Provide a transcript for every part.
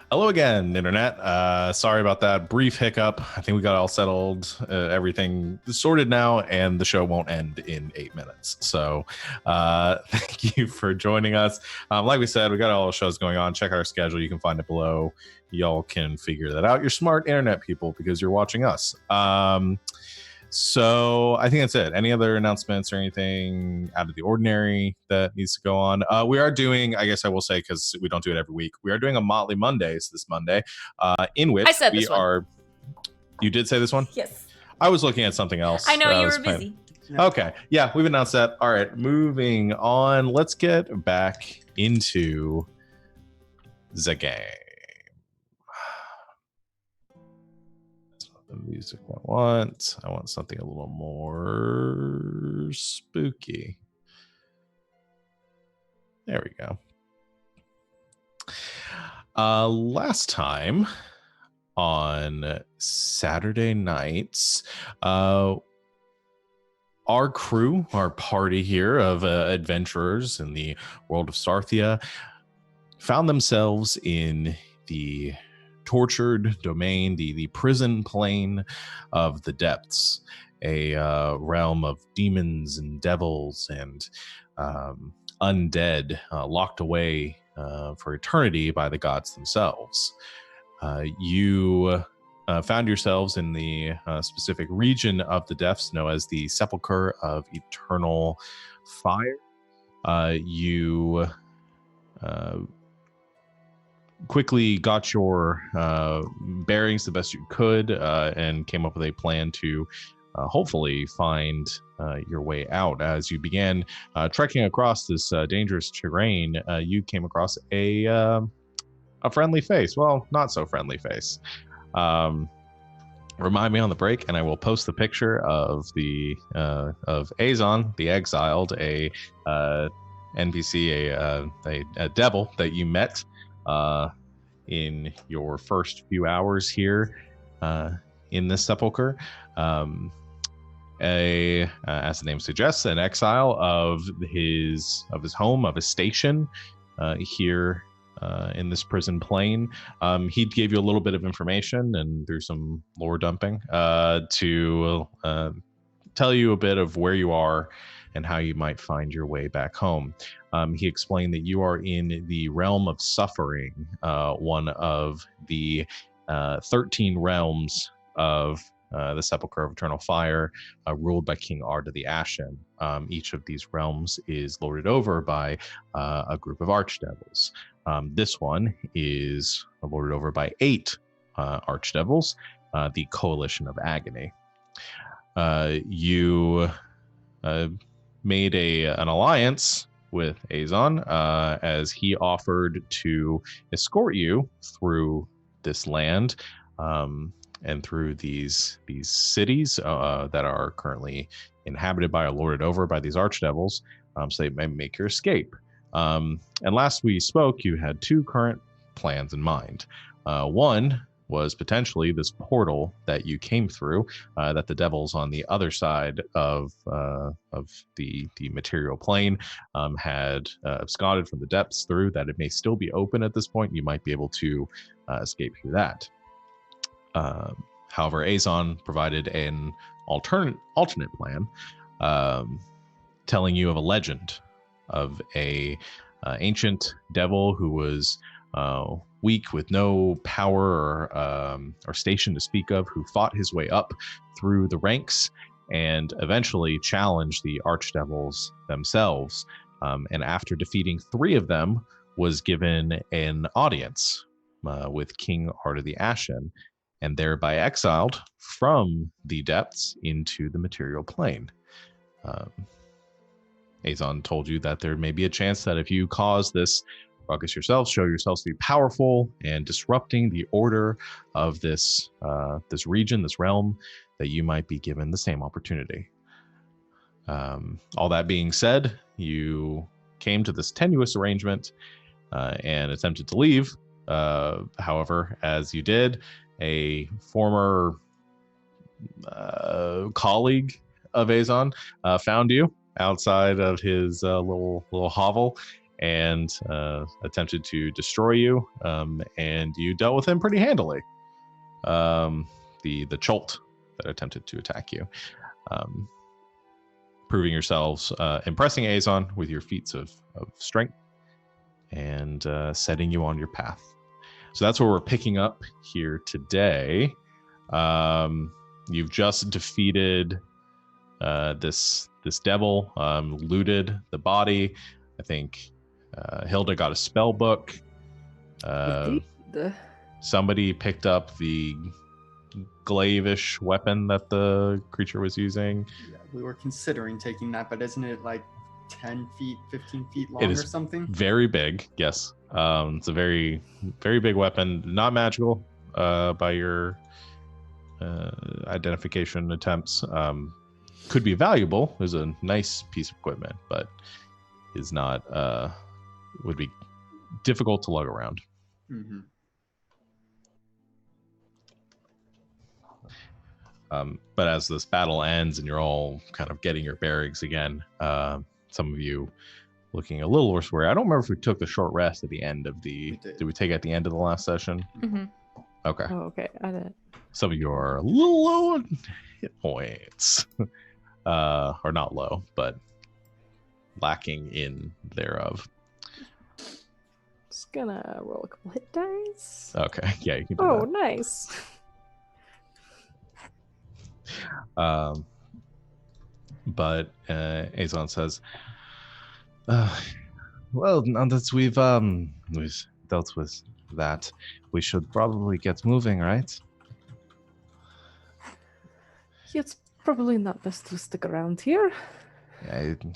Hello again, Internet. Sorry about that brief hiccup. I think we got all settled, everything sorted now, and the show won't end in 8 minutes. So thank you for joining us. Like we said, we got all the shows going on. Check out our schedule. You can find it below. Y'all can figure that out. You're smart Internet people because you're watching us. So I think that's it. Any other announcements or anything out of the ordinary that needs to go on? We are doing, I guess I will say, because we don't do it every week, we are doing a Motley Mondays this Monday, in which I said we this one. are. You did say this one? Yes. I was looking at something else. I know you were busy. Okay. Yeah, we've announced that. All right, moving on. Let's get back into the game. The music I want something a little more spooky. There we go. Last time on Saturday nights, our crew, our party here of adventurers in the world of Sarthia found themselves in the tortured domain, the prison plane of the depths, a realm of demons and devils and undead, locked away for eternity by the gods themselves. You found yourselves in the specific region of the depths known as the Sepulchre of Eternal Fire. You quickly got your bearings the best you could and came up with a plan to hopefully find your way out. As you began trekking across this dangerous terrain, you came across a friendly face. Well, not so friendly face. Remind me on the break, and I will post the picture of the of Azon, the Exiled, a NPC, a devil that you met in your first few hours here in this sepulcher. As the name suggests, an exile of his home, of his station here in this prison plane. He gave you a little bit of information and through some lore dumping to tell you a bit of where you are and how you might find your way back home. He explained that you are in the realm of suffering, one of the 13 realms of the Sepulchre of Eternal Fire, ruled by King Arda the Ashen. Each of these realms is lorded over by a group of archdevils. This one is lorded over by 8 archdevils, the Coalition of Agony. You made an alliance with Azon as he offered to escort you through this land and through these cities that are currently inhabited by or lorded over by these archdevils, so they may make your escape. And last we spoke, you had 2 current plans in mind. One was potentially this portal that you came through, that the devils on the other side of the material plane had absconded from the depths through, that it may still be open at this point. You might be able to escape through that. However, Azon provided an alternate plan, telling you of a legend of a ancient devil who was weak, with no power or station to speak of, who fought his way up through the ranks and eventually challenged the archdevils themselves. And after defeating 3 of them, was given an audience with King Arda the Ashen, and thereby exiled from the depths into the material plane. Azon told you that there may be a chance that if you cause this ruckus yourselves, show yourselves to be powerful and disrupting the order of this region, this realm, that you might be given the same opportunity. All that being said, you came to this tenuous arrangement and attempted to leave. However, as you did, a former colleague of Azon found you outside of his little hovel and attempted to destroy you, and you dealt with him pretty handily. The Cholt that attempted to attack you, proving yourselves, impressing Azon with your feats of strength, and setting you on your path. So that's where we're picking up here today. You've just defeated this devil, looted the body. I think Hilda got a spell book. Somebody picked up the glaive-ish weapon that the creature was using. Yeah, we were considering taking that, but isn't it like 10 feet, 15 feet long or something? Very big, yes. It's a very, very big weapon. Not magical by your identification attempts. Could be valuable. Is a nice piece of equipment, but is not, would be difficult to lug around. Mm-hmm. But as this battle ends and you're all kind of getting your bearings again, some of you looking a little worse. I don't remember if we took the short rest at the end of the. Did we take it at the end of the last session? Mm-hmm. Okay. Oh, okay. I did. Some of you are a little low on hit points, or not low, but lacking in thereof. Just gonna roll a couple hit dice. Okay. Yeah, you can do Oh, that. nice. But Azon says, well, now that we've dealt with that, we should probably get moving, right? Yeah, it's probably not best to stick around here. I'm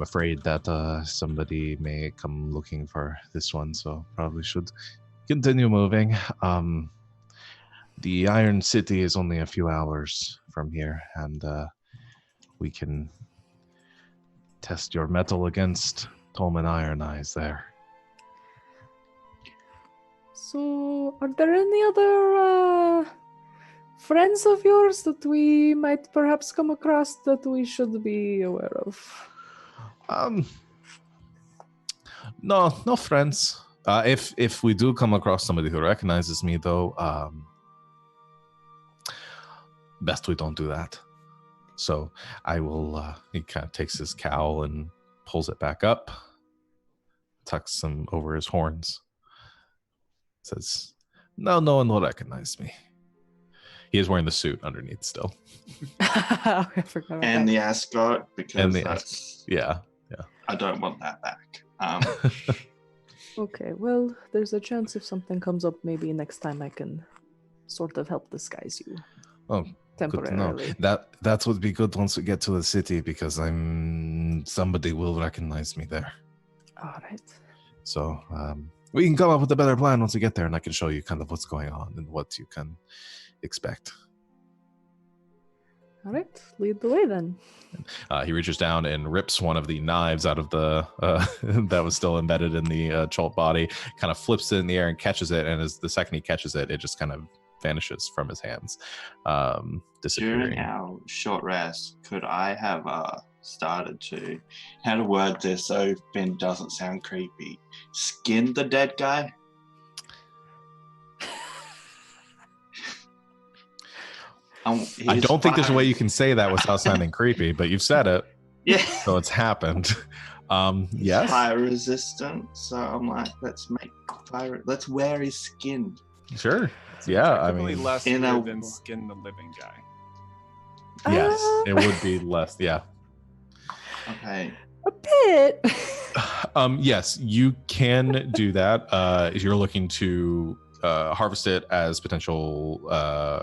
afraid that somebody may come looking for this one, so probably should continue moving. The Iron City is only a few hours from here, and we can test your mettle against Tolman Iron Eyes there. So, are there any other friends of yours that we might perhaps come across that we should be aware of? No friends. If we do come across somebody who recognizes me, though, best we don't do that. So I will, he kind of takes his cowl and pulls it back up, tucks them over his horns, says, no one will recognize me. He is wearing the suit underneath still. I forgot about and that. the ascot, because that's... Yeah. I don't want that back. Okay, well, there's a chance if something comes up, maybe next time I can sort of help disguise you. Oh, temporarily. good to know. That would be good once we get to the city, because somebody will recognize me there. All right. So we can come up with a better plan once we get there, and I can show you kind of what's going on and what you can expect. All right, lead the way then. He reaches down and rips one of the knives out of the that was still embedded in the Cholt body, kind of flips it in the air and catches it, and as the second he catches it, it just kind of vanishes from his hands, disappearing. During our short rest, could I have started to, how to word this so Ben doesn't sound creepy, skin the dead guy? I don't think there's a way you can say that without sounding creepy, but you've said it. Yeah. So it's happened. Yes. Fire resistant. So I'm like, let's make fire. Let's wear his skin. Sure. Yeah. I mean, less in a- than skin the living guy. yes, it would be less. Yeah. Okay. A bit. Yes, you can do that. If you're looking to harvest it as potential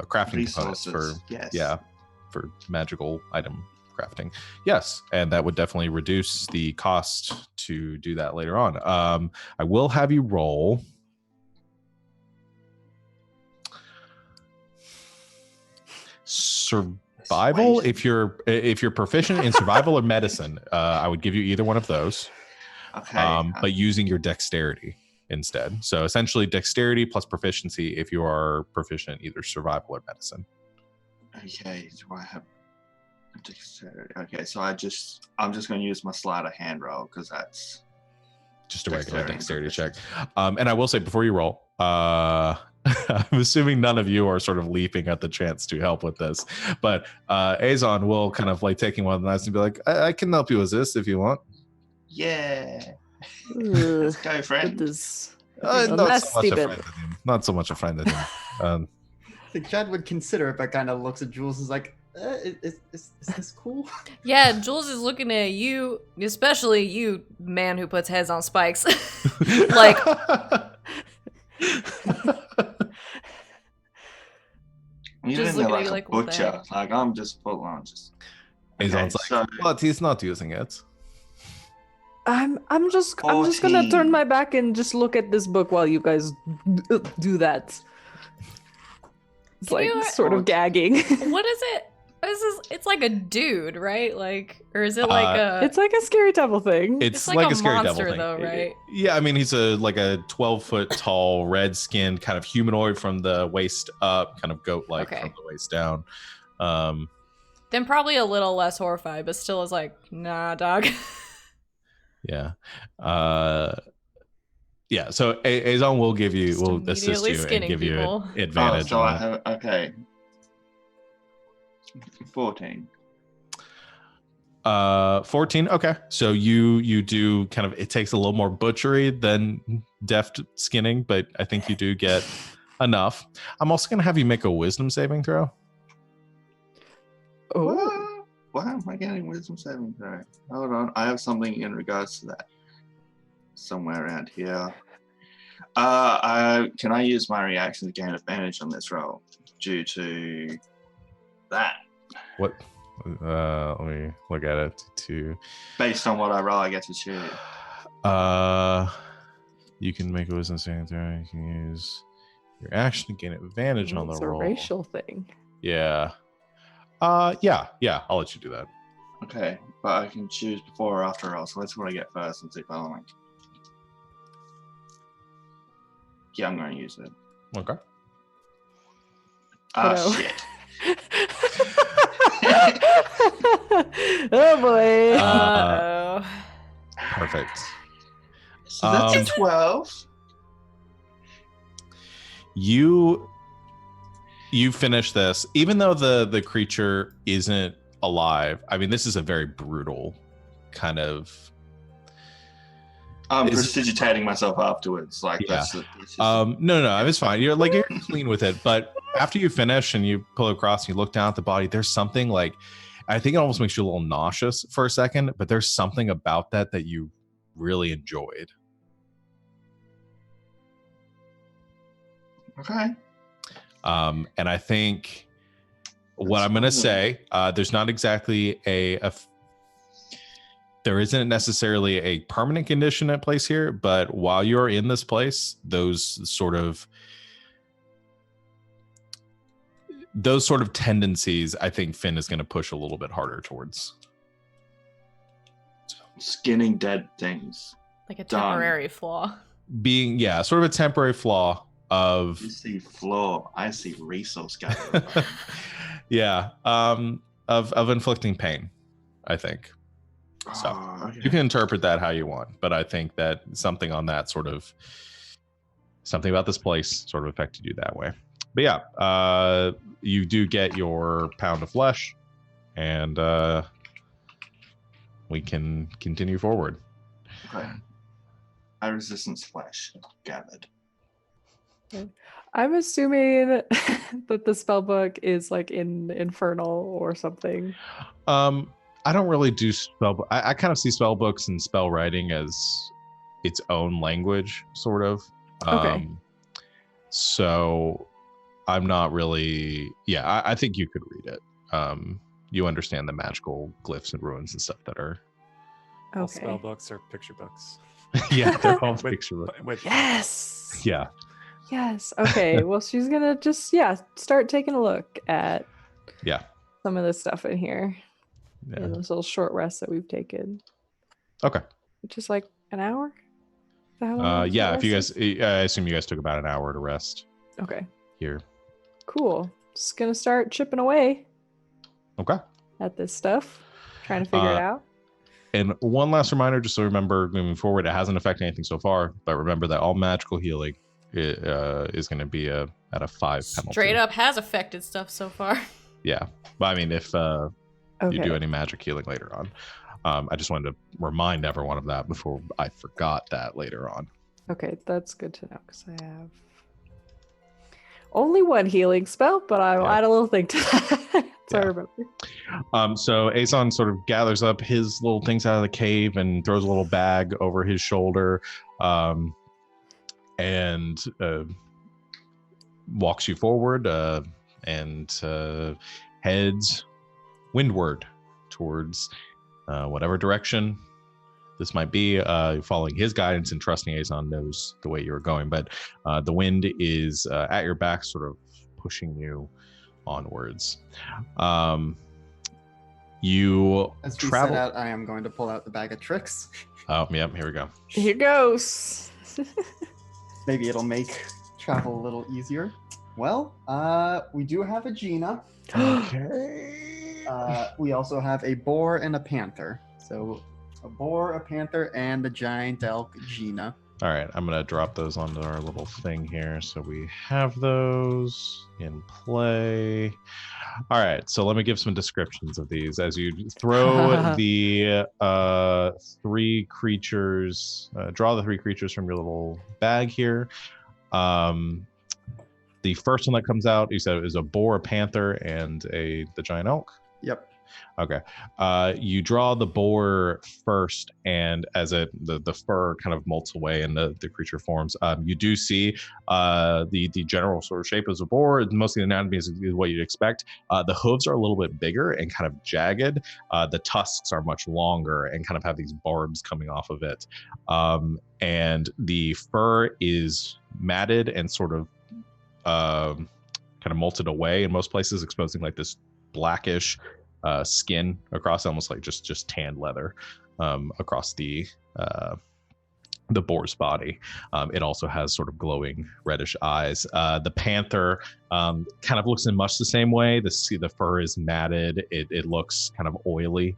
crafting components for for magical item crafting. Yes, and that would definitely reduce the cost to do that later on. I will have you roll survival. If you're proficient in survival or medicine, I would give you either one of those. Okay. But using your dexterity instead. So essentially dexterity plus proficiency if you are proficient in either survival or medicine. Okay, do I have... Dexterity. Okay, so I'm just going to use my sleight of hand roll because that's just a regular dexterity check. And I will say before you roll, I'm assuming none of you are sort of leaping at the chance to help with this, but Azon will kind of like taking one of the knives and be like, I can help you with this if you want. Yeah. Let's go, friend. Not so much a friend of him. I think Chad would consider it, but kind of looks at Jules and is like, is this cool? Yeah, Jules is looking at you, especially you, man who puts heads on spikes. Like, You're just looking at you like butcher. Like I'm just full on just. Azon's like, but he's not using it. I'm just gonna turn my back and just look at this book while you guys do that. It's like sort of gagging. What is it? It's like a dude, right? Like, or is it like a? It's like a scary devil thing. It's like a scary monster, devil thing, though, right? Yeah, I mean he's a 12-foot tall, red-skinned kind of humanoid from the waist up, kind of goat-like from the waist down. Then probably a little less horrified, but still is like, nah, dog. Yeah. Yeah, so Azon will assist you and give you an advantage. So I have, okay. 14. 14. Okay. So you do kind of, it takes a little more butchery than deft skinning, but I think you do get enough. I'm also going to have you make a wisdom saving throw. Oh. Why am I getting wisdom saving throw? Hold on. I have something in regards to that. Somewhere around here. Can I use my reaction to gain advantage on this roll due to that? What? Let me look at it. Based on what I roll, I get to choose. You can make a wisdom saving throw. You can use your action to gain advantage on the roll. It's a racial thing. Yeah. Yeah. I'll let you do that. Okay, but I can choose before or after roll. So let's see what I get first and see if I like. Yeah, I'm going to use it. Okay. Shit. Oh boy. Perfect. So that's a 12. You finish this, even though the creature isn't alive. I mean, this is a very brutal kind of. I'm precipitating myself afterwards. Like, yeah. That's No, it's fine. You're clean with it. But after you finish and you pull across and you look down at the body, there's something like, I think it almost makes you a little nauseous for a second, but there's something about that you really enjoyed. Okay. And I think what I'm going to say, there's not exactly there isn't necessarily a permanent condition at place here, but while you're in this place, those sort of tendencies, I think Finn is going to push a little bit harder towards. Skinning dead things. Like a temporary flaw. Being, sort of a temporary flaw of. You see flaw. I see resource gathering. Yeah. Of inflicting pain, I think. So okay. You can interpret that how you want, but I think that something on that something about this place sort of affected you that way. But yeah, you do get your pound of flesh, and we can continue forward. Okay. I resistance flesh gathered. I'm assuming that the spell book is like in Infernal or something. I don't really do spell. I kind of see spell books and spell writing as its own language, sort of. Okay. So I'm not really. Yeah, I think you could read it. You understand the magical glyphs and runes and stuff that are. Okay. All spell books or picture books. Yeah, they're all picture books. Yes. Yeah. Yes. Okay. Well, she's gonna just start taking a look at. Yeah. Some of the stuff in here. Yeah. And those little short rests that we've taken. Okay. Which is like an hour? Yeah, if you guys, I assume you guys took about an hour to rest. Okay. Here. Cool. Just gonna start chipping away. Okay. at this stuff, trying to figure it out. And one last reminder, just so remember moving forward, it hasn't affected anything so far, but remember that all magical healing is going to be at a 5 penalty. Straight up has affected stuff so far. Yeah, but I mean, if you do any magic healing later on, I just wanted to remind everyone of that before I forgot that later on. Okay, that's good to know because I have only one healing spell, but I'll add a little thing to that. So I remember. So Azon sort of gathers up his little things out of the cave and throws a little bag over his shoulder, and walks you forward and heads windward towards whatever direction this might be, following his guidance and trusting Azon knows the way you're going. But the wind is at your back, sort of pushing you onwards. You As we travel. set out, I am going to pull out the bag of tricks. Oh, yep. Here we go. Here goes. Maybe it'll make travel a little easier. Well, we do have a Gina. Okay. We also have a boar and a panther. So a boar, a panther, and a giant elk, Gina. All right, I'm gonna drop those onto our little thing here, so we have those in play. All right, so let me give some descriptions of these as you throw the 3 creatures. Draw the 3 creatures from your little bag here. The first one that comes out, you said, is a boar, a panther, and the giant elk. Yep. Okay. You draw the boar first, and as the fur kind of molts away and the creature forms, you do see the general sort of shape as a boar. Most of the anatomy is what you'd expect. The hooves are a little bit bigger and kind of jagged. The tusks are much longer and kind of have these barbs coming off of it. And the fur is matted and sort of kind of molted away in most places, exposing like this blackish skin across, almost like just tanned leather across the boar's body. It also has sort of glowing reddish eyes. The panther kind of looks in much the same way. The fur is matted. It looks kind of oily.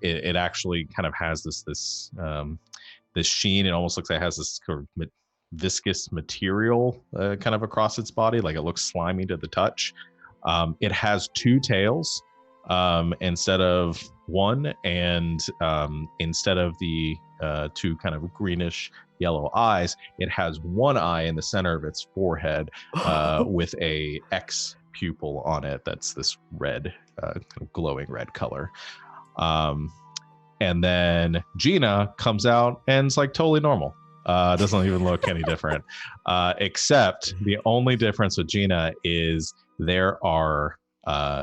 It actually kind of has this sheen. It almost looks like it has this sort of viscous material kind of across its body, like it looks slimy to the touch. It has 2 tails instead of 1, and instead of the 2 kind of greenish yellow eyes, it has 1 eye in the center of its forehead with a X pupil on it that's this red, kind of glowing red color. And then Gina comes out and it's like totally normal. Doesn't even look any different, except the only difference with Gina is there are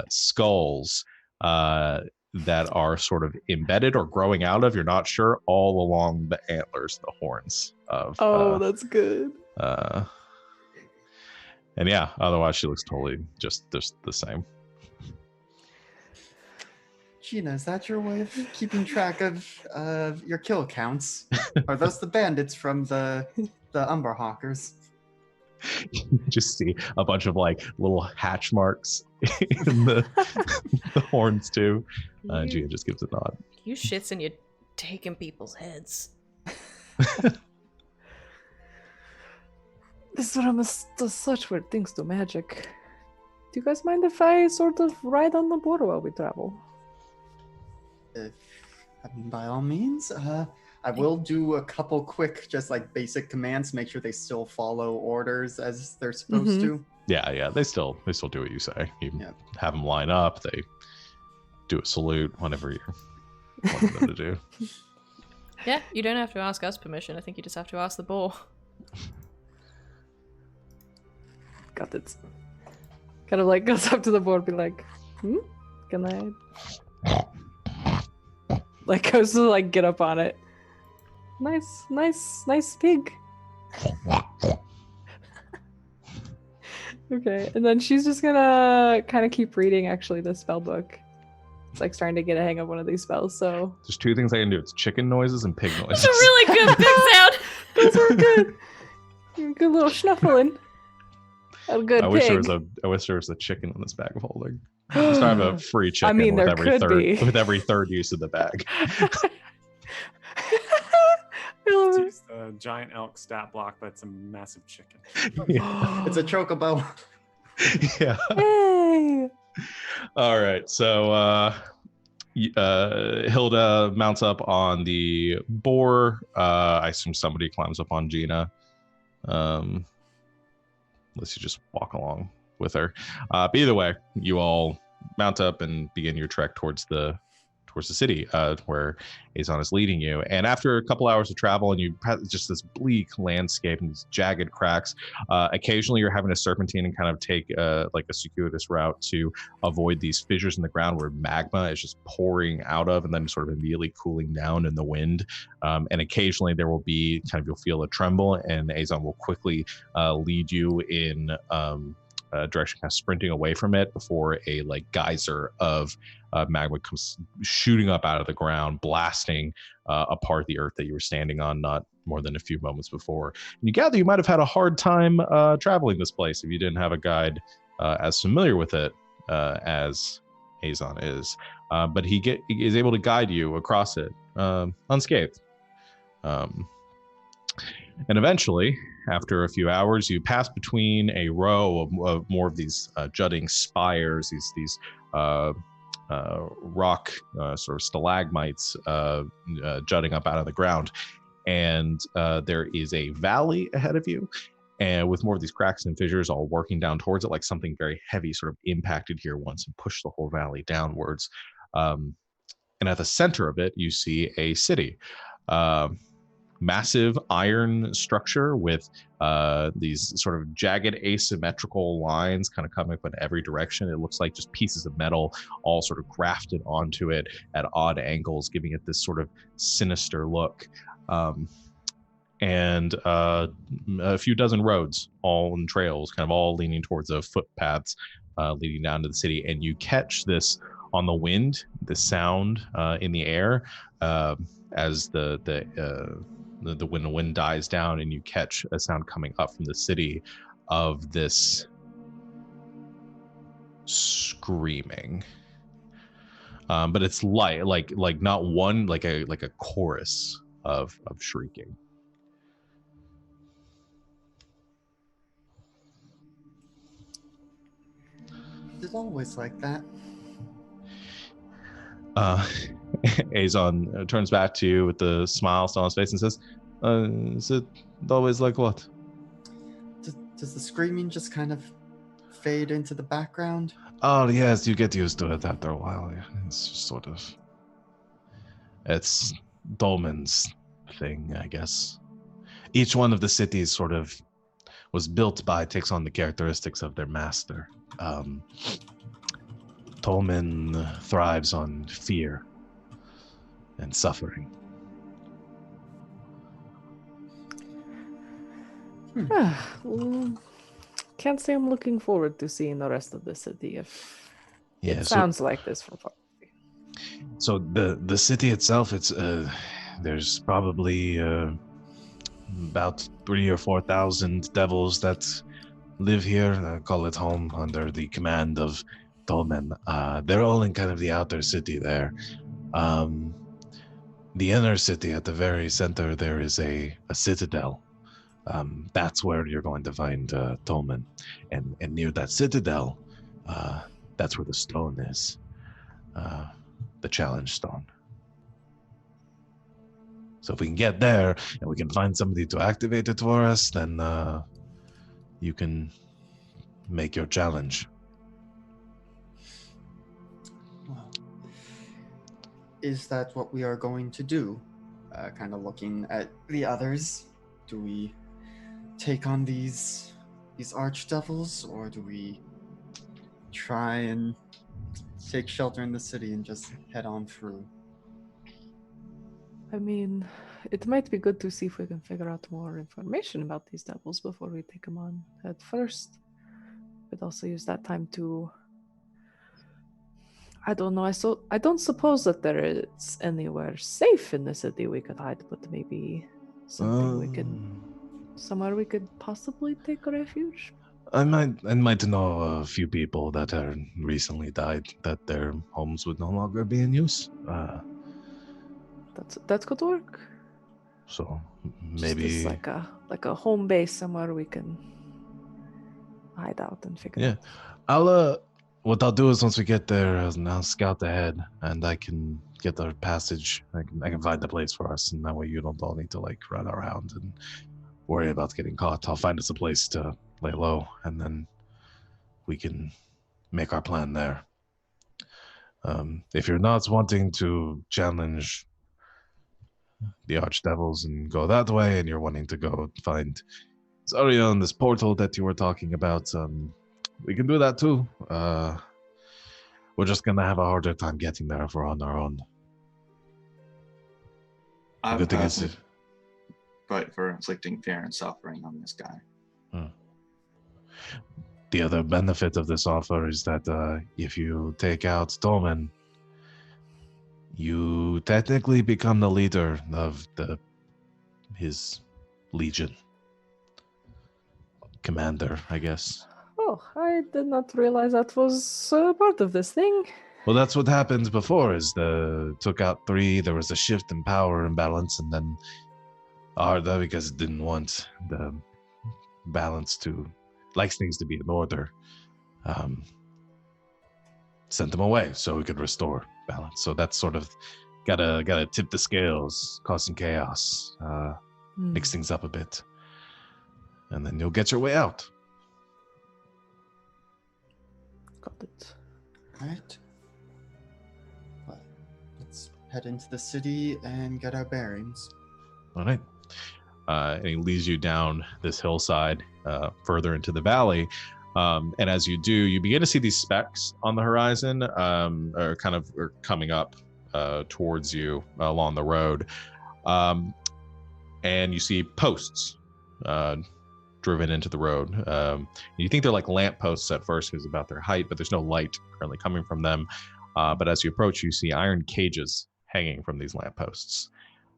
skulls that are sort of embedded or growing out of, you're not sure, all along the antlers, the horns of. That's good. And yeah, otherwise she looks totally just the same. Gina, is that your way of keeping track of your kill counts? Are those the bandits from the Umber Hawkers? You just see a bunch of like little hatch marks in the horns too. Gina just gives a nod. You shits and you're taking people's heads. This room does such weird things to magic. Do you guys mind if I sort of ride on the board while we travel? By all means. I will do a couple quick, just like basic commands, make sure they still follow orders as they're supposed to. Yeah, they still do what you say. You have them line up, they do a salute, whatever you want them to do. Yeah, you don't have to ask us permission. I think you just have to ask the boar. Got it. Kind of like goes up to the board, be like, can I? Like goes to like get up on it. Nice pig. Okay, and then she's just gonna kind of keep reading actually the spell book. It's like starting to get a hang of one of these spells, so. There's 2 things I can do. It's chicken noises and pig noises. That's a really good pig sound. Those are good. Good little snuffling. A good I pig. wish there was a chicken in this bag of holding. You start have a free chicken I mean, with there every could third be. with every third use of the bag. Let's use the giant elk stat block, but it's a massive chicken. It's a chocobo. Yeah. Hey! All right. So Hilda mounts up on the boar. I assume somebody climbs up on Gina. Unless you just walk along with her. But either way, you all mount up and begin your trek towards the city, where Azon is leading you. And after a couple hours of travel, and you pass just this bleak landscape and these jagged cracks, occasionally you're having to serpentine and kind of take like a circuitous route to avoid these fissures in the ground where magma is just pouring out of and then sort of immediately cooling down in the wind. And occasionally there will be you'll feel a tremble, and Azon will quickly lead you in direction, kind of sprinting away from it before a geyser of magma comes shooting up out of the ground, blasting apart the earth that you were standing on not more than a few moments before. And you gather you might have had a hard time traveling this place if you didn't have a guide as familiar with it as Azon is. But he is able to guide you across it unscathed. And eventually, after a few hours, you pass between a row of more of these jutting spires, these rock sort of stalagmites jutting up out of the ground. And there is a valley ahead of you, and with more of these cracks and fissures all working down towards it, like something very heavy sort of impacted here once and pushed the whole valley downwards. And at the center of it, you see a city. Massive iron structure with these sort of jagged asymmetrical lines kind of coming up in every direction. It looks like just pieces of metal all sort of grafted onto it at odd angles, giving it this sort of sinister look. And a few dozen roads, all in trails, kind of all leaning towards the footpaths leading down to the city. And you catch this on the wind, the sound in the air as when the wind dies down, and you catch a sound coming up from the city of this screaming. But it's light, like not one, like a chorus of shrieking. It's always like that. Azon turns back to you with the smile still on his face and says, is it always like what? Does the screaming just kind of fade into the background? Oh, yes, you get used to it after a while. It's just sort of... It's Dolmen's thing, I guess. Each one of the cities sort of was built takes on the characteristics of their master. Tolman thrives on fear and suffering. Can't say I'm looking forward to seeing the rest of the city if it sounds like this from far. So the city itself, it's there's probably about 3,000 or 4,000 devils that live here, call it home, under the command of Tolman. They're all in kind of the outer city there. The inner city at the very center, there is a citadel. That's where you're going to find Tolman. And near that citadel, that's where the stone is. The challenge stone. So if we can get there and we can find somebody to activate it for us, then you can make your challenge. Well, is that what we are going to do? Kind of looking at the others. Do we take on these archdevils, or do we try and take shelter in the city and just head on through? I mean, it might be good to see if we can figure out more information about these devils before we take them on at first. But also use that time to... I don't know, I don't suppose that there is anywhere safe in the city we could hide, but maybe somewhere we could possibly take refuge. I might know a few people that are recently died that their homes would no longer be in use. That's good work. So Just maybe as like a home base somewhere we can hide out and figure yeah. out. I'll what I'll do is once we get there, I'll scout ahead and I can get our passage. I can find the place for us, and that way you don't all need to like run around and worry about getting caught. I'll find us a place to lay low, and then we can make our plan there. If you're not wanting to challenge the archdevils and go that way, and you're wanting to go find Sarthia on this portal that you were talking about, we can do that too. We're just gonna have a harder time getting there if we're on our own. I The would good thing is, personally vote for inflicting fear and suffering on this guy. the other benefit of this offer is that if you take out Tolman, you technically become the leader of his legion. Commander, I guess. Oh, I did not realize that was part of this thing. Well, that's what happened before, is took out 3, there was a shift in power imbalance, and then Arda, because it didn't want the balance likes things to be in order, sent them away so we could restore balance. So that's sort of gotta tip the scales, cause some chaos, mix things up a bit, and then you'll get your way out. Got it. All right. Well, let's head into the city and get our bearings. All right. And he leads you down this hillside further into the valley. And as you do, you begin to see these specks on the horizon, are coming up towards you along the road. And you see posts driven into the road. You think they're like lamp posts at first because about their height, but there's no light currently coming from them. But as you approach, you see iron cages hanging from these lamp posts.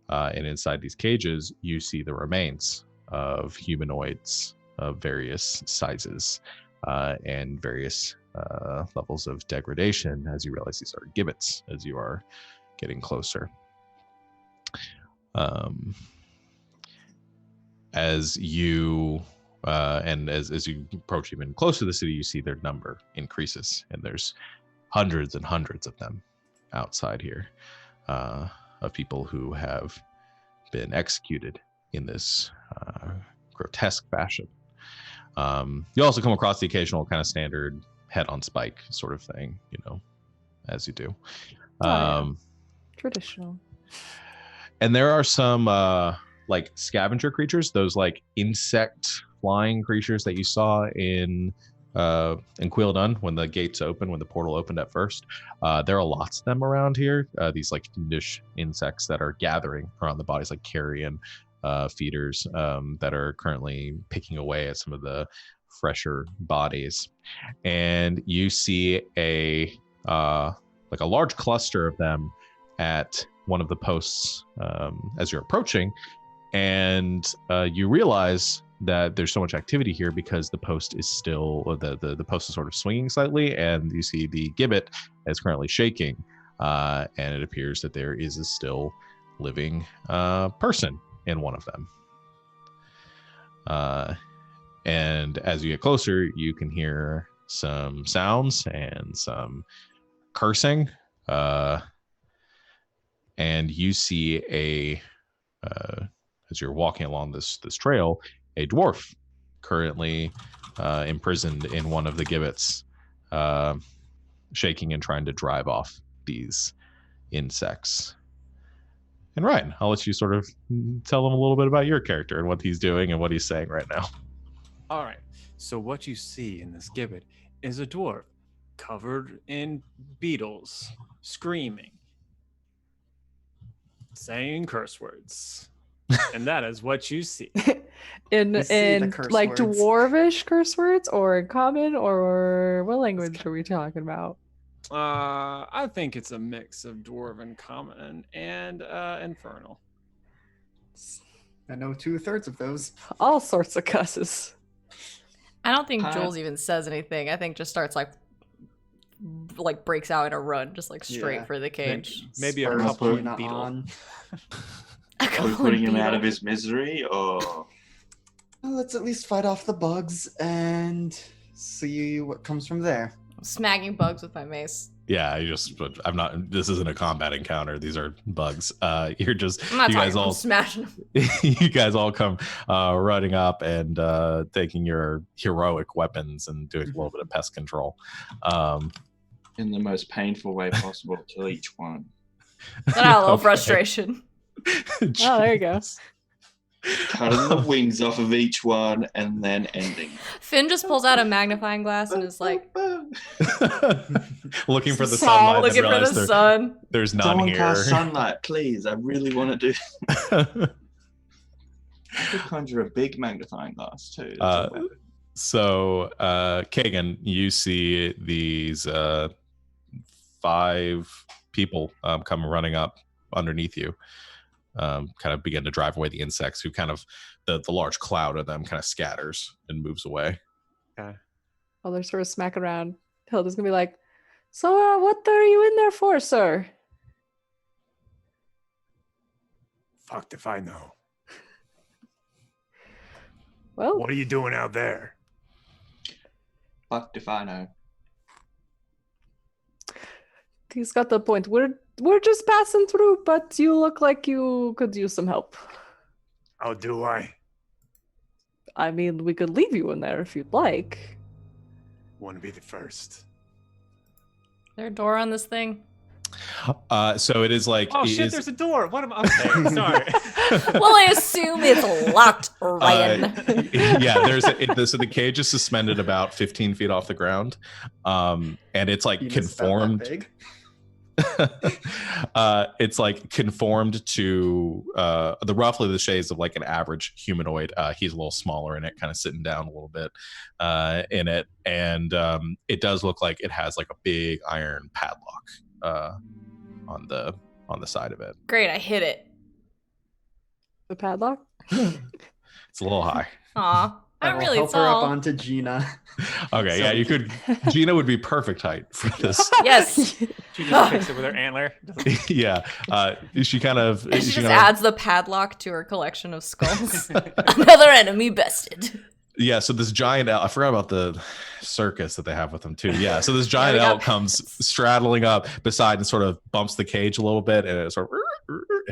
And inside these cages, you see the remains of humanoids of various sizes and various levels of degradation, as you realize these are gibbets as you are getting closer. As you approach even closer to the city, you see their number increases, and there's hundreds and hundreds of them outside here. Of people who have been executed in this grotesque fashion. You also come across the occasional kind of standard head on spike sort of thing, as you do. Traditional. And there are some like scavenger creatures, those like insect flying creatures that you saw in Quildun when the gates opened, when the portal opened at first. There are lots of them around here. These like fiendish insects that are gathering around the bodies, like carrion feeders that are currently picking away at some of the fresher bodies. And you see a large cluster of them at one of the posts as you're approaching, and you realize that there's so much activity here because the post is still the post is sort of swinging slightly, and you see the gibbet is currently shaking, and it appears that there is a still living person in one of them. And as you get closer, you can hear some sounds and some cursing, and you see as you're walking along this trail, a dwarf currently imprisoned in one of the gibbets, shaking and trying to drive off these insects. And Ryan, I'll let you sort of tell them a little bit about your character and what he's doing and what he's saying right now. All right. So what you see in this gibbet is a dwarf covered in beetles, screaming, saying curse words. And that is what you see. in like words. dwarvish curse words, or in common, or what language are we talking about? I think it's a mix of dwarven, common, and infernal. I know 2/3 of those. All sorts of cusses. I don't think Jules even says anything. I think just starts like breaks out in a run, just like straight for the cage. Maybe a Spurs couple Gina beetle. on. Are we putting him out of his misery, or Well, let's at least fight off the bugs and see what comes from there. I'm smacking bugs with my mace. Yeah, I'm not. This isn't a combat encounter. These are bugs. You're just. I'm not you guys talking, all I'm smashing them. you guys all come running up and taking your heroic weapons and doing a little bit of pest control. in the most painful way possible to each one. Let out a little frustration. Oh, there you go. Cutting the wings off of each one and then ending. Finn just pulls out a magnifying glass and is like, looking for the sunlight. looking for the sun. There's none Someone here. cast sunlight, please. I really want to do. I could conjure a big magnifying glass too. So, Kagan, you see these 5 people come running up underneath you. Kind of begin to drive away the insects, who kind of the large cloud of them kind of scatters and moves away. While they're sort of smacking around, Hilda's gonna be like, "So, what are you in there for, sir?" Fucked if I know. Well, What are you doing out there? Fucked if I know. he's got the point. We're just passing through, but you look like you could use some help. Oh, do I? I mean, we could leave you in there if you'd like. Want to be the first. Is there a door on this thing? So it is like. Oh shit! There's a door. What am I? Okay, sorry. Well, I assume it's locked, Ryan. Yeah, so the cage is suspended about 15 feet off the ground, and it's like Penis about that conformed. big. It's like conformed to the roughly the shades of like an average humanoid. He's a little smaller in it, kind of sitting down a little bit in it, and it does look like it has like a big iron padlock on the side of it. Great, I hit it. The padlock? It's a little high. Aw, I I'm will really help her up tall. onto Gina. Okay, yeah, you could. Gina would be perfect height for this. Yes. She just picks it with her antler. Yeah, she kind of. And she just kind of- adds the padlock to her collection of skulls. Another enemy bested. Yeah, so this giant elk, I forgot about the circus that they have with them too. Yeah, so this giant we got elk comes straddling up beside and sort of bumps the cage a little bit, and it sort of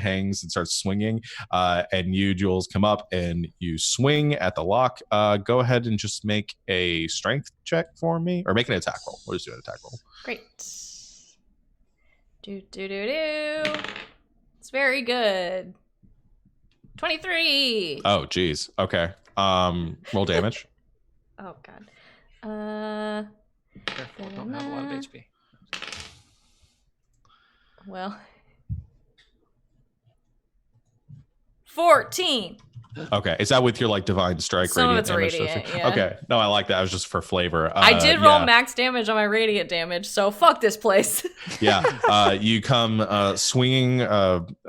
hangs and starts swinging. And you, Jules, come up and you swing at the lock. Go ahead and just make a strength check for me, or make an attack roll. We'll just do an attack roll. Great. Do. It's very good. 23. Oh, geez. Okay. Roll damage. Oh god. Careful, don't have a lot of HP. Well. 14. Okay, is that with your like divine strike? Some of radiant it's damage? radiant, yeah. Okay, no, I like that. I was just for flavor. I did roll yeah. max damage on my radiant damage, so fuck this place. Yeah, you come swinging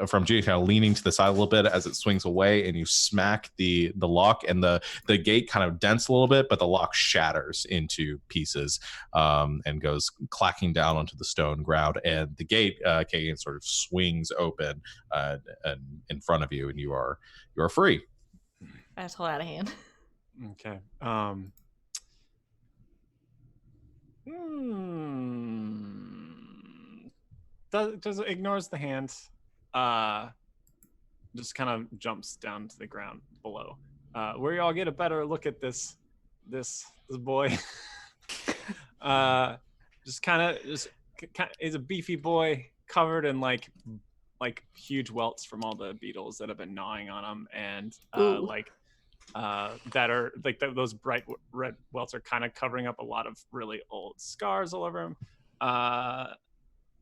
from G, kind of leaning to the side a little bit as it swings away, and you smack the lock, and the gate kind of dents a little bit, but the lock shatters into pieces and goes clacking down onto the stone ground, and the gate Kagan sort of swings open and in front of you, and you are free. Asshole out of hand. Okay. Does ignores the hands. Just kind of jumps down to the ground below. Where y'all get a better look at this boy. Just kind of is a beefy boy covered in like huge welts from all the beetles that have been gnawing on him, and that are like those bright red welts are kind of covering up a lot of really old scars all over him.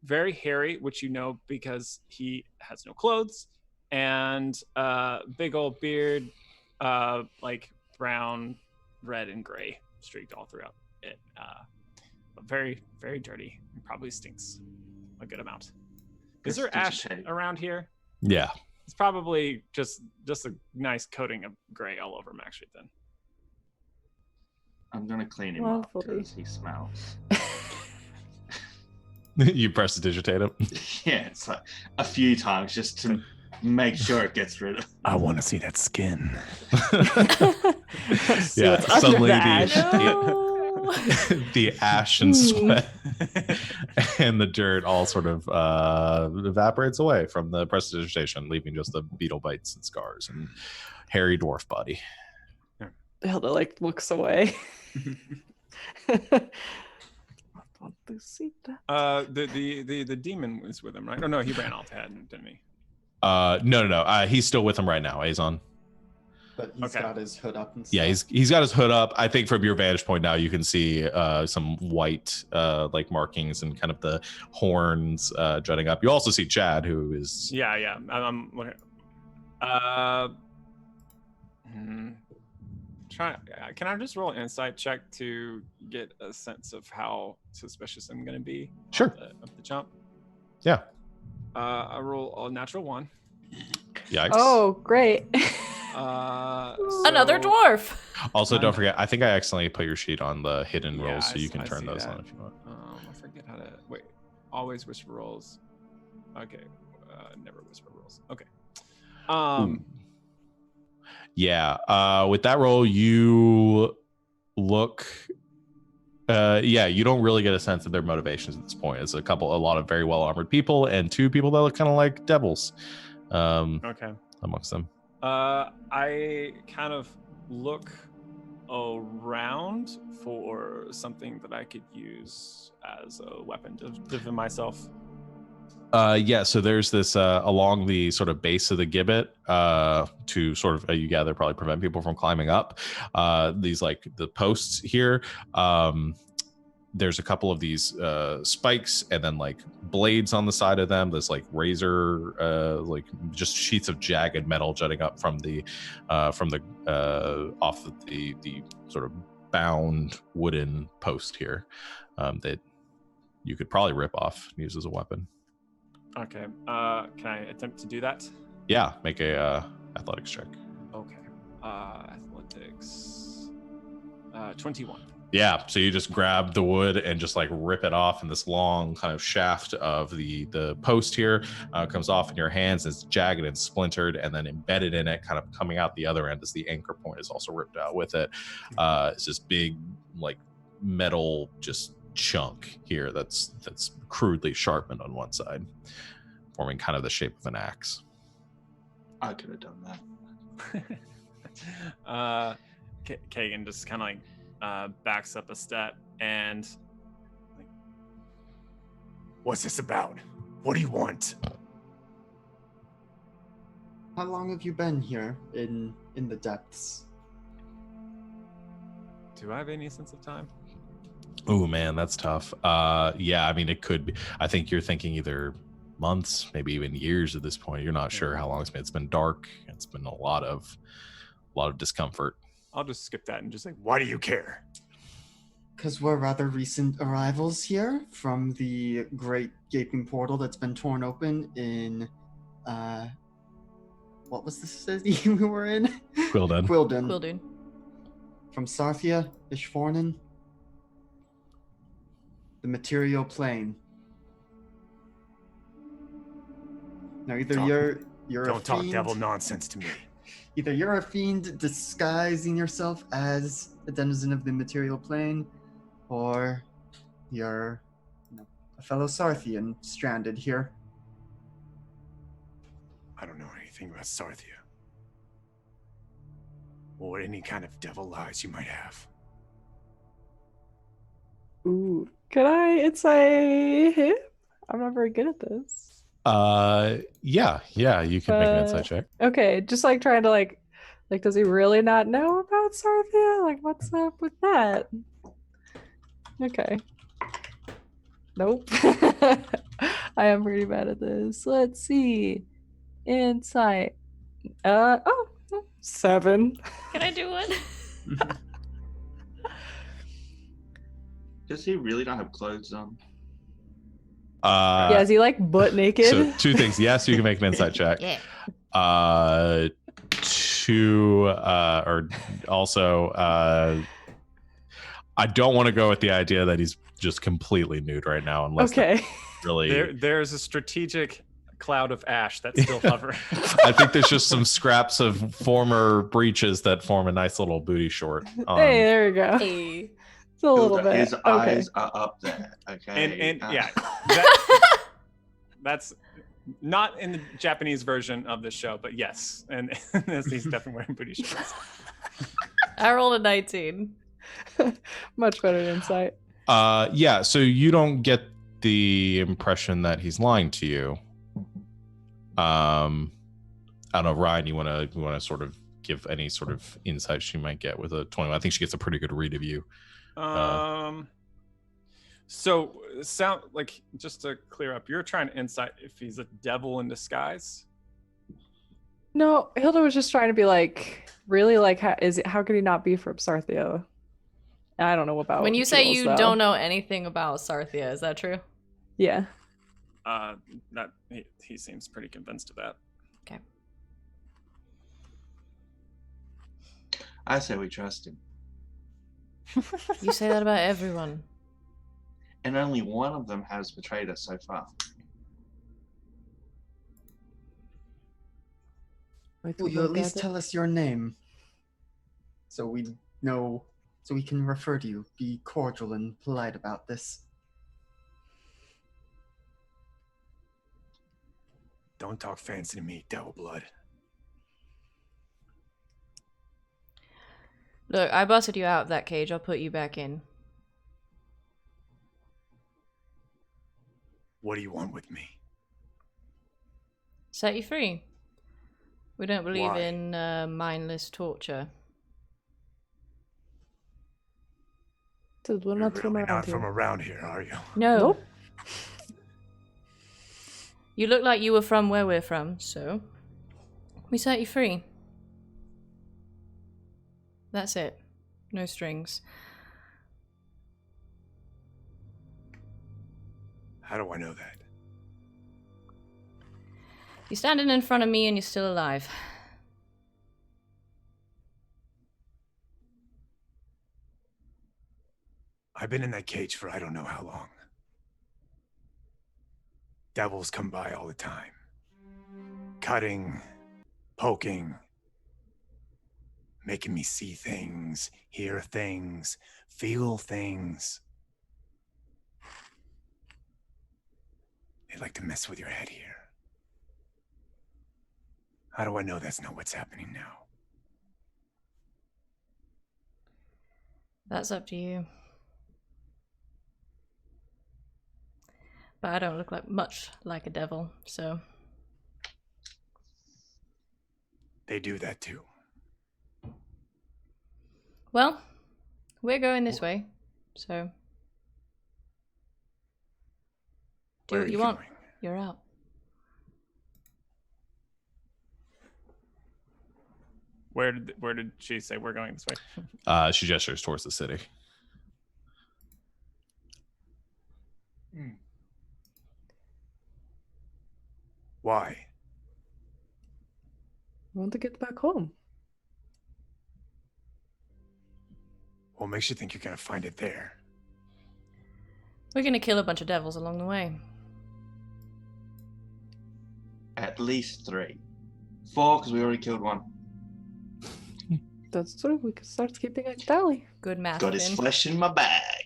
Very hairy, which you know because he has no clothes, and big old beard, like brown, red, and gray streaked all throughout it. But very, very dirty. Probably stinks a good amount. Is there ash around here? Yeah. It's probably just a nice coating of gray all over Max Street then. I'm gonna clean him up Lovely. because he smells. You press to digitate him. Yeah, it's like a few times just to make sure it gets rid of. I want to see that skin. See Yeah, what's under suddenly the the- ash. No. The ash and sweat and the dirt all sort of evaporates away from the prestidigitation, leaving just the beetle bites and scars and hairy dwarf body. Hilda like looks away. I want to see that. The demon was with him, right? Oh no, he ran off ahead, didn't he? No. He's still with him right now, Azon. But he's got his hood up and stuff. Yeah, he's got his hood up. I think from your vantage point now, you can see some white like markings and kind of the horns jutting up. You also see Chad, who is Yeah. I'm looking. Can I just roll an insight check to get a sense of how suspicious I'm going to be? Sure. Of the jump. Yeah. I roll a natural 1. Yikes. Oh, great. Another dwarf. Also, don't forget, I think I accidentally put your sheet on the hidden rolls, so you can I turn see those that. on if you want. I forget how to wait. Always whisper rolls. Okay. Never whisper rolls. Okay. Ooh. Yeah. With that roll, you look. You don't really get a sense of their motivations at this point. It's a lot of very well armored people, and 2 people that look kind of like devils. Okay. Amongst them. I kind of look around for something that I could use as a weapon to defend myself. So there's this along the sort of base of the gibbet to sort of you gather probably prevent people from climbing up. These like the posts here. There's a couple of these spikes and then like blades on the side of them. There's like razor, like just sheets of jagged metal jutting up from the off of the sort of bound wooden post here that you could probably rip off and use as a weapon. Okay. Can I attempt to do that? Yeah, make a athletics check. Okay. Athletics. 21. Yeah, so you just grab the wood and just like rip it off, and this long kind of shaft of the post here comes off in your hands. It's jagged and splintered, and then embedded in it, kind of coming out the other end as the anchor point is also ripped out with it. It's this big like metal just chunk here that's crudely sharpened on one side, forming kind of the shape of an axe. I could have done that. Kagan just kind of like backs up a step and like, What's this about? What do you want? How long have you been here in the depths? do I have any sense of time? Oh man, that's tough. Yeah, I mean it could be. I think you're thinking either months, maybe even years at this point. You're not sure how long it's been. It's been dark. It's been a lot of discomfort. I'll just skip that and just like, Why do you care? Because we're rather recent arrivals here from the great gaping portal that's been torn open in, what was the city we were in? Quilden. Quilden. From Sarthia, Ishfornen. The material plane. Now either you're Don't a talk fiend, devil nonsense to me. either you're a fiend disguising yourself as a denizen of the material plane, or you're a fellow Sarthian stranded here. I don't know anything about Sarthia. Or any kind of devil lies you might have. Ooh, can I insight him? I'm not very good at this. Yeah, you can make an insight check. Okay, just like trying to like does he really not know about Sarthia? Like, what's up with that? Okay. Nope. I am pretty bad at this. Let's see. Insight. 7. Can I do one? Does he really not have clothes on? Yeah, is he like butt naked? So 2 things. Yes, you can make an insight check. Yeah. 2 or also I don't want to go with the idea that he's just completely nude right now, unless Okay. really. There's a strategic cloud of ash that's still hovering. I think there's just some scraps of former breeches that form a nice little booty short. Hey, there you go. Hey. It's a little bit. His Okay. eyes are up there. Okay. And yeah, that's not in the Japanese version of the show, but yes, and he's definitely wearing booty shorts. I rolled a 19. Much better insight. Yeah, so you don't get the impression that he's lying to you. I don't know, Ryan, you want to sort of give any sort of insight she might get with a 21? I think she gets a pretty good read of you. So sound like, just to clear up, you're trying to insight if he's a devil in disguise. No, Hilda was just trying to be like, really, like, how could he not be from Sarthia? I don't know about. When you say Jules, you though. don't know anything about Sarthia, is that true? Yeah. That he seems pretty convinced of that. Okay. I say we trust him. You say that about everyone. And only one of them has betrayed us so far. Will you at least tell us your name? So we know, so we can refer to you. Be cordial and polite about this. Don't talk fancy to me, Devil Blood. Look, I busted you out of that cage. I'll put you back in. What do you want with me? Set you free. We don't believe Why? in mindless torture. Dude, we're You're not from really around not here. from around here, are you? No. Nope. You look like you were from where we're from, so we set you free. That's it. No strings. How do I know that? You're standing in front of me and you're still alive. I've been in that cage for I don't know how long. Devils come by all the time. Cutting, poking, making me see things, hear things, feel things. They like to mess with your head here. How do I know that's not what's happening now? That's up to you. But I don't look like much like a devil, so. They do that too. Well, we're going this way, so. Do Where what are you want. going? You're out. Where did she say we're going this way? She gestures towards the city. Why? I want to get back home. What makes you think you're gonna find it there? We're gonna kill a bunch of devils along the way. At least 3. 4, because we already killed one. That's true. We could start keeping a tally. Good math. Got his Finn. flesh in my bag.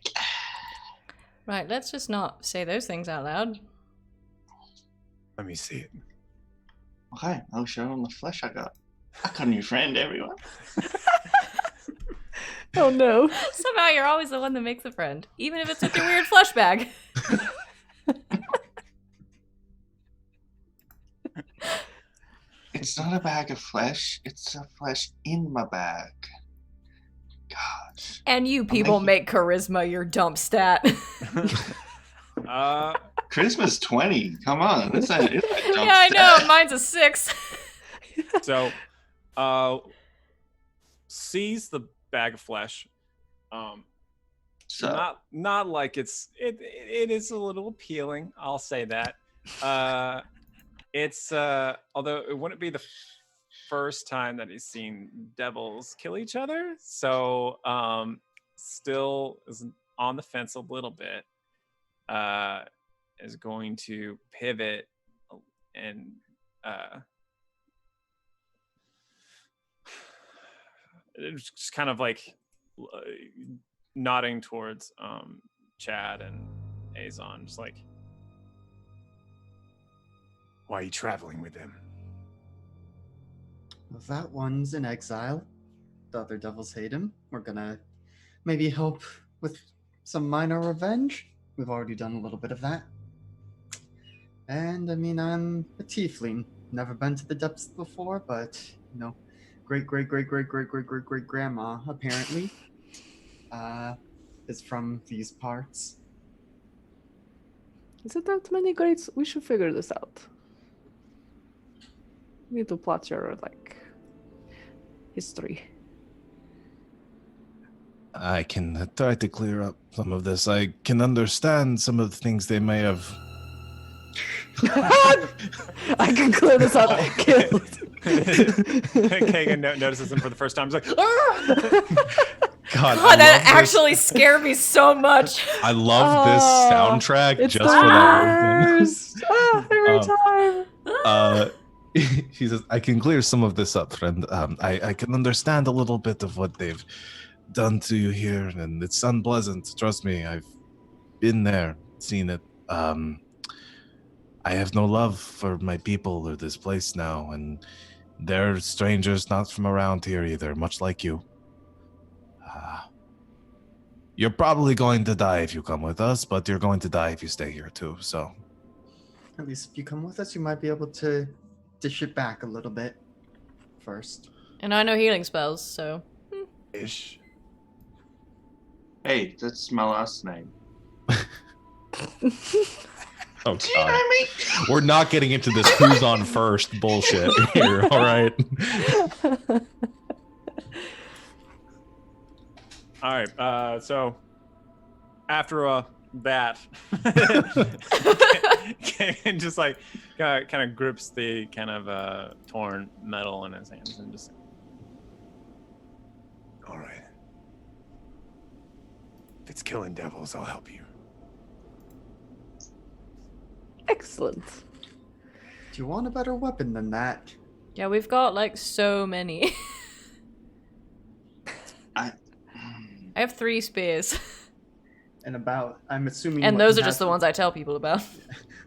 Right, let's just not say those things out loud. Let me see it. Okay, I'll show him the flesh I got. I got a new friend, everyone. Oh no. Somehow you're always the one that makes a friend, even if it's with your weird flesh bag. It's not a bag of flesh. It's a flesh in my bag. Gosh. And you people make charisma your dump stat. Charisma's 20. Come on. It's a Yeah, I know. Mine's a 6. So, sees the bag of flesh. So, Not like it is a little appealing. I'll say that. It's although it wouldn't be the first time that he's seen devils kill each other. So still is on the fence a little bit, is going to pivot and it's just kind of like nodding towards Chad and Azon, just like, Why are you traveling with them? Well, that one's in exile. The other devils hate him. We're gonna maybe help with some minor revenge. We've already done a little bit of that. And I mean, I'm a tiefling. Never been to the depths before, but you know, great grandma apparently is from these parts. Is it that many greats? We should figure this out. We need to plot your history. I can try to clear up some of this. I can understand some of the things they may have. I can clear this up. Killed. Kagan notices him for the first time. He's like, ah! God, that actually scared me so much. I love this soundtrack It's just for that one worst. Every time. He says, I can clear some of this up, friend. I can understand a little bit of what they've done to you here, and it's unpleasant. Trust me, I've been there, seen it. I have no love for my people or this place now, and they're strangers not from around here either, much like you. You're probably going to die if you come with us, but you're going to die if you stay here too, so. At least if you come with us, you might be able to dish it back a little bit first. And I know healing spells, so. Ish. Hey, that's my last name. Oh, God. We're not getting into this who's on first bullshit here, all right? all right, so after that, Kagan just like kind of grips the kind of torn metal in his hands and just. All right. If it's killing devils, I'll help you. Excellent. Do you want a better weapon than that? Yeah, we've got like so many. I have 3 spears. And about, I'm assuming. And what those he are just has- the ones I tell people about.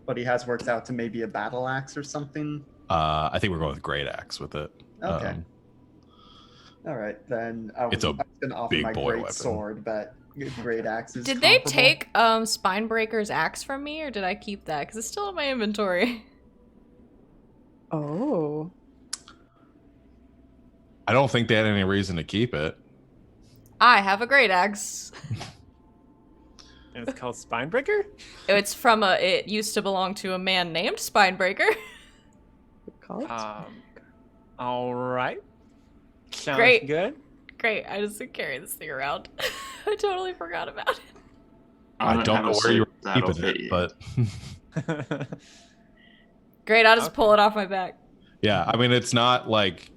What he has worked out to maybe a battle axe or something. I think we're going with great axe with it. Okay. All right, then I was, It's a I was gonna offer big my boy great weapon. sword, but great axe is Did they comparable. take Spinebreaker's axe from me, or did I keep that? Because it's still in my inventory. Oh. I don't think they had any reason to keep it. I have a great axe. And it's called Spinebreaker? It's from it used to belong to a man named Spinebreaker. Called? All right. Sounds Great. good. Great, I just carry this thing around. I totally forgot about it. I don't have know a where you suit were that'll keeping fit it, you. but Great, I'll just Okay. pull it off my back. yeah, I mean, it's not like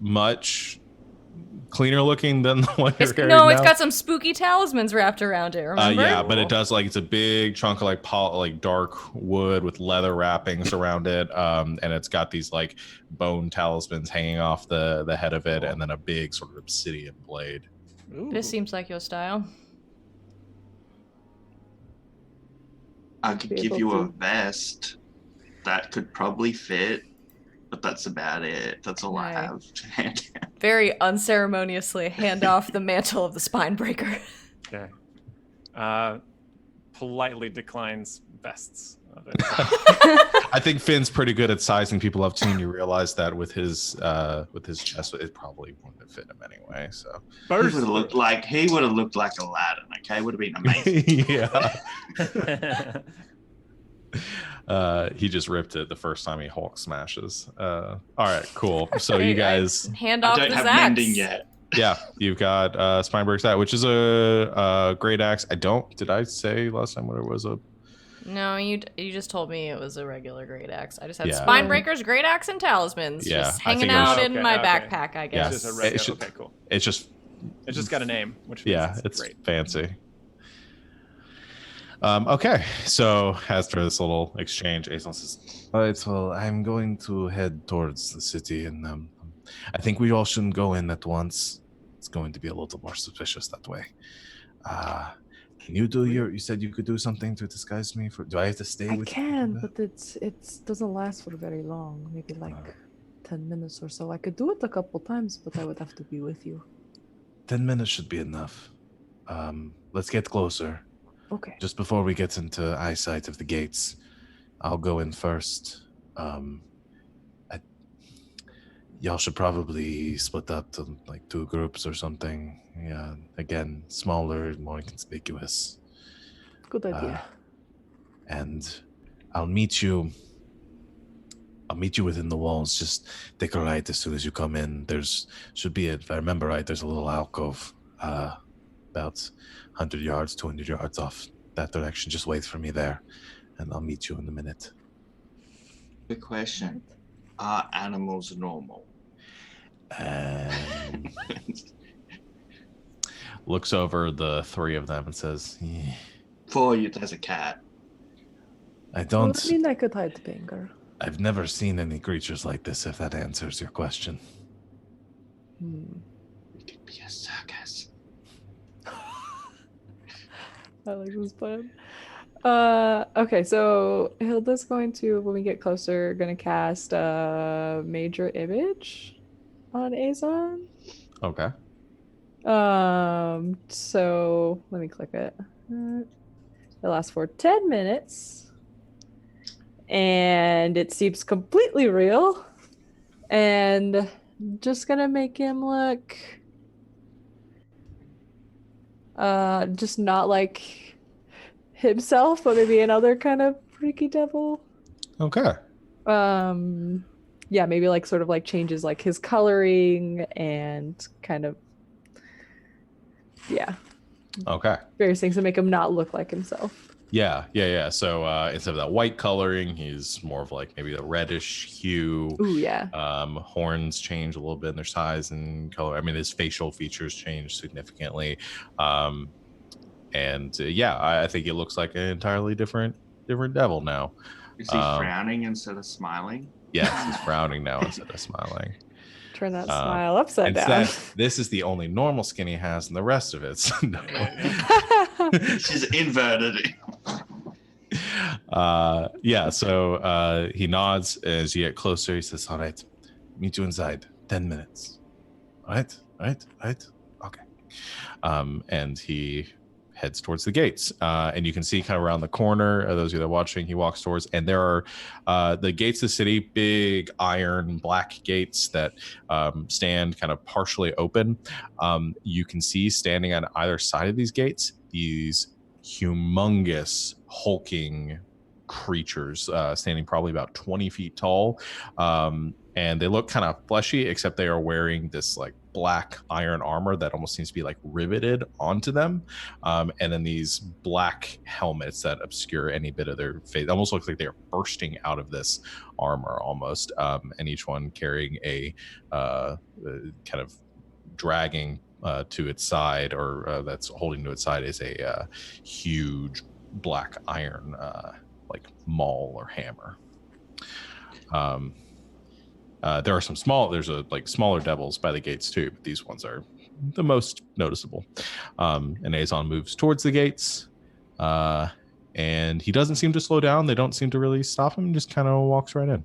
much cleaner looking than the one you're carrying No, it's now. got some spooky talismans wrapped around it, remember? Yeah, but it does like it's a big chunk of like dark wood with leather wrappings around it, and it's got these like bone talismans hanging off the head of it, and then a big sort of obsidian blade. This seems like your style. I could Be give able you a to- vest that could probably fit, but that's about it. That's all I Right. have to hand out. Very unceremoniously hand off the mantle of the Spinebreaker. Okay. Politely declines vests of it. I think Finn's pretty good at sizing people up too, and you realize that with his chest, it probably wouldn't fit him anyway. So He would have looked like Aladdin. Okay, would have been amazing. yeah. He just ripped it the first time he Hulk smashes. All right, cool. So you Great, I guys, hand I off don't this have axe. mending yet. yeah, you've got Spinebreaker's axe, which is a great axe. Did I say last time what it was? No, you just told me it was a regular great axe. I just had Yeah. Spinebreaker's great axe and talismans Yeah, just I hanging think it was- out in Okay, my okay. backpack, I Yeah. guess. It's just a It regular. should- Okay, cool. It's just It's just got a name, which means Yeah, it's it's great. fancy. Okay, so as for this little exchange, Aeson says, "All right, well, I'm going to head towards the city, and I think we all shouldn't go in at once. It's going to be a little more suspicious that way. Can you do you said you could do something to disguise me? Do I have to stay I with you? can, but it doesn't last for very long. Maybe like 10 minutes or so. I could do it a couple times, but I would have to be with you. 10 minutes should be enough. Let's get closer. Okay. Just before we get into eyesight of the gates, I'll go in first. Y'all should probably split up to like 2 groups or something. Yeah, again, smaller, more conspicuous. Good idea. And I'll meet you within the walls. Just take a right as soon as you come in. There's should be, if I remember right, there's a little alcove about 100 yards, 200 yards off that direction. Just wait for me there, and I'll meet you in a minute. Good question. Are animals normal? Looks over the 3 of them and says, For you, there's a cat. I don't... Well, I mean, I could hide Banger. I've never seen any creatures like this, if that answers your question. It could be a circus. I like this plan. Okay, so Hilda's going to, when we get closer, gonna cast a major image on Azon. Okay. So let me click it. It lasts for 10 minutes. And it seems completely real. And just gonna make him look just not like himself, but maybe another kind of freaky devil. Okay. Yeah, maybe like sort of like changes like his coloring and kind of Okay. various things to make him not look like himself. Yeah. So instead of that white coloring, he's more of like maybe a reddish hue. Ooh, yeah. Horns change a little bit in their size and color. I mean, his facial features change significantly. I think it looks like an entirely different devil now. Is he frowning instead of smiling? Yes, he's frowning now instead of smiling. Turn that smile upside down. This is the only normal skin he has, and the rest of it's no. She's inverted. So he nods as you get closer. He says, "All right, meet you inside. 10 minutes. All right. Okay." And he heads towards the gates, and you can see kind of around the corner, those of you that are watching, he walks towards, and there are the gates of the city, big iron black gates that stand kind of partially open. You can see standing on either side of these gates these humongous hulking creatures, standing probably about 20 feet tall, and they look kind of fleshy, except they are wearing this like black iron armor that almost seems to be like riveted onto them, and then these black helmets that obscure any bit of their face. It almost looks like they're bursting out of this armor almost, and each one carrying a kind of dragging to its side, or that's holding to its side, is a huge black iron like maul or hammer. There are some smaller devils by the gates too, but these ones are the most noticeable. And Azon moves towards the gates, and he doesn't seem to slow down. They don't seem to really stop him. Just kind of walks right in.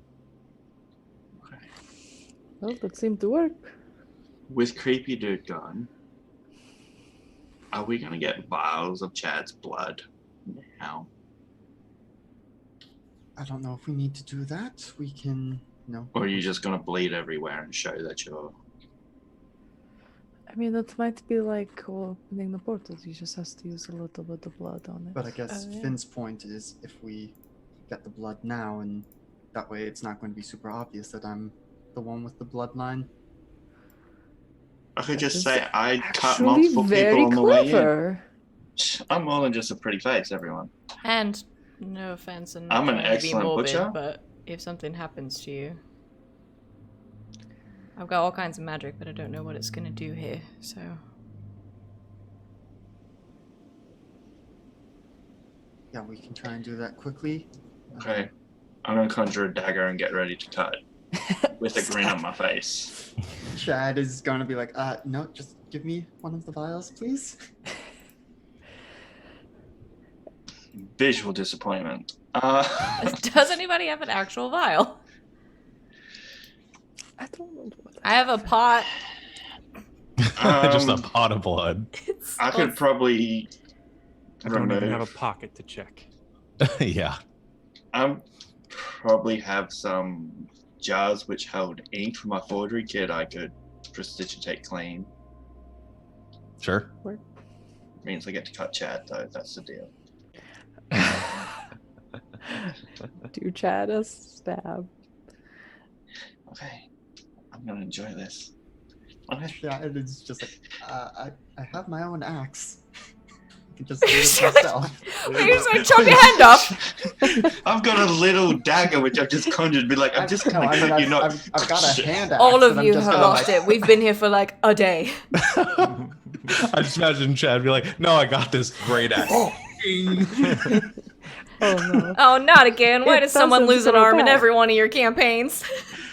Well, that seemed to work. With Creepy Dude gone, are we going to get vials of Chad's blood now? I don't know if we need to do that. We can, Or are you just going to bleed everywhere and show that you're... I mean, that might be like opening the portals. He just has to use a little bit of blood on it. But I guess Finn's point is if we get the blood now, and that way it's not going to be super obvious that I'm the one with the bloodline. I could just say I cut Actually, multiple very people on the way in. clever. I'm more than just a pretty face, everyone. And no offense, and I'm an trying to be excellent morbid, butcher. but if something happens to you, I've got all kinds of magic, but I don't know what it's gonna do here. So Yeah, we can try and do that quickly. Okay. I'm gonna conjure a dagger and get ready to cut with a grin on my face. Chad is gonna be like, no, just give me one of the vials, please. Visual disappointment. Does anybody have an actual vial? I don't know what I have a pot. Just a pot of blood. I could probably I don't even have a remove. pocket to check. Yeah. Probably have some jars which held ink for my forgery kit. I could prestidigitate clean. Sure. Means I get to cut Chad though. That's the deal. Do Chad a stab. Okay, I'm gonna enjoy this. Okay. Chad is just like, I have my own axe. I can just do it myself. Wait, you're just like, chop your hand off. I've got a little dagger which I've just conjured. Be like, I'm just No, gonna I mean, cut you. Not. I've got a hand axe. All of and I'm you just have gonna, lost it. We've been here for like a day. I just imagine Chad be like, "No, I got this great axe." Oh no. Oh, not again. Why It does someone doesn't lose an go arm in back. every one of your campaigns?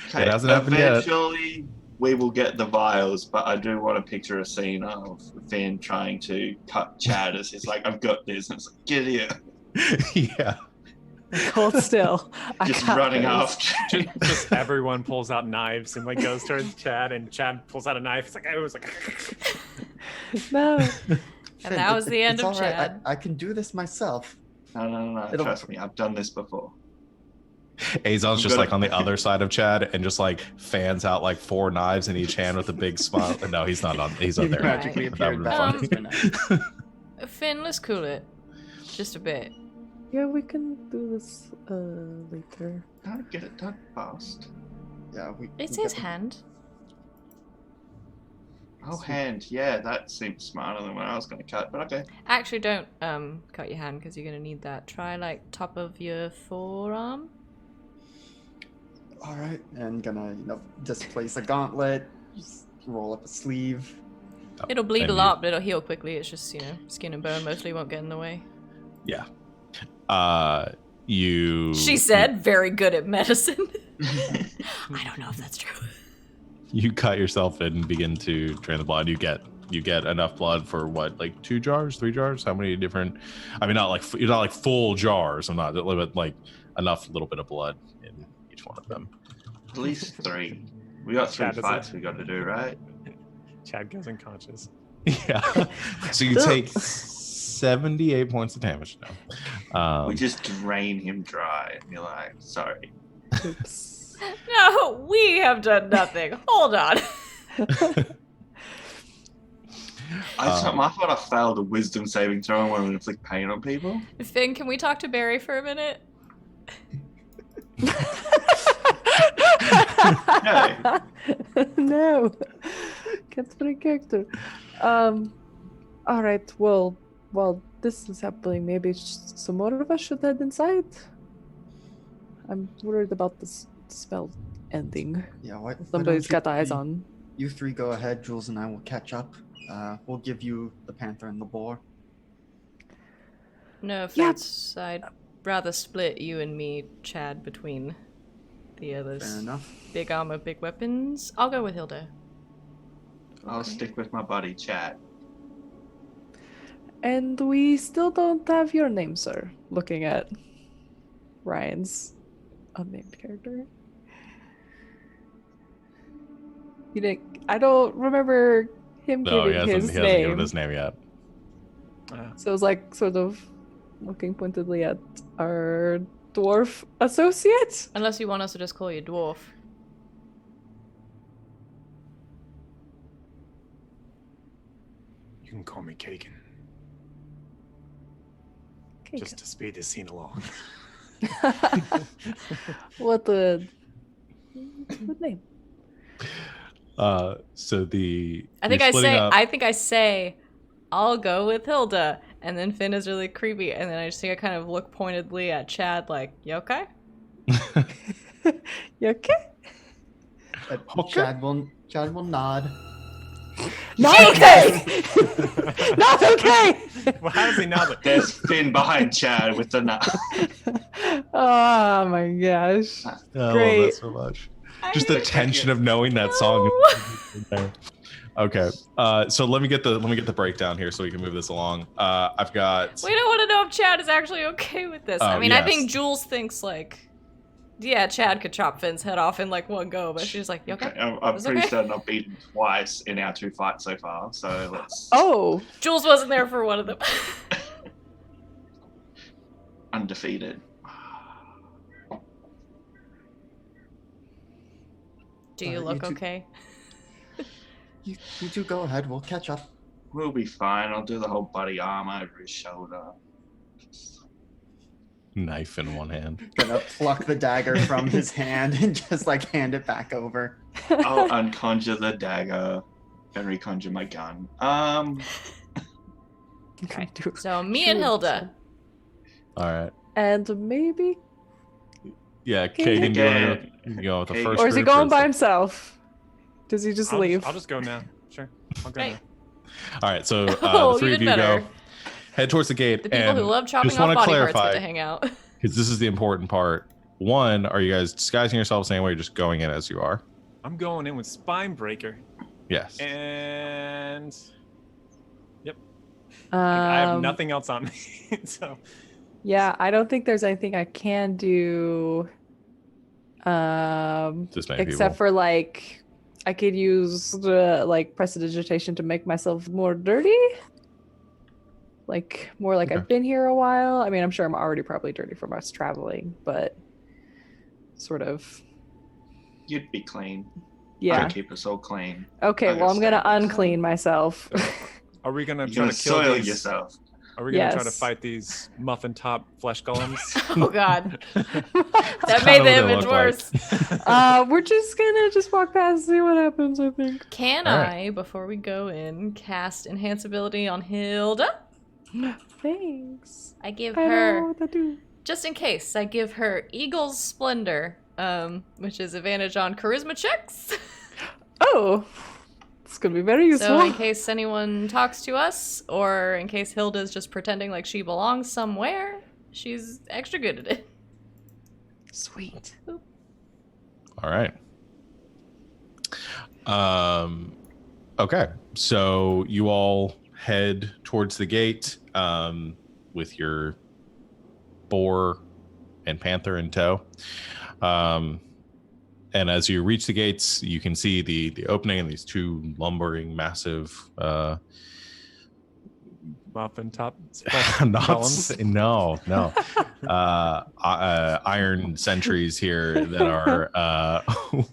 Okay, It hasn't happened yet. eventually, we will get the vials, but I do want to picture a scene of Finn trying to cut Chad as he's like, "I've got this," and it's like, "Get here!" Yeah. Hold still. I Just got running this. after. Just everyone pulls out knives and like goes towards Chad, and Chad pulls out a knife. It's like I was like, No. And that was the end it's of all right. Chad. I can do this myself. No. It'll- Trust me, I've done this before. Azon's just Good. like on the other side of Chad and just like fans out like 4 knives in each hand with a big smile. No, he's not on. He's He not there. magically That appeared would've back. been with his knife. Finn, let's cool it. Just a bit. Yeah, we can do this later. Don't get it done fast. Yeah, It's we his get the- hand. Oh, hand. Yeah, that seems smarter than what I was going to cut, but okay. Actually, don't cut your hand because you're gonna need that. Try like top of your forearm. All right, and gonna displace a gauntlet, just roll up a sleeve. It'll bleed And a you- lot, but it'll heal quickly. It's just skin and bone mostly won't get in the way. Yeah. You. She said, "Very good at medicine." I don't know if that's true. You cut yourself and begin to drain the blood. You get enough blood for what, like 2 jars, 3 jars? How many different? I mean, not like you're not like full jars. I'm not, but like enough little bit of blood in each one of them. At least 3. We got 3 Chad doesn't- fights we got to do, right? Chad goes unconscious. Yeah. So you take 78 points of damage now. We just drain him dry and you're like, sorry. Oops. No, we have done nothing. Hold on. I thought I failed a wisdom saving throw and wanted to inflict pain on people. Finn, can we talk to Barry for a minute? No. Can't play character. Alright, well, while this is happening, maybe some more of us should head inside. I'm worried about this spell ending. Yeah, why Somebody's don't got eyes you- on. You 3 go ahead. Jules and I will catch up. We'll give you the panther and the boar. No Yeah. offense. I'd rather split you and me, Chad, between the others. Fair enough. Big armor, big weapons. I'll go with Hilda. I'll stick with my buddy, Chad. And we still don't have your name, sir. Looking at Ryan's unnamed character. You didn't. I don't remember him No, he giving hasn't, his he hasn't given name. his name yet. So it was like sort of looking pointedly at our dwarf associate. Unless you want us to just call you dwarf. You can call me Kagan, Okay, just to speed this scene along. what a good name. So the I think you're I splitting say. up- I think I say. I'll go with Hilda, and then Finn is really creepy, and then I just think I kind of look pointedly at Chad, like, "You okay?" You okay? But Okay. Chad will nod. Not okay. Not okay. Well, how does he know that? There's Finn behind Chad with the nut. Oh my gosh. I love Great. that so much. Just the tension of knowing that song. Okay. So let me get the breakdown here so we can move this along. I've got. We don't want to know if Chad is actually okay with this. I Oh, mean, I yes. think Jules thinks like, yeah, Chad could chop Finn's head off in like one go, but she's like, you okay? I'm It's pretty okay. certain I've beaten twice in our 2 fights so far. So let's. Oh. Jules wasn't there for one of them. Undefeated. Do you You look two- okay? You two go ahead. We'll catch up. We'll be fine. I'll do the whole buddy arm over his shoulder. Knife in one hand. Gonna pluck the dagger from his hand and just like hand it back over. I'll unconjure the dagger and reconjure my gun. Okay. Do- So me and Hilda. All right. And maybe, Yeah, Kagan, do you want Again. to go with the Kagan. first or is he group, going is by it- himself? Does he just leave? I'll just go now. Sure. I'll go Right. now. All right, so Oh, the three of even you better. go head towards the gate. The people and who love chopping just off wanna body parts clarify, get to hang out. because this is the important part. One, are you guys disguising yourselves same way, or just going in as you are? I'm going in with Spine Breaker. Yes. And I have nothing else on me. So Yeah, I don't think there's anything I can do. Just many Except people. for like, I could use like prestidigitation to make myself more dirty. Like more like Okay. I've been here a while. I mean, I'm sure I'm already probably dirty from us traveling, but sort of. You'd be clean. Yeah. I'd keep us all clean. Okay. I Well, I'm gonna understand. unclean myself. are we gonna You're try gonna to kill soil these? yourself. Are we gonna try to Yes. fight these muffin top flesh golems? Oh god. That Kinda made the what they image look like. worse. We're just gonna walk past, see what happens. I think. Can All I, before we go in, cast enhance ability on Hilda? Thanks. I give I don't know her, what to do. just in case, I give her Eagle's Splendor, which is advantage on charisma checks. Oh, it's gonna be very useful. So in case anyone talks to us, or in case Hilda's just pretending like she belongs somewhere, she's extra good at it. Sweet. All right. Okay, so you all head towards the gate with your boar and panther in tow. And as you reach the gates, you can see the opening and these two lumbering, massive Muffin top not golems. no iron sentries here that are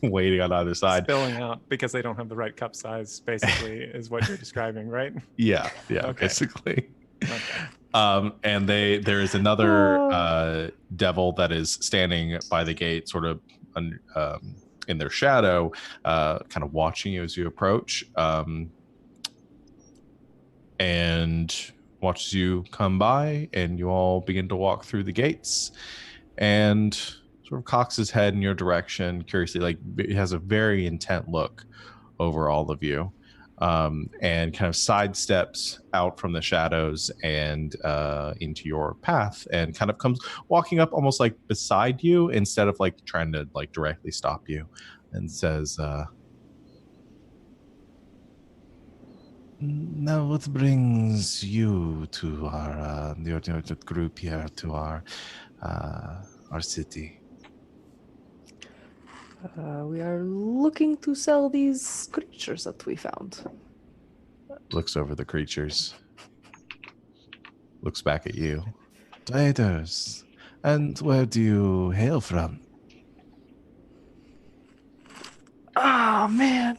waiting on either side. Spilling out because they don't have the right cup size, basically, is what you're describing, right? Yeah, Okay. basically. Okay. And there is another devil that is standing by the gate, sort of in their shadow, kind of watching you as you approach, and watches you come by, and you all begin to walk through the gates, and sort of cocks his head in your direction, curiously, like he has a very intent look over all of you. And kind of sidesteps out from the shadows and into your path, and kind of comes walking up almost like beside you instead of like trying to like directly stop you, and says, "Now, what brings you to our your group here to our city?" We are looking to sell these creatures that we found. Looks over the creatures. Looks back at you. Traders. And where do you hail from? Oh man.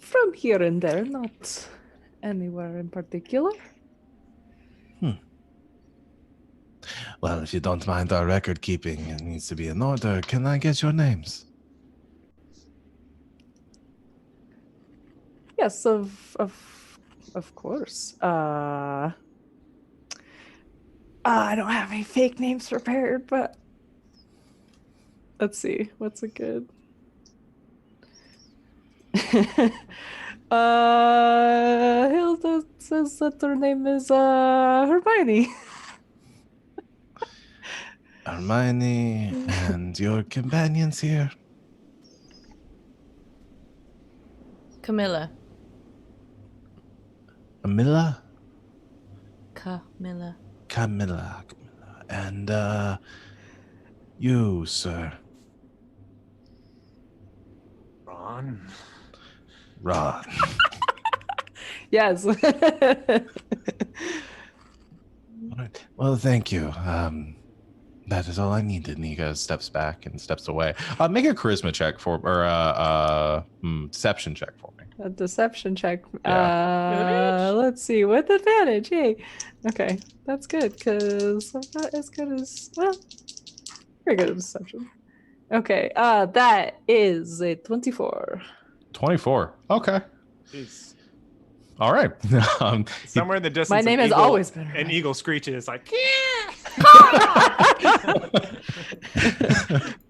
From here and there, not anywhere in particular. Well, if you don't mind our record keeping, it needs to be in order. Can I get your names? Yes, of course. I don't have any fake names prepared, but let's see. What's a good? Hilda says that her name is Hermione. Hermione and your companions here. Camilla. Camilla? Camilla. Camilla. And you, sir. Ron. Ron. Yes. All right. Well, thank you. That is all I needed. And he goes, steps back and steps away. Make a charisma check or deception check for me. A deception check. Yeah. Let's see, with advantage. Yay. Okay, that's good because I'm not as good as very good at deception. Okay, that is a 24. 24. Okay. Jeez. All right. Somewhere in the distance, My name an has eagle- always been an Hermione. eagle screeches like,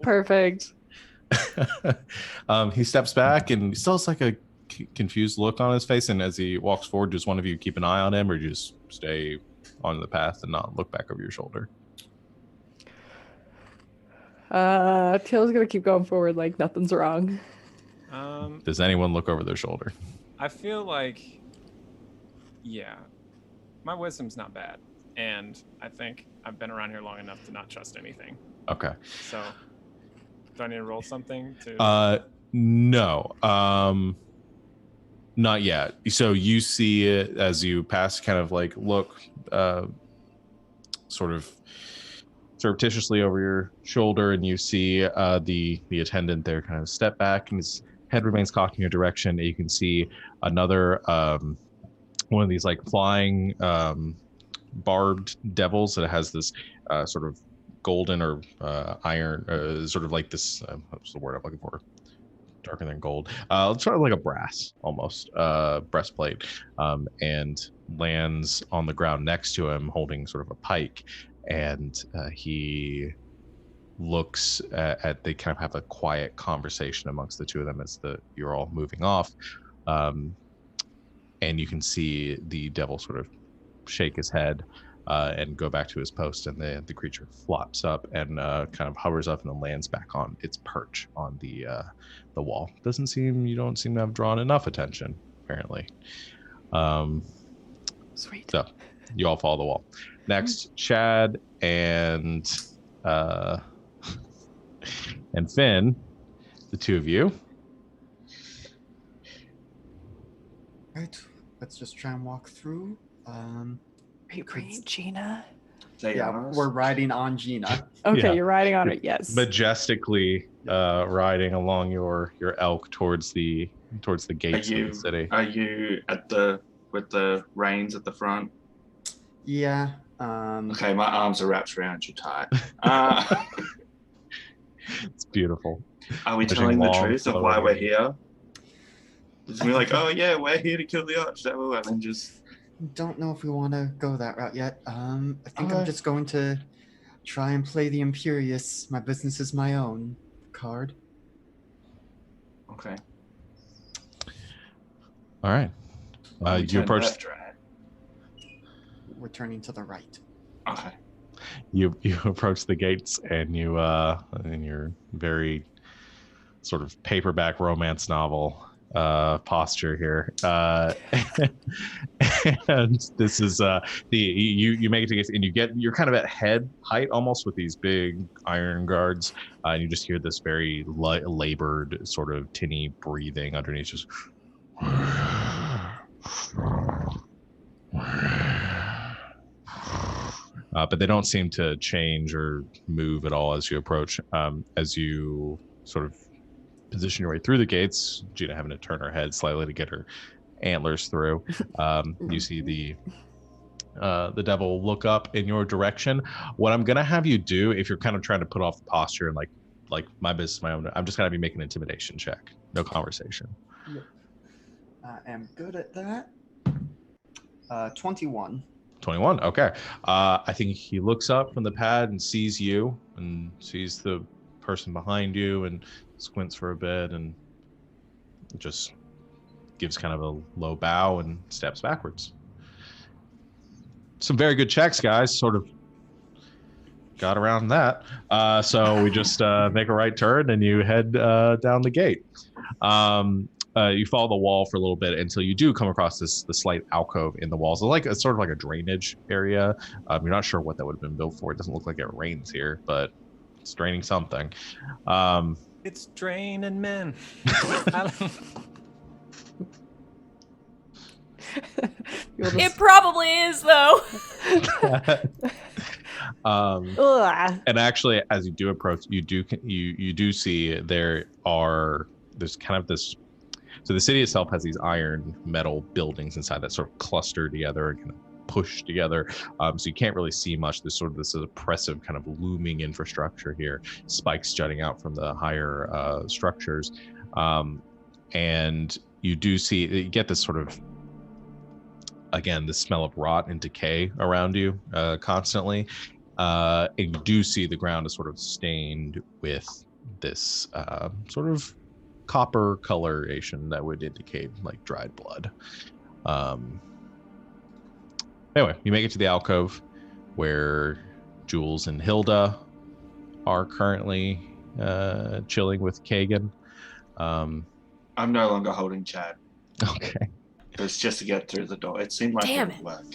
Perfect. He steps back and still has like a confused look on his face. And as he walks forward, does one of you keep an eye on him or just stay on the path and not look back over your shoulder? Taylor's gonna keep going forward like nothing's wrong. Does anyone look over their shoulder? I feel like, yeah, my wisdom's not bad, and I think I've been around here long enough to not trust anything. Okay. So, do I need to roll something to? No. Not yet. So you see it as you pass, kind of like look sort of surreptitiously over your shoulder, and you see the attendant there kind of step back, and his head remains cocked in your direction. And you can see another one of these like flying barbed devils that has this sort of golden or iron, sort of like this. What's the word I'm looking for? Darker than gold. Sort of like a brass almost breastplate, and lands on the ground next to him, holding sort of a pike. And he looks at they kind of have a quiet conversation amongst the two of them as you're all moving off, and you can see the devil sort of shake his head and go back to his post, and the creature flops up and kind of hovers up and then lands back on its perch on the wall. You don't seem to have drawn enough attention apparently. Sweet. So you all follow the wall. Next, Chad and Finn, the two of you. Right. Let's just try and walk through. Are you bringing Gina? Yeah, we're riding on Gina. Okay, Yeah. you're riding on it. Yes. Majestically riding along your elk towards the gates of the city. Are you with the reins at the front? Yeah. Okay, my arms are wrapped around you tight. It's beautiful. Are we Pushing telling the long, truth of slowly. why we're here? Is we like, oh yeah, we're here to kill the Archdevil, and then just Don't know if we want to go that route yet. I think Okay. I'm just going to try and play the Imperious. My business is my own card. okay. All right. We You turn approach. left, right? We're turning to the right. Okay. You approach the gates, and you in your very sort of paperback romance novel posture here, and this is you make it to gates, and you're kind of at head height almost with these big iron guards, and you just hear this very labored sort of tinny breathing underneath, just. But they don't seem to change or move at all as you approach. As you sort of position your way through the gates, Gina having to turn her head slightly to get her antlers through. You see the devil look up in your direction. What I'm gonna have you do, if you're kind of trying to put off the posture and like my business, my own, I'm just gonna have you make an intimidation check. No conversation. I am good at that. 21. 21. Okay. I think he looks up from the pad and sees you and sees the person behind you and squints for a bit and just gives kind of a low bow and steps backwards. Some very good checks, guys. Sort of got around that. So we just make a right turn and you head down the gate. You follow the wall for a little bit until you do come across the slight alcove in the walls. It's sort of like a drainage area. You're not sure what that would have been built for. It doesn't look like it rains here, but it's draining something. It's draining men. It probably is, though. And actually, as you do approach, you do see there's kind of this. So the city itself has these iron metal buildings inside that sort of cluster together and kind of push together. So you can't really see much. This oppressive kind of looming infrastructure here, spikes jutting out from the higher structures, and you get this sort of, again, the smell of rot and decay around you constantly. And you do see the ground is sort of stained with this sort of copper coloration that would indicate like dried blood. Anyway, you make it to the alcove where Jules and Hilda are currently chilling with Kagan. I'm no longer holding Chad. Okay. It's just to get through the door. It seemed like Damn it would work.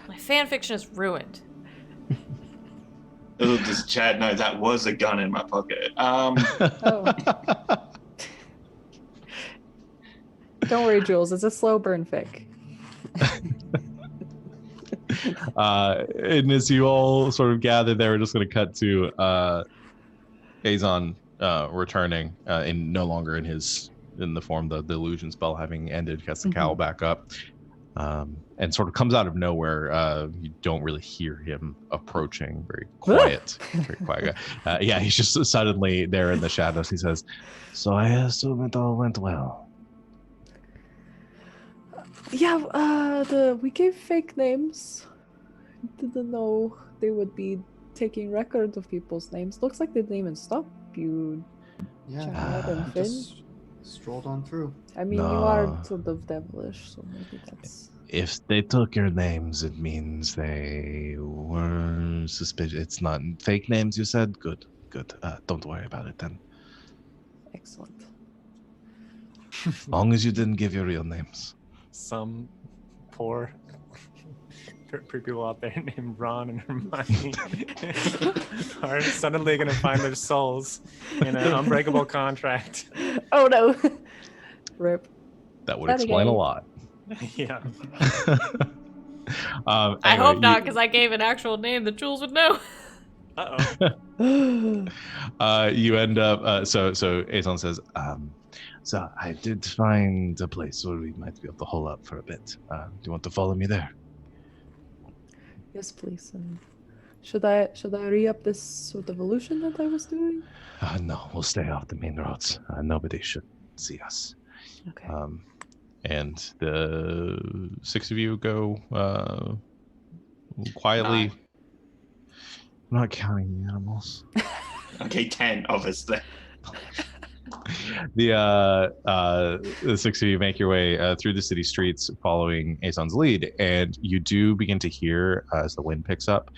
My fan fiction is ruined. Little does Chad know that was a gun in my pocket. Don't worry, Jules. It's a slow burn fic. And as you all sort of gather there, we're just going to cut to Azon returning, in no longer in the form, the illusion spell having ended, casts the cowl back up, and sort of comes out of nowhere. You don't really hear him approaching. Very quiet. Very quiet guy. Yeah, he's just suddenly there in the shadows. He says, "So I assume it all went well." Yeah, we gave fake names. Didn't know they would be taking record of people's names. Looks like they didn't even stop you. Yeah, Chad and Finn. just strolled on through. I mean, you are sort of devilish, so maybe that's... If they took your names, it means they were suspicious. It's not fake names, you said? Good. Don't worry about it then. Excellent. As long as you didn't give your real names. Some poor people out there named Ron and Hermione are suddenly going to find their souls in an unbreakable contract. Oh no. Rip. That would explain a lot. Yeah. I Anyway, hope not, because I gave an actual name that Jules would know. You end up. So Azon says, "So I did find a place where we might be able to hole up for a bit. Do you want to follow me there?" Yes, please. And should I re-up this sort of illusion that I was doing? No, we'll stay off the main roads. Nobody should see us. Okay. And the six of you go quietly. I'm not counting the animals. Okay, 10, obviously. The six of you make your way through the city streets following Azon's lead, and you do begin to hear, as the wind picks up,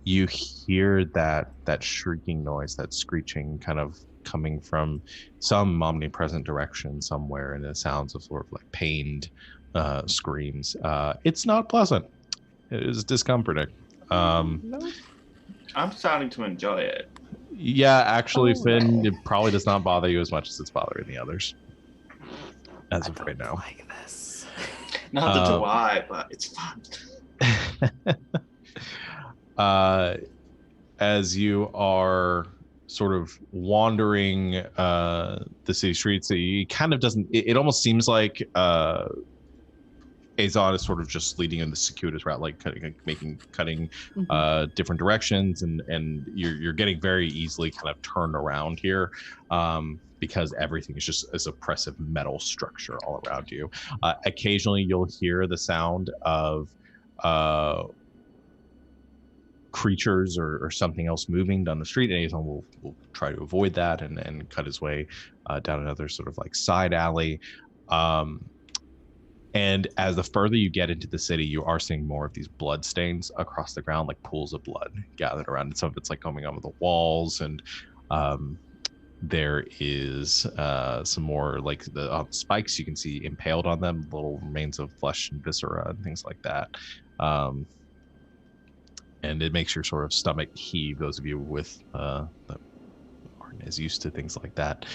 you hear that shrieking noise, that screeching kind of coming from some omnipresent direction somewhere, and it sounds of sort of like pained screams. It's not pleasant. It is discomforting. No. I'm starting to enjoy it. Yeah, actually, Oh, Finn, no. it probably does not bother you as much as it's bothering the others. As of right now. Like this. Neither do I, but it's fun. As you are sort of wandering the city streets, it kind of doesn't. It almost seems like Azon is sort of just leading in the circuitous route, like cutting different directions, and you're getting very easily kind of turned around here, because everything is just this oppressive metal structure all around you. Occasionally, you'll hear the sound of creatures or something else moving down the street. And Azon will try to avoid that and cut his way down another sort of like side alley. And as the further you get into the city, you are seeing more of these blood stains across the ground, like pools of blood gathered around. And some of it's like coming onto the walls, and there is some more like the spikes you can see impaled on them, little remains of flesh and viscera and things like that. And it makes your sort of stomach heave, those of you with that aren't as used to things like that.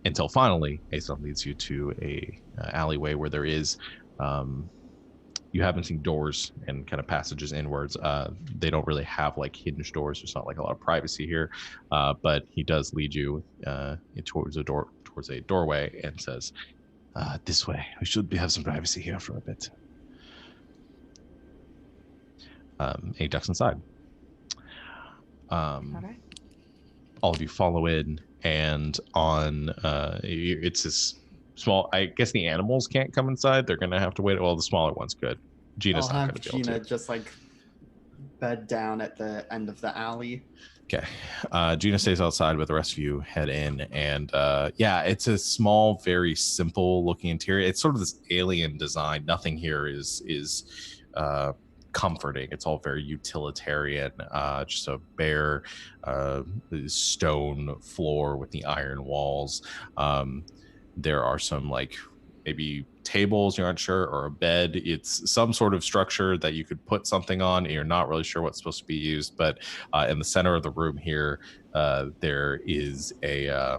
Until finally, Aeson leads you to a alleyway where there is, you haven't seen doors and kind of passages inwards. They don't really have like hinged doors. There's not like a lot of privacy here, but he does lead you towards a doorway, and says, "This way. We should have some privacy here for a bit." He ducks inside. All right. All of you follow in, and on it's this small. I guess the animals can't come inside. They're gonna have to wait. Well, the smaller ones could. Gina's I'll not have gonna be able Gina to. just like bed down at the end of the alley. Okay. Gina stays outside, but the rest of you head in, and yeah, it's a small, very simple looking interior. It's sort of this alien design. Nothing here is comforting. It's all very utilitarian. Just a bare stone floor with the iron walls. There are some like maybe tables, you're not sure, or a bed. It's some sort of structure that you could put something on, and you're not really sure what's supposed to be used. But in the center of the room here, there is a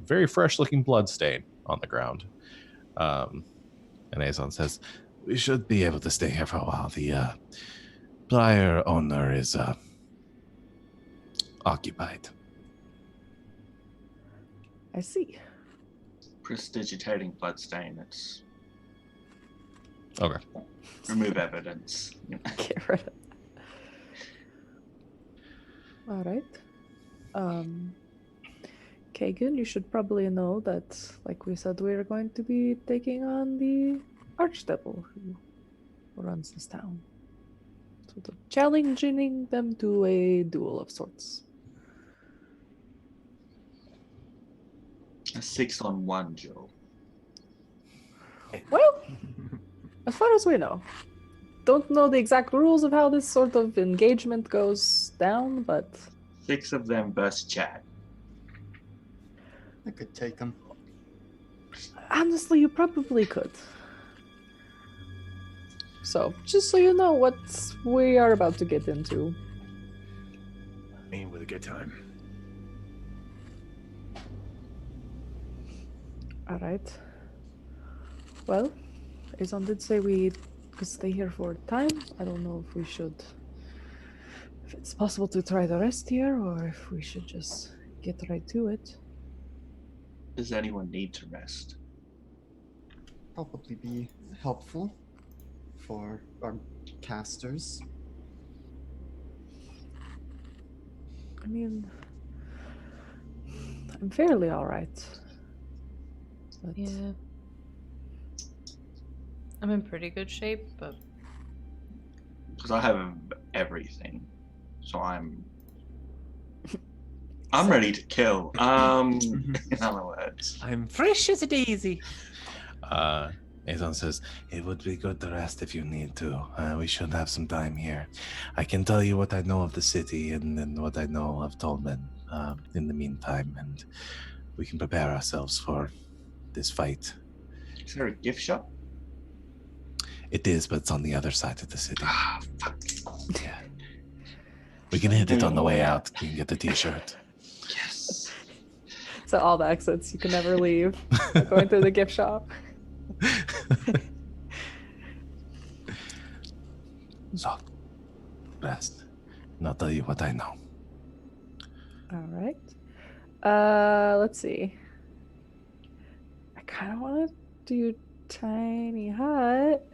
very fresh looking blood stain on the ground. And Azon says, "We should be able to stay here for a while. The prior owner is occupied." I see. Prestidigitating bloodstain. It's Okay. remove evidence. Get rid of it. All right. Kagan, you should probably know that, like we said, we're going to be taking on the Archdevil who runs this town. Sort of challenging them to a duel of sorts. A 6-on-1 duel. Well, as far as we know. Don't know the exact rules of how this sort of engagement goes down, but 6 of them versus Chad. I could take him. honestly, you probably could. So, just so you know what we are about to get into. Me with a good time. Alright. Well, Azon did say we could stay here for a time. I don't know if we should... if it's possible to try the rest here, or if we should just get right to it. Does anyone need to rest? Probably be helpful for our casters. I mean... I'm fairly alright. But... Yeah. I'm in pretty good shape, but Because I have everything, so I'm ready to kill. In other words, I'm fresh as a daisy. Azon says, "It would be good to rest if you need to. We should have some time here. I can tell you what I know of the city and what I know of Tolman in the meantime, and we can prepare ourselves for this fight." is there a gift shop? It is, but it's on the other side of the city. Ah, fuck. Yeah. We can hit it on the way out. You can get the t-shirt. Yes. So all the exits, you can never leave. Going through the gift shop. So, rest. And I'll tell you what I know. Alright. Let's see. I kind of want to do tiny hut.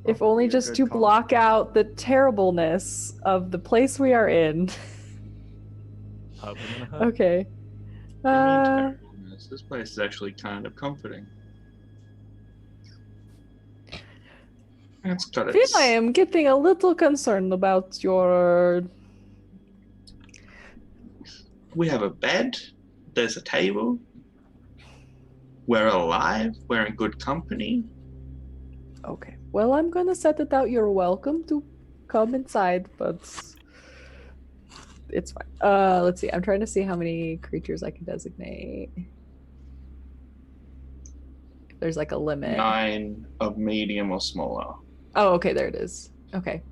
If Probably only a just good to call. block out the terribleness of the place we are in. Hub in the hut. Okay. What do you mean terribleness? This place is actually kind of comforting. It's got I feel its. I am getting a little concerned about your. We have a bed. There's a table. We're alive. We're in good company. Okay. Well, I'm gonna set it out. You're welcome to come inside, but it's fine. Let's see. I'm trying to see how many creatures I can designate. There's like a limit. 9 of medium or smaller. Oh, okay, there it is. Okay.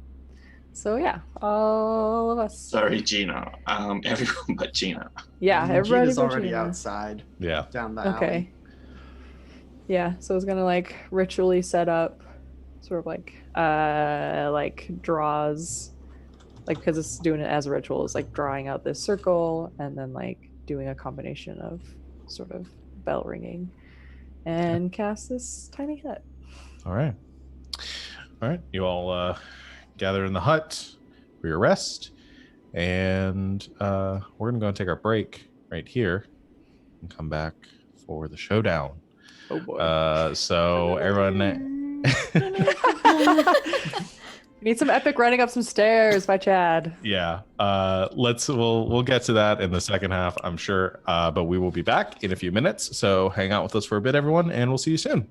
So yeah, all of us. Sorry, Gina. Everyone but Gina. Yeah, everybody. Gina's but already Gina. outside Yeah. down the alley. Okay. Yeah, so it's gonna like ritually set up, sort of like draws, like because it's doing it as a ritual. It's like drawing out this circle and then like doing a combination of sort of bell ringing, and cast this tiny hut. All right. All right. You all gather in the hut for your rest, and we're gonna go and take our break right here and come back for the showdown. Oh boy. So everyone. Need some epic running up some stairs by Chad. Yeah. We'll get to that in the second half, I'm sure. But we will be back in a few minutes. So hang out with us for a bit, everyone, and we'll see you soon.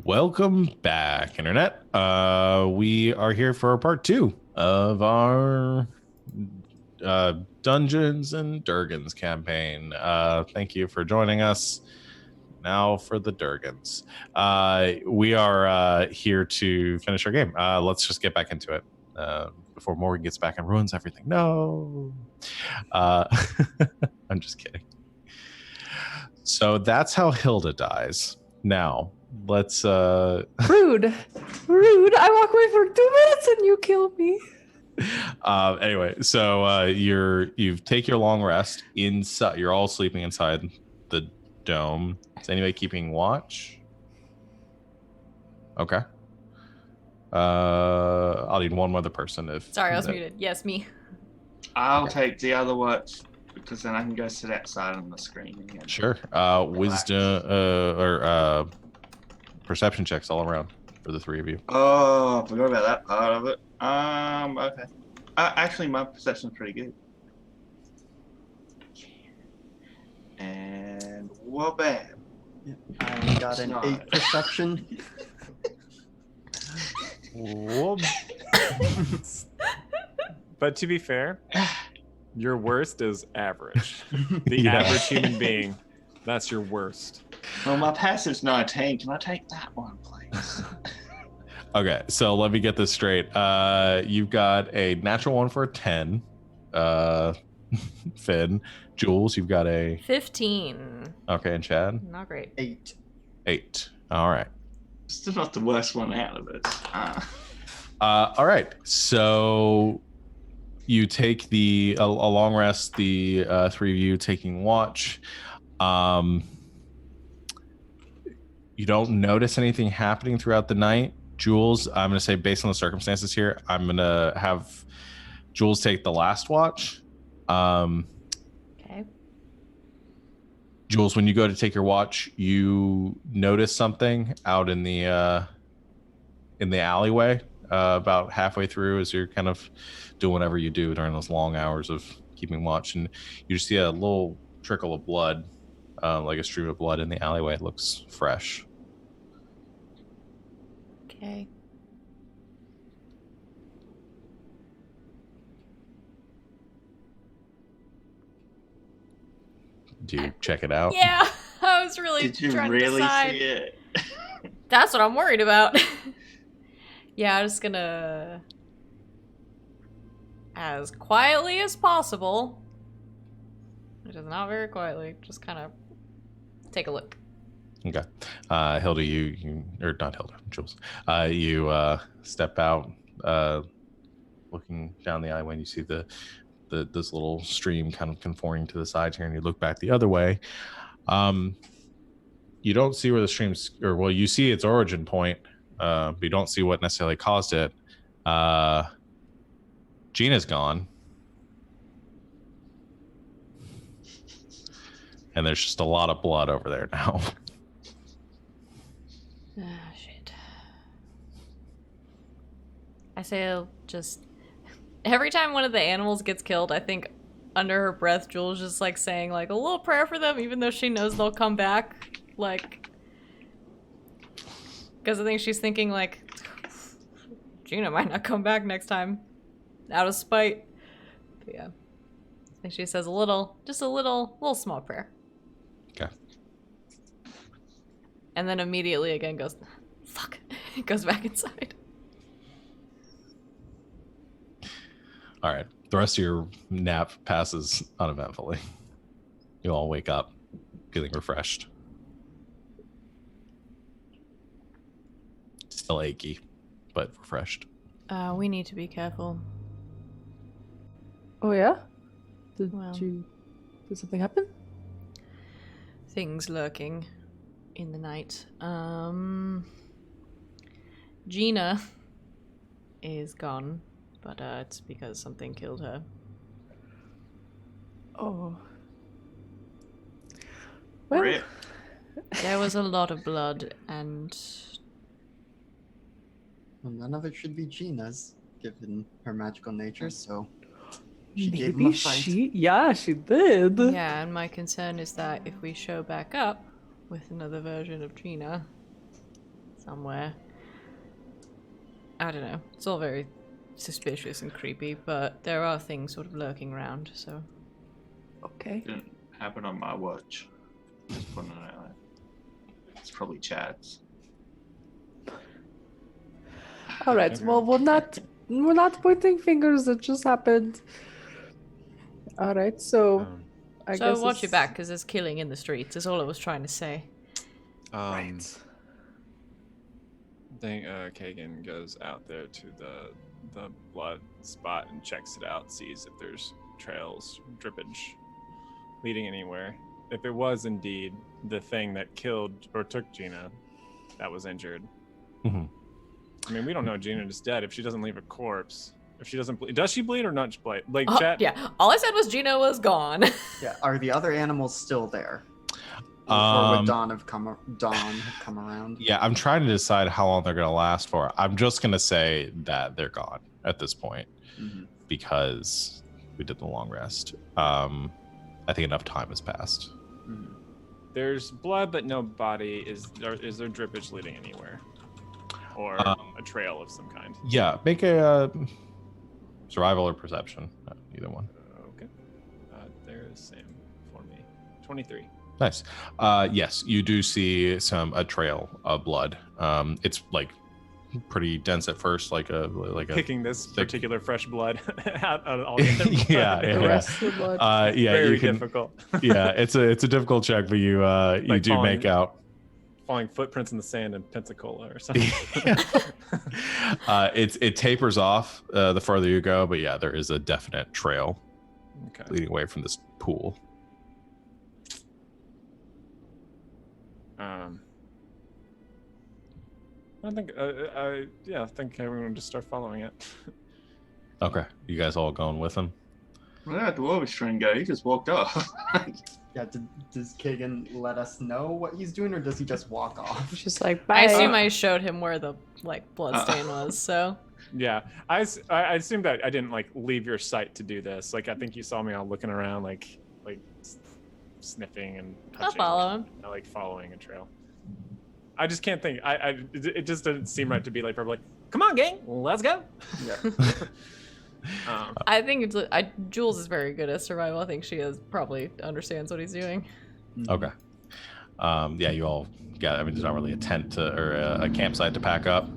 Welcome back, Internet. We are here for part 2 of our Dungeons and Durgans campaign. Thank you for joining us. Now for the Durgans. We are here to finish our game. Let's just get back into it before Morgan gets back and ruins everything. No. I'm just kidding. So that's how Hilda dies. Now, let's Rude. I walk away for 2 minutes and you kill me. Anyway, so you take your long rest inside. You're all sleeping inside the dome. Is anybody keeping watch? Okay. I'll need one other person if. Sorry, I was muted. Yes, me. I'll take the other watch because then I can go sit outside on the screen again. Sure. Wisdom or perception checks all around for the 3 of you. Oh, I forgot about that part of it. Okay. Actually, my perception's pretty good. And well, bam. I got an 8 perception. Whoop. But to be fair, your worst is average. The Yeah. average human being, that's your worst. Well, my passive's 19. Can I take that one, please? Okay, so let me get this straight. You've got a natural 1 for a 10. Finn. Jules, you've got a 15. Okay, and Chad? Not great. 8. 8. All right. Still not the worst one out of it. All right. So you take a long rest, the 3 of you taking watch. You don't notice anything happening throughout the night. Jules, I'm going to say based on the circumstances here, I'm going to have Jules take the last watch. Okay. Jules, when you go to take your watch, you notice something out in the alleyway about halfway through as you're kind of doing whatever you do during those long hours of keeping watch, and you just see a little trickle of blood, like a stream of blood in the alleyway. It looks fresh. Okay. Do you check it out? Yeah, I was really Did you trying to really decide. see it? That's what I'm worried about. Yeah, I'm just gonna, as quietly as possible, which is not very quietly, just kind of take a look. Okay. Hilda, you or not Hilda, Jules. You step out, looking down the alleyway, and you see this little stream kind of conforming to the sides here, and you look back the other way. You don't see where the stream's, or well, you see its origin point, but you don't see what necessarily caused it. Gina's gone. And there's just a lot of blood over there now. Ah, shit. I say I'll just... Every time one of the animals gets killed, I think under her breath, Jules just like saying like a little prayer for them, even though she knows they'll come back. Like... Because I think she's thinking like, Gina might not come back next time. Out of spite. But yeah. I think she says a little small prayer. Okay. And then immediately again goes, fuck. Goes back inside. All right. The rest of your nap passes uneventfully. You all wake up feeling refreshed. Still achy, but refreshed. We need to be careful. Oh yeah? Did something happen? Things lurking in the night. Gina is gone, but it's because something killed her. Oh. Well, Rip. There was a lot of blood, and Well, none of it should be Gina's, given her magical nature, so she gave him maybe a fight. she did. yeah, and my concern is that if we show back up with another version of Gina, somewhere. I don't know. It's all very suspicious and creepy, but there are things sort of lurking around, so. Okay. Didn't happen on my watch. Just putting it out there. It's probably Chad's. All right. Well, we're not pointing fingers. It just happened. All right. So I So guess watch your it's- back, because there's killing in the streets. Is all I was trying to say. Right. I think Kagan goes out there to the blood spot and checks it out, sees if there's trails, drippage leading anywhere. If it was indeed the thing that killed or took Gina that was injured. Mhm. I mean, we don't know Gina is dead if she doesn't leave a corpse. If she doesn't bleed, does she bleed or not bleed? Like, chat. Yeah, all I said was Gina was gone. Yeah. Are the other animals still there? Or would Dawn have come around? Yeah, I'm trying to decide how long they're going to last for. I'm just going to say that they're gone at this point because we did the long rest. I think enough time has passed. There's blood, but no body. Is there drippage leading anywhere? Or a trail of some kind? Yeah, make a survival or perception. Either one. Okay. There is same for me. 23. Nice. Yes, you do see a trail of blood. It's like pretty dense at first, like a Picking this thick- particular fresh blood out of all the other yeah, blood. The yeah. rest of the blood. Yeah, Very you can. difficult. Yeah, it's a difficult check, but you Like do make out. Falling footprints in the sand in Pensacola or something. It tapers off the further you go, but yeah, there is a definite trail Okay. leading away from this pool. I think, I think everyone just start following it. Okay, you guys all going with him? Well, the Warwick string guy, he just walked off. Yeah. Does Kagan let us know what he's doing, or does he just walk off? It's just like bye. I assume I showed him where the blood stain was, so. Yeah, I assume that I didn't like leave your sight to do this. Like I think you saw me all looking around, like sniffing and touching. I'll follow him. Like following a trail. I just can't think. It just doesn't seem right to be like probably like, come on, gang, let's go. Yeah. I think Jules is very good at survival. I think she probably understands what he's doing. Okay. Yeah, you all got. I mean, there's not really a tent or a campsite to pack up.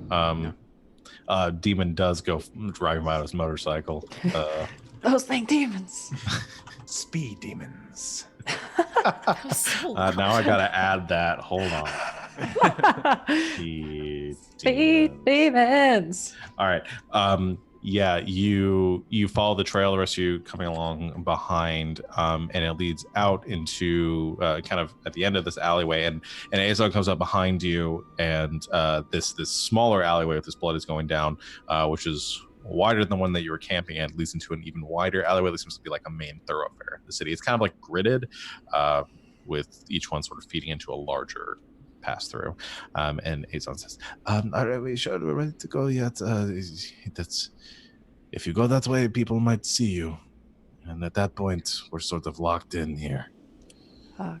Demon does go driving by on his motorcycle. Those thing demons. Speed demons. Now I gotta add that. Hold on. Speed demons. All right. Yeah, you follow the trail, the rest of you coming along behind, and it leads out into kind of at the end of this alleyway, and Azog comes up behind you, and this smaller alleyway with this blood is going down, which is wider than the one that you were camping at, leads into an even wider alleyway that seems to be like a main thoroughfare of the city. It's kind of like gridded, with each one sort of feeding into a larger pass through. And Azog says, "Are we sure we're ready to go yet? That's if you go that way, people might see you, and at that point, we're sort of locked in here."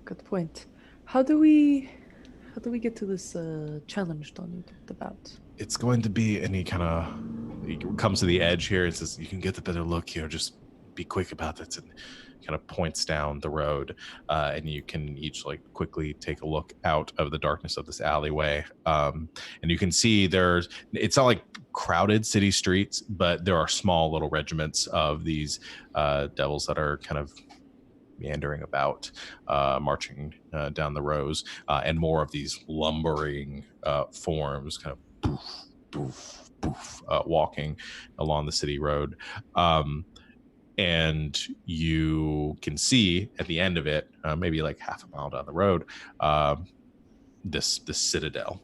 Good point. How do we get to this challenge Don you talked about? It's going to be any kind of. It comes to the edge here. It says you can get a better look here. Just be quick about it, and kind of points down the road, and you can each like quickly take a look out of the darkness of this alleyway, and you can see it's not like crowded city streets, but there are small little regiments of these devils that are kind of meandering about, marching down the rows, and more of these lumbering forms kind of poof, poof, poof, walking along the city road. And you can see at the end of it, maybe like half a mile down the road, this citadel,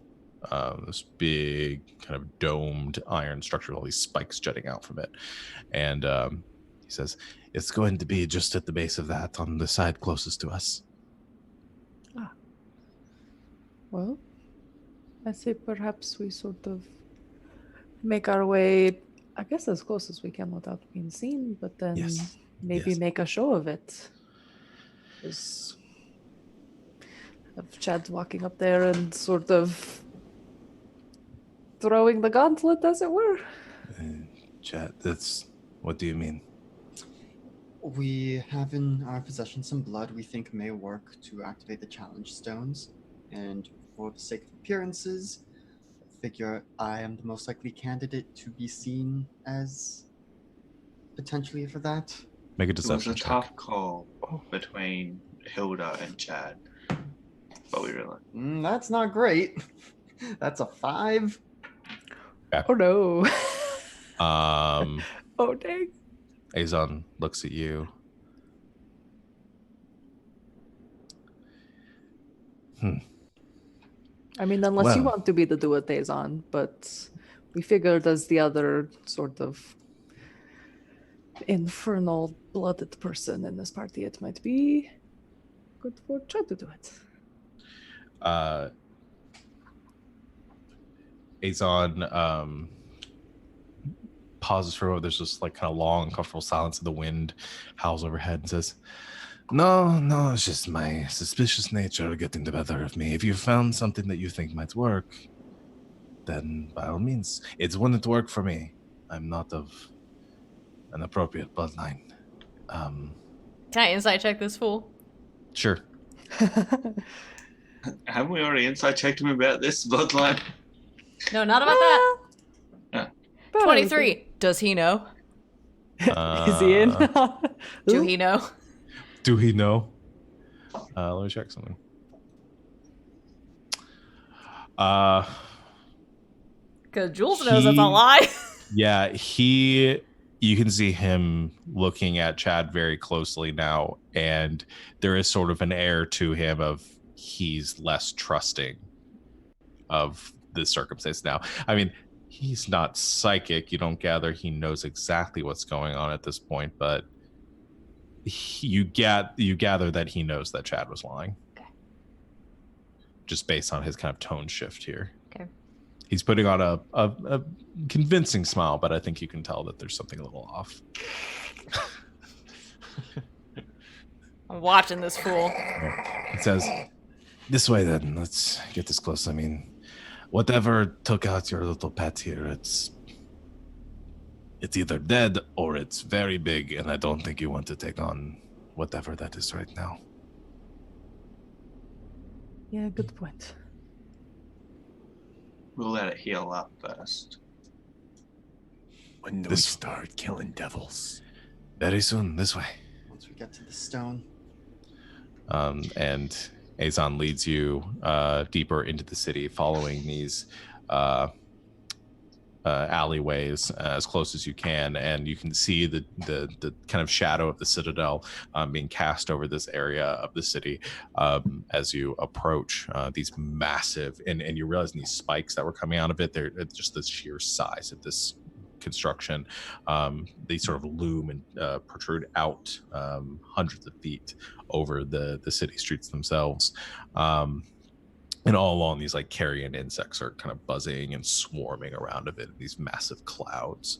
this big kind of domed iron structure with all these spikes jutting out from it. And he says, "It's going to be just at the base of that, on the side closest to us." Well, I say perhaps we sort of make our way, I guess, as close as we can without being seen, but then Yes. maybe Yes. make a show of it. Of Chad walking up there and sort of throwing the gauntlet, as it were. Chad, that's what do you mean? We have in our possession some blood we think may work to activate the challenge stones, and for the sake of appearances, I figure I am the most likely candidate to be seen as potentially for that. Make a It was deception a check. tough call between Hilda and Chad, but we realized. That's not great. That's a 5. Oh no. Um, Oh dang. Azon looks at you. I mean, unless you Well. want to be the duotazon, but we figured as the other sort of infernal blooded person in this party, it might be good for Chad to do it. Azon pauses for a moment. There's just like kind of long, uncomfortable silence, and the wind howls overhead and says, No, it's just my suspicious nature getting the better of me. If you found something that you think might work, then by all means. It wouldn't work for me. I'm not of an appropriate bloodline. Can I insight check this fool? sure. Haven't we already inside checked him about this bloodline? No, not about that. Yeah. 23. Does he know? Is he in? Do Ooh. he know? Do he know? Let me check something. Because Jules knows that's a lie. Yeah, you can see him looking at Chad very closely now, and there is sort of an air to him of he's less trusting of the circumstance now. I mean, he's not psychic. You don't gather he knows exactly what's going on at this point, but you gather that he knows that Chad was lying. Okay. Just based on his kind of tone shift here. Okay. He's putting on a convincing smile, but I think you can tell that there's something a little off. I'm watching this fool. It says, this way then, let's get this close. I mean, whatever took out your little pet here, it's either dead or it's very big, and I don't think you want to take on whatever that is right now. Yeah, good point. We'll let it heal up first. When do we start killing devils? Very soon, this way. Once we get to the stone. And Azon leads you deeper into the city, following these alleyways as close as you can, and you can see the kind of shadow of the citadel being cast over this area of the city as you approach these massive, and you realize these spikes that were coming out of it, they're just the sheer size of this construction. They sort of loom and protrude out hundreds of feet over the city streets themselves. And all along, these like carrion insects are kind of buzzing and swarming around of it in these massive clouds.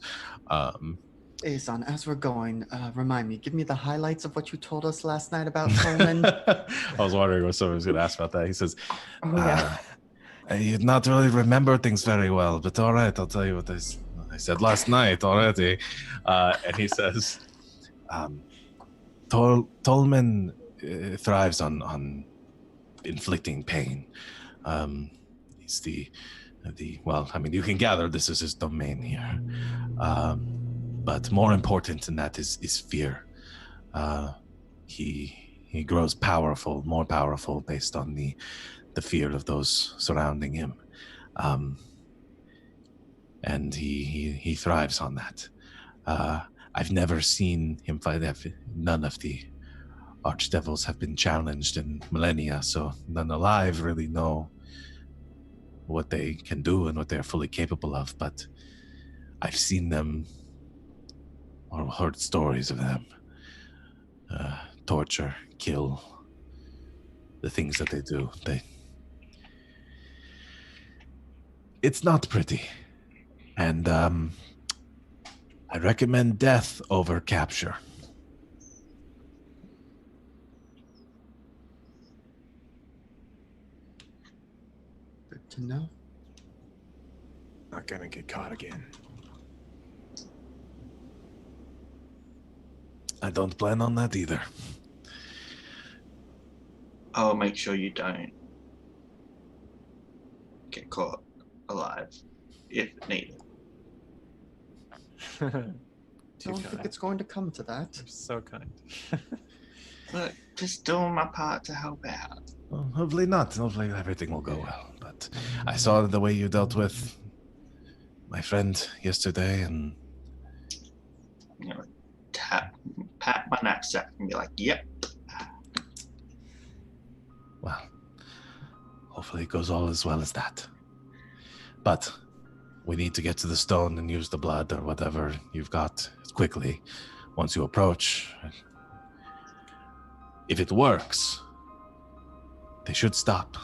Azon, as we're going, remind me, give me the highlights of what you told us last night about Coleman. I was wondering what someone was going to ask about that. He says, Oh yeah. You not really remember things very well, but all right, I'll tell you what I said last night already. and he says, Tolman thrives on inflicting pain. He's the well, I mean, you can gather this is his domain here. But more important than that is fear. He grows powerful, more powerful based on the fear of those surrounding him. And he thrives on that. I've never seen him fight. None of the archdevils have been challenged in millennia, so none alive really know what they can do and what they're fully capable of, but I've seen them or heard stories of them. Torture, kill, the things that they do. It's not pretty. And I recommend death over capture. Good to know. Not gonna get caught again. I don't plan on that either. I'll make sure you don't get caught alive if needed. I don't think it's going to come to that. You're so kind. Look, just doing my part to help out. Well, hopefully not. Hopefully everything will go well. But I saw the way you dealt with my friend yesterday, and You know, pat my knapsack and be like, "Yep." well, hopefully it goes all as well as that. But we need to get to the stone and use the blood or whatever you've got quickly once you approach. If it works, they should stop.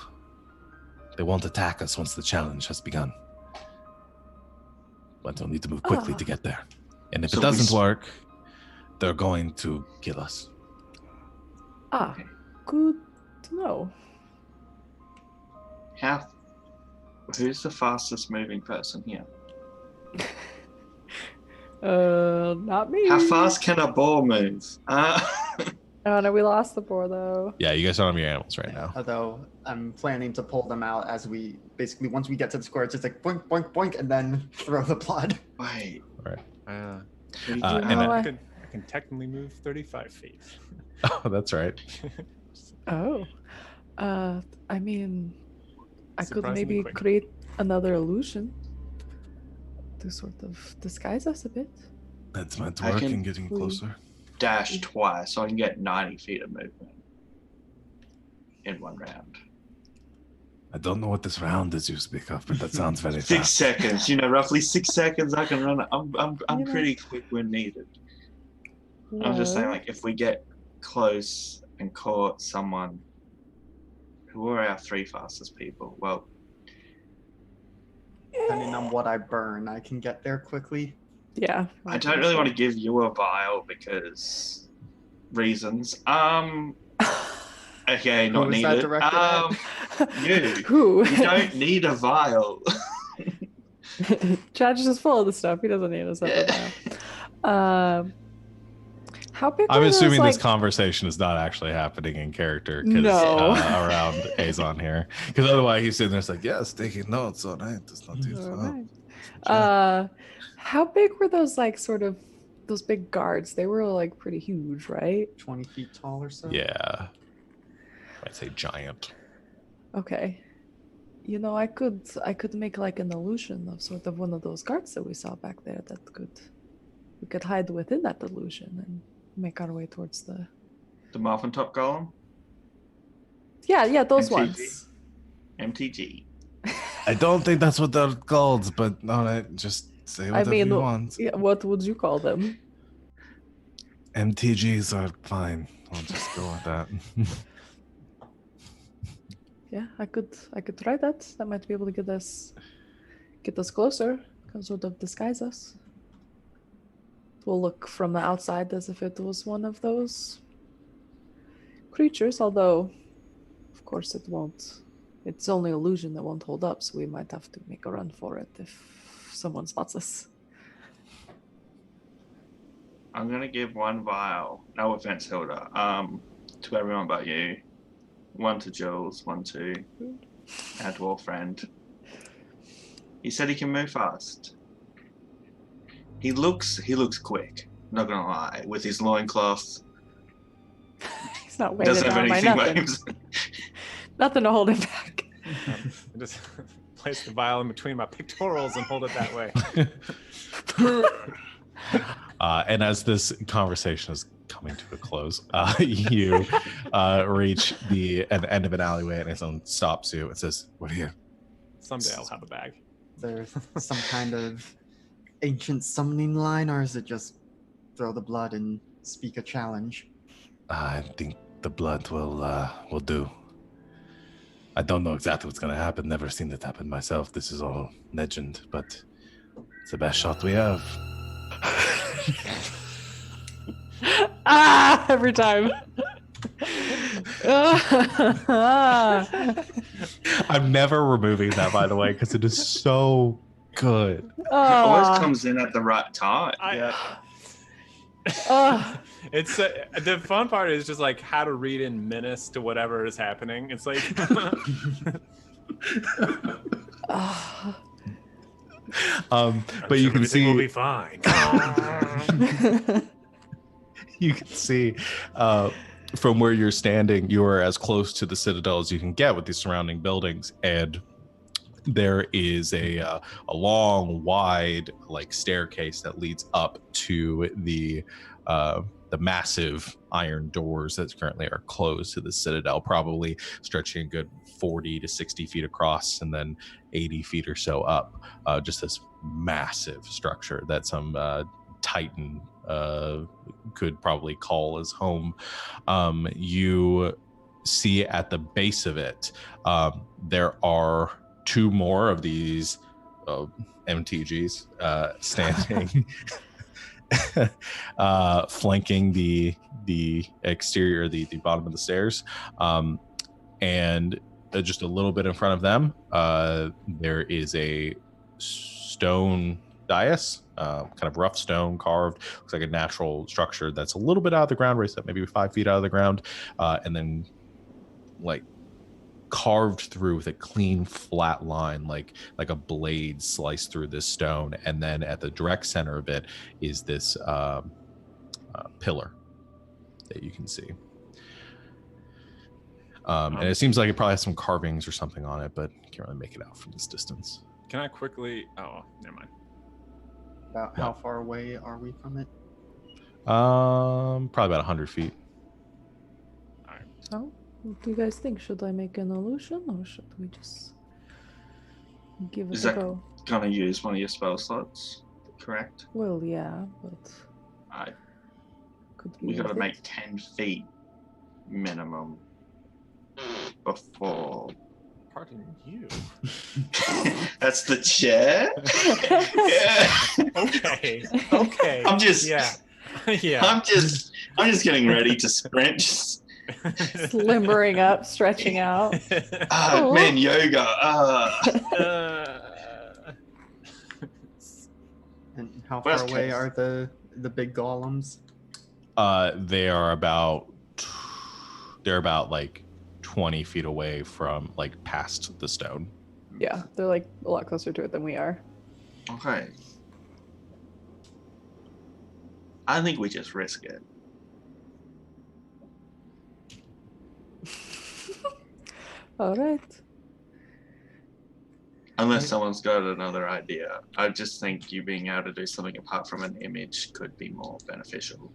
They won't attack us once the challenge has begun. But they'll need to move quickly to get there. And if So it doesn't work, they're going to kill us. Ah, good to know. Who's the fastest moving person here? Not me. How fast can a boar move? Oh no, we lost the boar though. Yeah, you guys don't have your animals right now. Although I'm planning to pull them out as we basically once we get to the square, it's just like boink, boink, boink, and then throw the blood. Wait. And I can technically move 35 feet. Oh, that's right. Oh, I mean, I could Surprisingly maybe quick. create another illusion to sort of disguise us a bit. That's meant to I work can- in getting closer. Dash twice so I can get 90 feet of movement in one round. I don't know what this round is you speak of, but that sounds very 6 fast. seconds, roughly 6 seconds I can run. I'm You know- pretty quick when needed. I'm just saying, Well, like, if we get close and caught someone, who are our 3 fastest people? Well, Depending on what I burn, I can get there quickly. yeah. I don't really want to give you a vial because reasons. Okay, not Who was that needed. directed at? You. Who? You don't need a vial. Chad's just full of the stuff. He doesn't need a separate vial. How big? I'm were those, assuming this like- conversation is not actually happening in character 'cause, No. around Azon here. Because otherwise he's sitting there it's like, yes, taking notes. All right. It's not too All far. right. How big were those like sort of those big guards? They were like pretty huge, right? 20 feet tall or so. Yeah. I'd say giant. Okay. You know, I could make like an illusion of sort of one of those guards that we saw back there that we could hide within that illusion and make our way towards the The muffin top golem? Yeah, those MTG. ones. MTG. I don't think that's what they're called, but all right, just say I whatever mean, you want. yeah, what would you call them? MTGs are fine. I'll just go with that. Yeah, I could try that. That might be able to get us closer. Can sort of disguise us. We'll look from the outside as if it was one of those creatures, although of course it won't. It's only illusion that won't hold up, so we might have to make a run for it if someone spots us. I'm gonna give 1 vial, no offense, Hilda, to everyone but you. 1 to Jules, 1 to our dwarf friend. He said he can move fast. He looks quick, not gonna lie, with his loincloth. He's not weighted Doesn't have down by anything nothing. waves. Nothing to hold him back. I just place the vial in between my pectorals and hold it that way. And as this conversation is coming to a close, you reach the end of an alleyway and Azon stops you and says, "We're here." Someday I'll have a bag. There's some kind of ancient summoning line, or is it just throw the blood and speak a challenge? I think the blood will do. I don't know exactly what's gonna happen. Never seen it happen myself. This is all legend, but it's the best shot we have. Every time. I'm never removing that, by the way, because it is so Good. Always Oh, comes in at the right time. It's the fun part is just like how to read in menace to whatever is happening. It's like But you can everything see will be fine. you can see from where you're standing, you are as close to the citadel as you can get with the surrounding buildings, and there is a long, wide like staircase that leads up to the massive iron doors that currently are closed to the citadel, probably stretching a good 40 to 60 feet across and then 80 feet or so up. Just this massive structure that some Titan could probably call his home. You see at the base of it, there are 2 more of these MTGs standing, flanking the exterior, the bottom of the stairs, and just a little bit in front of them, there is a stone dais, kind of rough stone carved, looks like a natural structure that's a little bit out of the ground, raised up maybe 5 feet out of the ground, and then like carved through with a clean flat line, like a blade sliced through this stone. And then at the direct center of it is this pillar that you can see, and it seems like it probably has some carvings or something on it, but you can't really make it out from this distance. Can I quickly? Oh, never mind. About how far away are we from it? Probably about 100 feet. so, what do you guys think? Should I make an illusion or should we just give it Is a that go? gonna use one of your spell slots? Correct. Well, yeah, but Alright. could be. We gotta worth it. make 10 feet minimum before. Pardon you. That's the chair. Yeah. Okay. Okay. I'm just. Yeah. Yeah. I'm just getting ready to sprint. Just, Limbering up, stretching out. man, yoga. And how Worst far away case. are the big golems? They are about like 20 feet away from, like, past the stone. Yeah, they're like a lot closer to it than we are. Okay. I think we just risk it. All right. Unless someone's got another idea. I just think you being able to do something apart from an image could be more beneficial.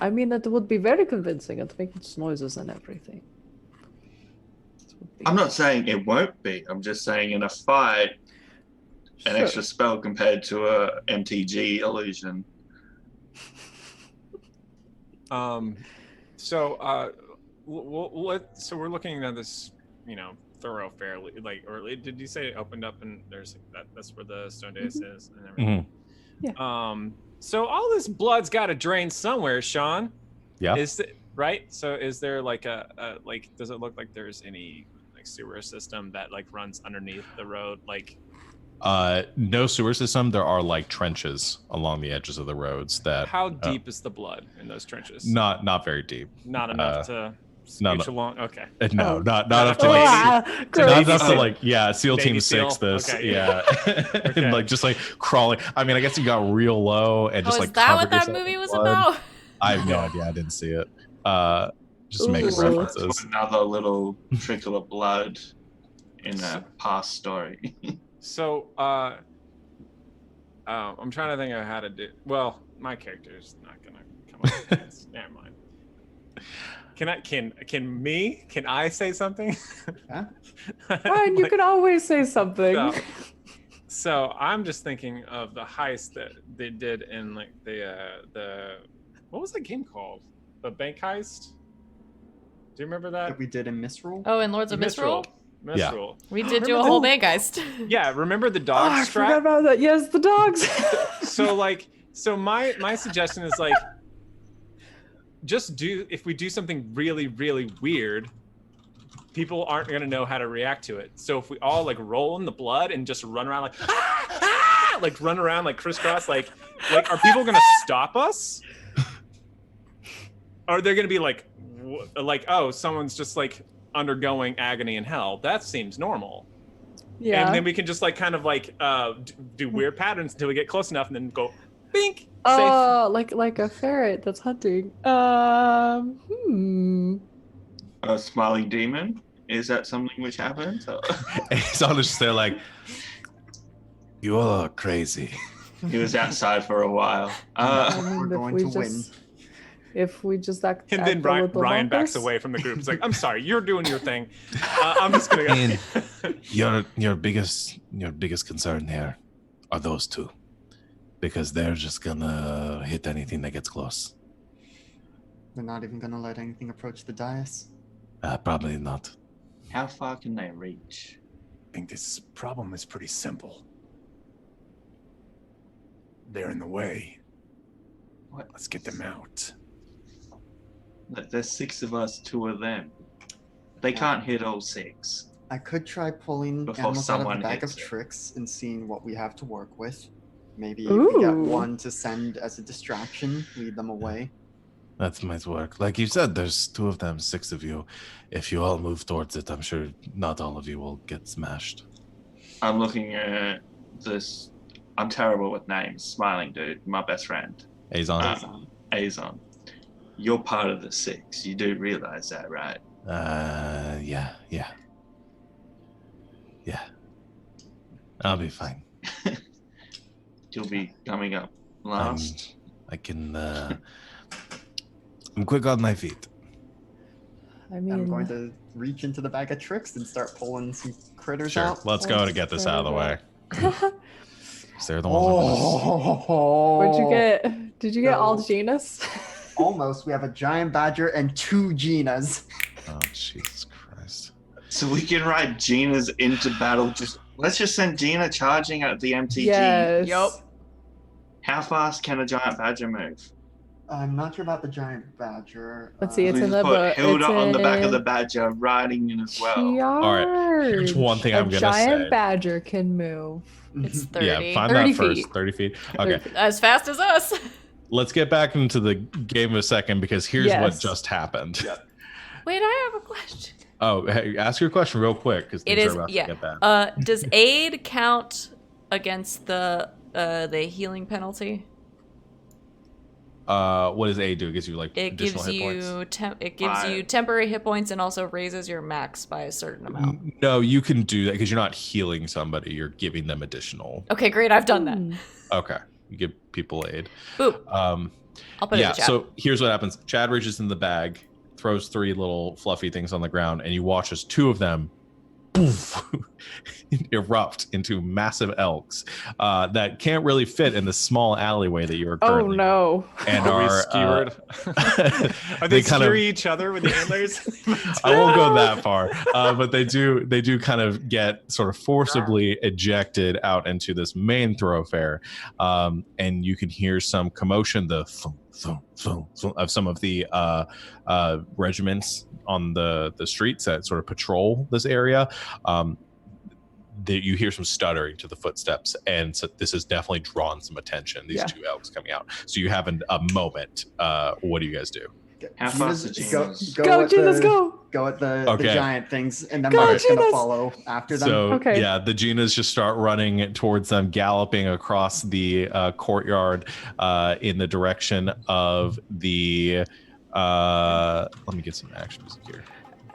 I mean, it would be very convincing. It makes noises and everything. It would be- I'm not saying it won't be. I'm just saying in a fight, an Sure. extra spell compared to a MTG illusion. So so we're looking at this, thoroughfare, like, or did you say it opened up and there's that's where the stone dais is and everything? So all this blood's got to drain somewhere, Sean. Yeah. Is it right? So is there like a does it look like there's any like sewer system that like runs underneath the road? Like, no sewer system. There are like trenches along the edges of the roads that. how deep is the blood in those trenches? Not very deep. Not enough to no, scooch no. along. Okay. No, Oh. not enough to Oh, like. wow. Not Gross. enough to like, SEAL Baby Team seal? 6 this, Okay. yeah, Okay. and like just like crawling. I mean, I guess you got real low and just Oh, like. is that what covered that yourself movie in was blood. about? I have no idea. I didn't see it. Just making Ooh. references. Another little trickle of blood in a past story. So, I'm trying to think of how to do. Well, my character's not gonna come up with this. Never mind. Can I say something? Huh? Fine, you can always say something. So I'm just thinking of the heist that they did in like the what was that game called? The bank heist. Do you remember that? That we did in Misrule? Oh, in Lords of Misrule? Misrule. We did do a whole bank heist. Yeah, remember the Oh, dog I strap? forgot about that. Yes, the dogs. So my suggestion is like, if we do something really, really weird, people aren't gonna know how to react to it. So if we all like roll in the blood and just run around like ah, ah! Like run around like crisscross, like are people gonna stop us? Or are they gonna be like oh, someone's just like undergoing agony in hell? That seems normal. Yeah. And then we can just like kind of like do weird patterns until we get close enough and then go bink. Oh, like a ferret that's hunting. A smiling demon? Is that something which happens? He's all just there like, you all are crazy. He was outside for a while. We're going to win. If we just act. And then Ryan backs away from the group. It's like, I'm sorry, you're doing your thing. I'm just gonna go. And your biggest concern here are those two, because they're just gonna hit anything that gets close. They're not even gonna let anything approach the dais. Probably not. How far can they reach? I think this problem is pretty simple. They're in the way. What? Let's get them out. There's 6 of us, 2 of them. They can't hit all 6. I could try pulling Before animals out of the someone bag of hits it. tricks and seeing what we have to work with. Maybe we get Ooh. one to send as a distraction, lead them away. That might work. Like you said, there's 2 of them, 6 of you. If you all move towards it, I'm sure not all of you will get smashed. I'm looking at this. I'm terrible with names. Smiling dude, my best friend. Azon. Azon. You're part of the 6. You do realize that, right? Yeah. I'll be fine. You'll be coming up last. I can, I'm quick on my feet. I mean, I'm going to reach into the bag of tricks and start pulling some critters Sure. out. Let's go to get this out of the way. They're the ones. What'd you get? Did you get all No. genus? Almost. We have a giant badger and 2 Ginas. Oh, Jesus Christ. So we can ride Gina's into battle. Let's just send Gina charging at the MTG. Yes. Yup. How fast can a giant badger move? I'm not sure about the giant badger. Let's see, We it's in just the put book. Hilda It's on the back of the in badger, riding in as well. All right, here's one thing I'm A gonna giant say. badger can move. It's 30. Yeah, find 30 that first. feet. 30 feet. Okay, As fast as us. let's get back into the game in a second because here's what Yes. just happened. Wait, I have a question. Oh, hey, ask your question real quick because It things is, are about to yeah. get bad. Does aid count against the healing penalty? What does A do? It gives you like It additional gives hit points. you it gives you temporary hit points and also raises your max by a certain amount. No, you can do that because you're not healing somebody. You're giving them additional. Okay, great. I've done that. Okay, you give people aid. Boop. Um, I'll put it in yeah. the chat. So here's what happens. Chad reaches in the bag, throws 3 little fluffy things on the ground, and you watch as 2 of them poof, erupt into massive elks that can't really fit in the small alleyway that you're Oh currently no. and Are we are skewered? Are they kind of skewery each other with the antlers? I won't go that far, but they do kind of get sort of forcibly ejected out into this main thoroughfare, and you can hear some commotion, the thump, thump, thump, thump of some of the regiments on the streets that sort of patrol this area. That you hear some stuttering to the footsteps, and so this has definitely drawn some attention. These Yeah. 2 elks coming out, so you have a moment. What do you guys do? How fast is Go, Gina's? go, Go, at Gina's, the, go. go at the Okay. giant things, and then Go, I'm just gonna Gina's. follow after them. So Okay. yeah, the Ginas just start running towards them, galloping across the courtyard in the direction of the. Let me get some action music here.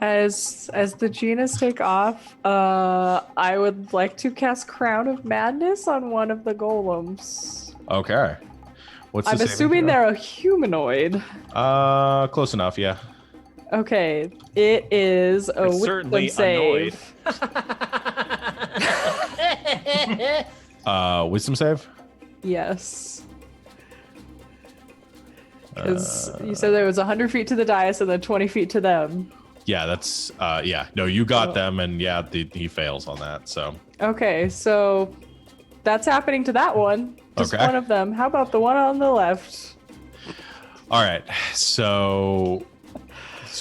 As the genus take off, I would like to cast Crown of Madness on one of the golems. Okay. What's the I'm saving assuming throw? they're a humanoid. Close enough. Yeah. Okay, it is a It's certainly wisdom save. Wisdom save. Yes. Because you said there was 100 feet to the dais and then 20 feet to them. Yeah, that's yeah. No, you got Oh. them, and yeah, he fails on that. So Okay, so that's happening to that one. Just Okay. one of them. How about the one on the left? all right. So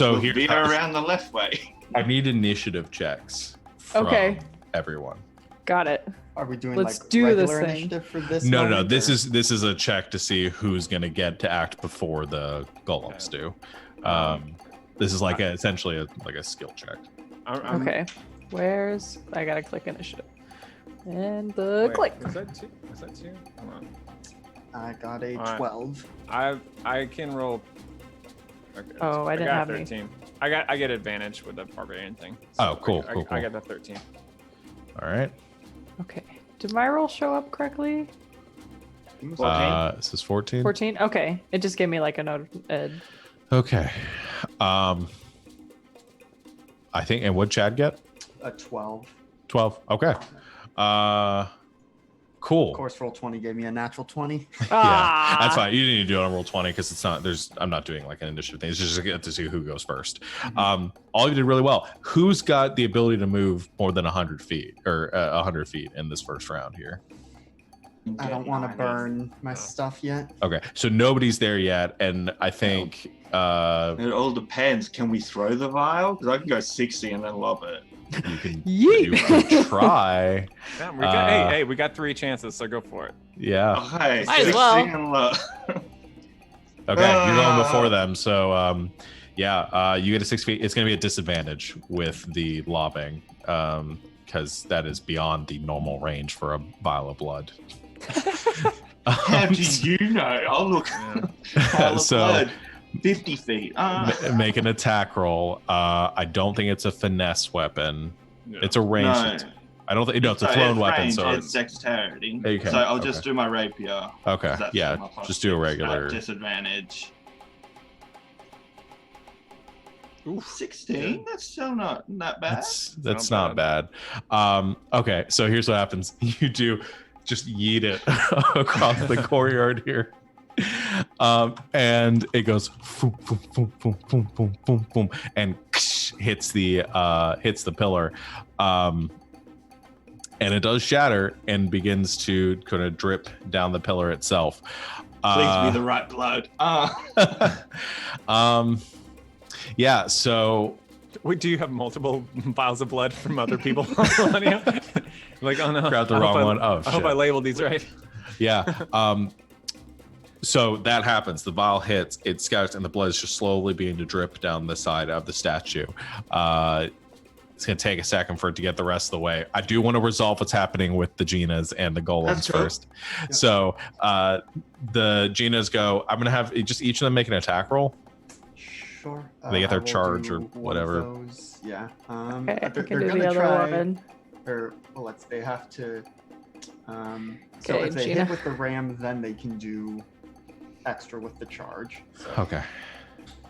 We'll here. veer around the left way. I need initiative checks from Okay. everyone. Got it. Are we doing Let's like do regular this thing. initiative for this? No. moment, This or- is a check to see who's gonna get to act before the golems do. This is like essentially a skill check. Okay. Where's I gotta click initiative. And the click. Was that two? Hold on. I got a Alright. 12. I can roll. Okay, Oh, I didn't got have any. 13. I get advantage with the barbarian thing. Oh, cool, I cool. got the 13. All right. Okay. Did my roll show up correctly? This is 14. 14? Okay. It just gave me like a note. Okay. I think, and what Chad get? A 12. 12. Okay. Cool. Of course, roll 20 gave me a natural 20. Yeah, that's fine. You need to do it on roll 20 because it's not. I'm not doing like an initiative thing. It's just to see who goes first. All you did really well. Who's got the ability to move more than 100 feet or 100 feet in this first round here? I don't want to burn my stuff yet. Okay, so nobody's there yet, and I think It all depends. Can we throw the vial? Because I can go 60 and then lob it. you can Yeet. you can try. Yeah, we got, hey, we got 3 chances, so go for it. Yeah. Okay, Might as 60 well. and lob. Okay, you're going before them, so you get a 6 feet. It's going to be a disadvantage with the lobbing, because that is beyond the normal range for a vial of blood. How do you know? Oh, look. Pile of So- blood. 50 feet. Make an attack roll. I don't think it's a finesse weapon. Yeah. It's a ranged. No. I don't think. No, it's a So thrown weapon. range, So it's dexterity. Okay, So I'll just okay. do my rapier. okay, 'cause that's yeah, my plus just do a 6 at regular. disadvantage. 16? That's still not that bad. That's Not not bad. Okay, so here's what happens. You do just yeet it across the courtyard here. And it goes boom, boom, boom, boom, boom, boom, boom, boom, and hits the pillar. And it does shatter and begins to kind of drip down the pillar itself. Please be the right blood. Yeah, so Wait, do you have multiple vials of blood from other people on you? Like, oh no. Grabbed the I hope wrong I- one. Oh, I hope I shit. labeled these right. yeah. So that happens. The vial hits, it scatters, and the blood is just slowly beginning to drip down the side of the statue. It's going to take a second for it to get the rest of the way. I do want to resolve what's happening with the Genas and the golems That's cool. first. So the Genas go, I'm going to have just each of them make an attack roll. Sure. They get their I will charge do or one of whatever. those. Yeah. Okay, I they're can do gonna the other try, one. Or well, they have to. So Okay, if they Gina. hit with the ram, then they can do extra with the charge. So. Okay.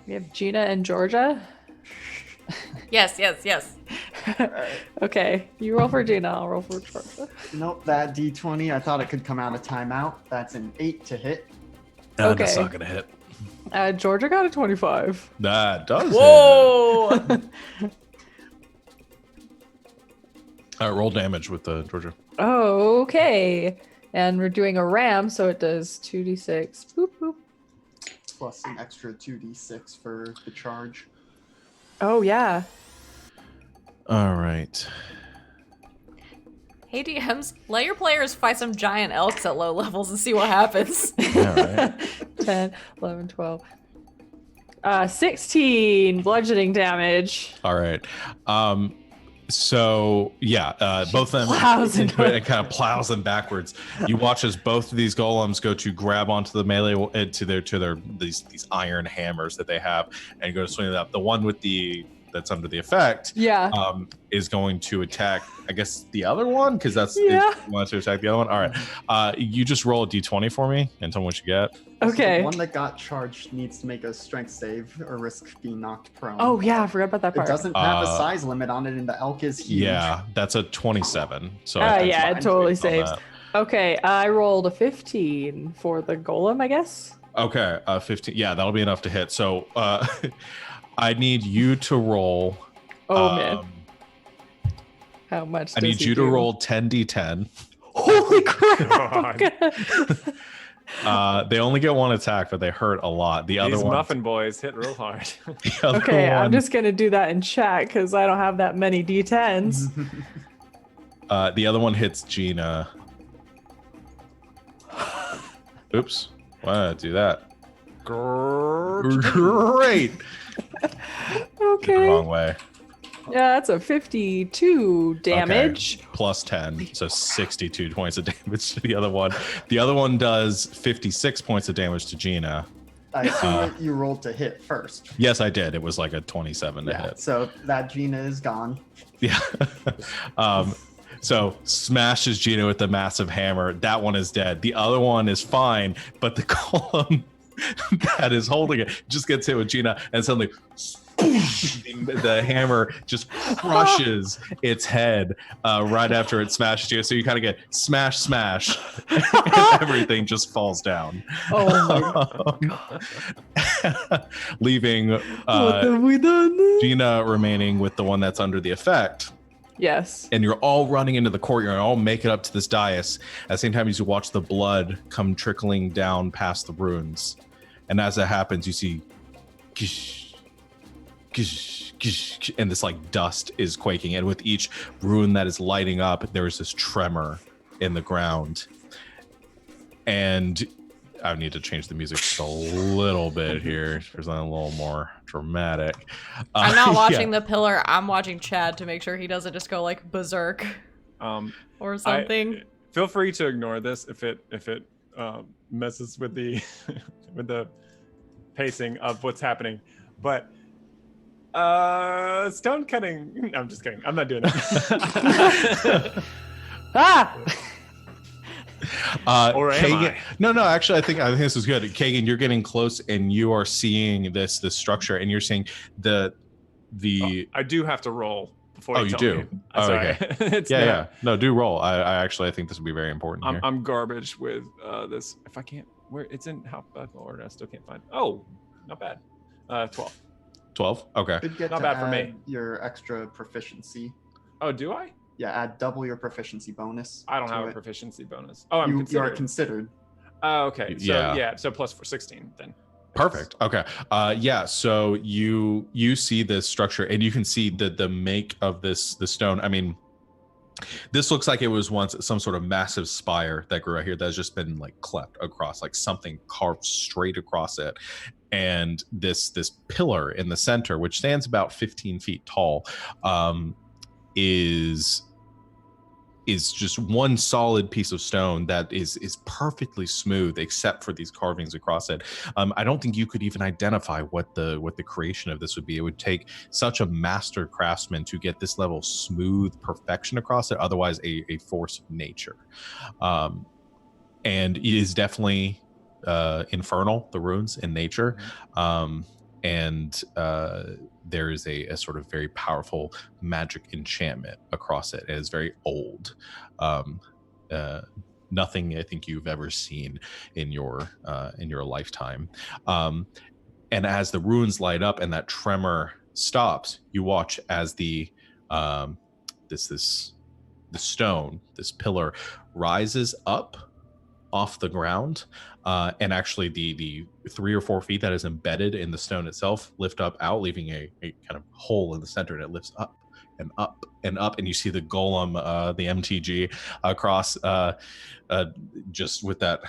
We have Gina and Georgia. Yes. Alright. Okay, you roll for Gina, I'll roll for Georgia. Nope, that D20. I thought it could come out of timeout. That's an 8 to hit. That's Okay. not going to hit. Georgia got a 25. That does hit. Whoa! All right, roll damage with the Georgia. Okay. And we're doing a ram, so it does 2d6. Boop, boop. Plus an extra 2d6 for the charge. Oh, yeah. All right. Hey DMs, let your players fight some giant elks at low levels and see what happens. Yeah, right. 10, 11, 12. 16 bludgeoning damage. All right. So yeah, both of them plows into into it it. and kind of plows them backwards. You watch as both of these golems go to grab onto the melee to their these iron hammers that they have and go to swing it up. The one with that's under the effect Yeah. is going to attack, I guess, the other one because that's Yeah. it wants to attack the other one. All right, you just roll a d20 for me and tell me what you get. Also, Okay. The one that got charged needs to make a strength save or risk being knocked prone. Oh, yeah, I forgot about that It part. doesn't have a Uh, size limit on it, and the elk is huge. Yeah, that's a 27. So Yeah, think it fine. totally based on saves. that. Okay, I rolled a 15 for the golem, I guess. Okay, 15. Yeah, that'll be enough to hit. So I need you to roll. Oh, man. How much I does need he you to do? roll 10d10. Holy crap! God. They only get one attack, but they hurt a lot. The other These one, muffin boys hit real hard. the other Okay, I'm one, just gonna do that in chat because I don't have that many D10s. the other one hits Gina. Oops, why did I do that? Great. Okay. The wrong way. Yeah, that's a 52 damage. Okay. Plus 10, so 62 points of damage to the other one. The other one does 56 points of damage to Gina. I assume you rolled to hit first. Yes, I did. It was like a 27 to hit. So that Gina is gone. Yeah. So smashes Gina with the massive hammer. That one is dead. The other one is fine, but the column that is holding it just gets hit with Gina, and suddenly the hammer just crushes its head right after it smashes you. So you kind of get smash, smash, and everything just falls down. Oh my god! Leaving what have we done? Gina remaining with the one that's under the effect. Yes. And you're all running into the courtyard and all make it up to this dais at the same time as you watch the blood come trickling down past the runes. And as that happens, you see gish, gish, gish, gish, and this like dust is quaking. And with each rune that is lighting up, there is this tremor in the ground. And I need to change the music just a little bit here. There's a little more dramatic. I'm not watching the pillar. I'm watching Chad to make sure he doesn't just go like berserk or something. Feel free to ignore this if it messes with the with the pacing of what's happening. But stone cutting. I'm just kidding. I'm not doing it. Ah! Or am Kagan, I? No, actually, I think this is good. Kagan, you're getting close, and you are seeing this structure, and you're seeing the. I do have to roll before. Oh, you tell do. Me. Oh, Sorry. okay. Yeah. No, do roll. I think this would be very important. Here. I'm garbage with this. If I can't, where it's in alphabetical order, I still can't find. Oh, not bad. 12. 12. Okay. Could get Not to bad for add me. Your extra proficiency. Oh, do I? Yeah, add double your proficiency bonus. I don't to have a it. proficiency bonus. Oh, I'm You considered. are considered. Oh, okay. So Yeah. so plus for 16 then. Perfect. Okay. Yeah. So you see this structure, and you can see the make of the stone. I mean, this looks like it was once some sort of massive spire that grew out here that's just been like cleft across, like something carved straight across it. And this pillar in the center, which stands about 15 feet tall, is just one solid piece of stone that is perfectly smooth except for these carvings across it. I don't think you could even identify what the creation of this would be. It would take such a master craftsman to get this level of smooth perfection across it, otherwise a force of nature. And it is definitely infernal, the runes in nature. And there is a sort of very powerful magic enchantment across it. It is very old. Nothing I think you've ever seen in your lifetime. And as the runes light up and that tremor stops, you watch as the stone, this pillar, rises up off the ground, and actually the 3 or 4 feet that is embedded in the stone itself lift up out, leaving a kind of hole in the center, and it lifts up and up and up, and you see the golem, the MTG across, just with that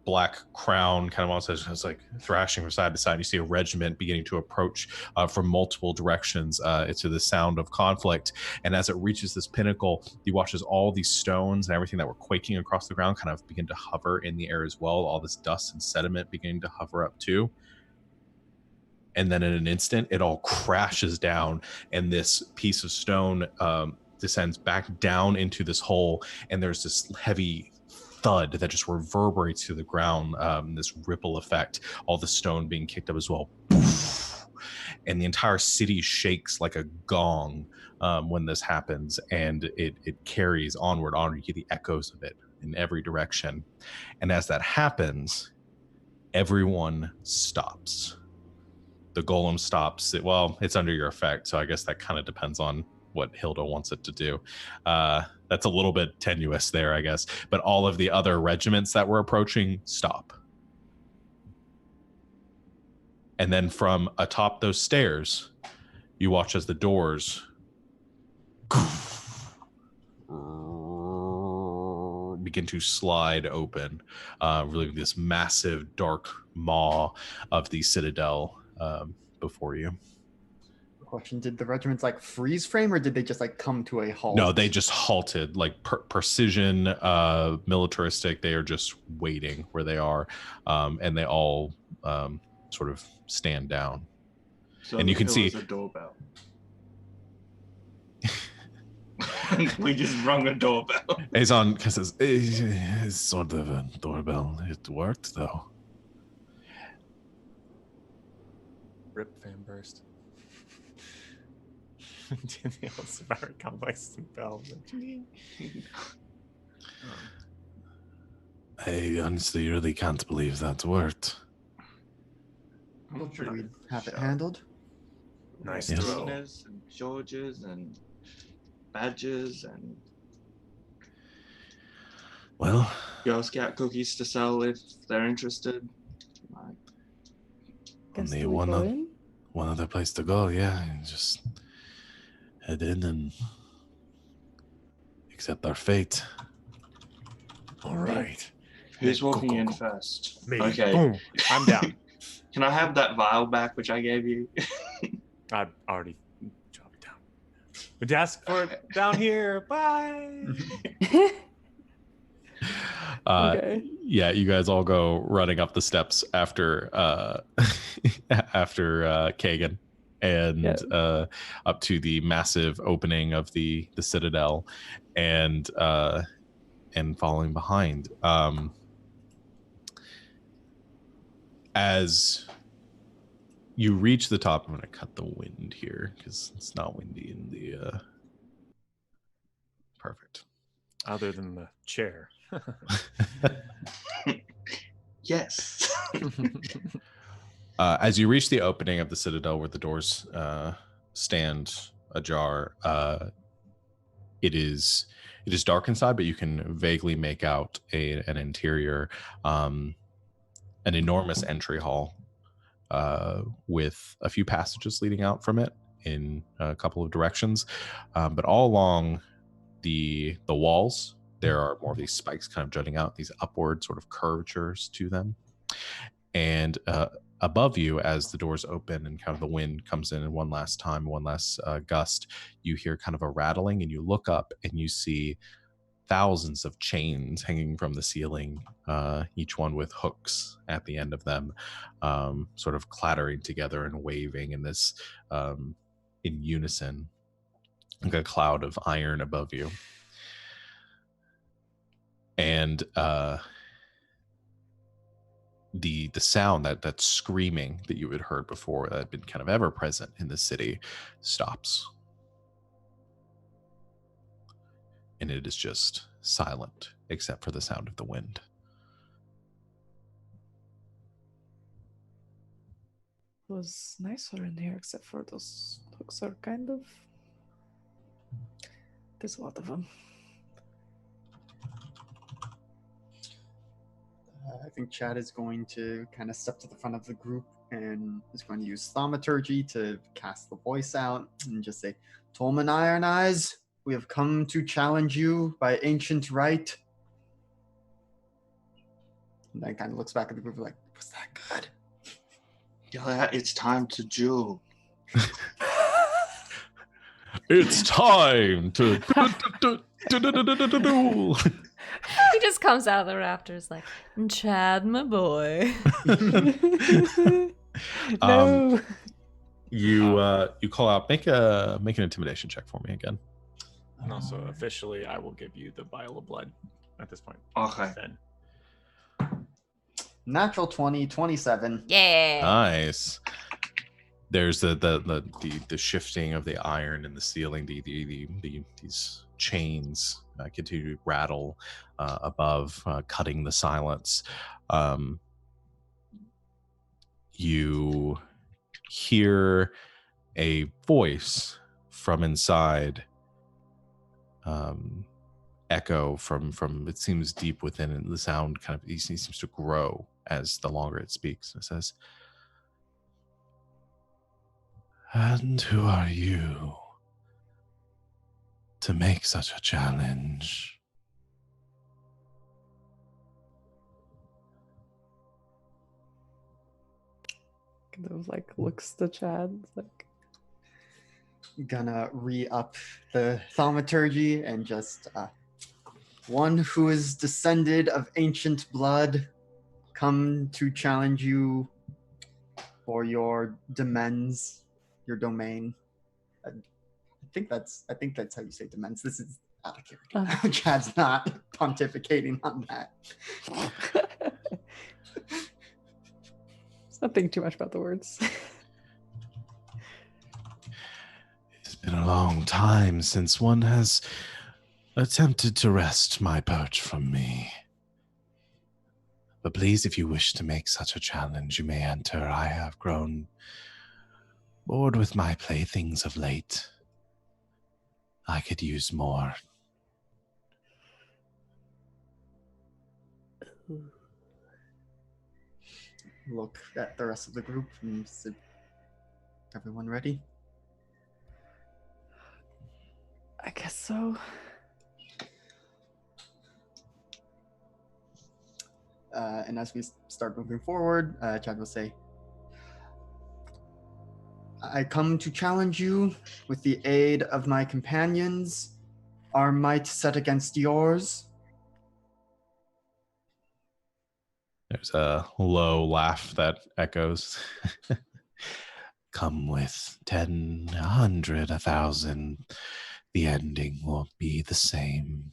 black crown kind of almost as like thrashing from side to side. You see a regiment beginning to approach from multiple directions to the sound of conflict. And as it reaches this pinnacle, you watch as all these stones and everything that were quaking across the ground kind of begin to hover in the air as well. All this dust and sediment beginning to hover up too. And then in an instant, it all crashes down, and this piece of stone descends back down into this hole, and there's this heavy thud that just reverberates through the ground, this ripple effect, all the stone being kicked up as well. And the entire city shakes like a gong when this happens, and it carries onward. You get the echoes of it in every direction. And as that happens, everyone stops. The golem stops. It's under your effect, so I guess that kind of depends on what Hilda wants it to do. That that's a little bit tenuous there, I guess. But all of the other regiments that were approaching stop. And then from atop those stairs, you watch as the doors begin to slide open, revealing this massive dark maw of the citadel before you. Question: did the regiments like freeze frame, or did they just like come to a halt? No, they just halted, like precision, militaristic. They are just waiting where they are, and they all sort of stand down. So and you can see a doorbell. We just rung a doorbell. Azon says, it's sort of a doorbell. It worked, though. Rip fan burst. Danielle's very complex bells. I honestly really can't believe that worked. Well, should we have it handled? Nice Yes. throw. Lunas and Georges and badges and Well, Girl Scout cookies to sell if they're interested. Like, Guess only do we go in? one other place to go, yeah. And just head in and accept our fate. All right. who's Go, walking go, in go. first? Me. Okay. Boom. I'm down. Can I have that vial back which I gave you? I already dropped it down. Would you ask for it down here? Bye. Okay. Yeah, you guys all go running up the steps after after Kagan, and up to the massive opening of the citadel, and following behind. As you reach the top, I'm going to cut the wind here because it's not windy in the. Perfect. Other than the chair. Yes. As you reach the opening of the citadel where the doors stand ajar, it is dark inside, but you can vaguely make out an interior, an enormous entry hall with a few passages leading out from it in a couple of directions, but all along the walls there are more of these spikes kind of jutting out, these upward sort of curvatures to them. And above you, as the doors open and kind of the wind comes in one last time, one last gust, you hear kind of a rattling, and you look up and you see thousands of chains hanging from the ceiling, each one with hooks at the end of them, sort of clattering together and waving in this in unison, like a cloud of iron above you. And the sound, that screaming that you had heard before, that had been kind of ever present in the city, stops. And it is just silent, except for the sound of the wind. It was nicer in here, except for those hooks are kind of... There's a lot of them. I think Chad is going to kind of step to the front of the group and is going to use thaumaturgy to cast the voice out and just say, Tolman Iron Eyes, we have come to challenge you by ancient right. And then kind of looks back at the group like, was that good? Yeah, it's time to duel. It's time to duel. He just comes out of the rafters like, Chad, my boy. No. You call out, make an intimidation check for me again. And also, officially, I will give you the vial of blood at this point. Okay. Then. Natural 20, 27. Yeah. Nice. There's the shifting of the iron in the ceiling. These chains continue to rattle above, cutting the silence. You hear a voice from inside echo from it seems deep within, and the sound kind of seems to grow as the longer it speaks. It says, "And who are you to make such a challenge?" Kind of like looks to Chad. It's like, Gonna re-up the thaumaturgy and just one who is descended of ancient blood come to challenge you for your demens, your domain. I think that's how you say demens. This is out of character. Chad's not pontificating on that. Let's not think too much about the words. It's been a long time since one has attempted to wrest my perch from me. But please, if you wish to make such a challenge, you may enter. I have grown bored with my playthings of late. I could use more. Look at the rest of the group and say, everyone ready? I guess so. And as we start moving forward, Chad will say, I come to challenge you with the aid of my companions, our might set against yours. There's a low laugh that echoes. Come with 10, 100, 1,000. The ending will be the same.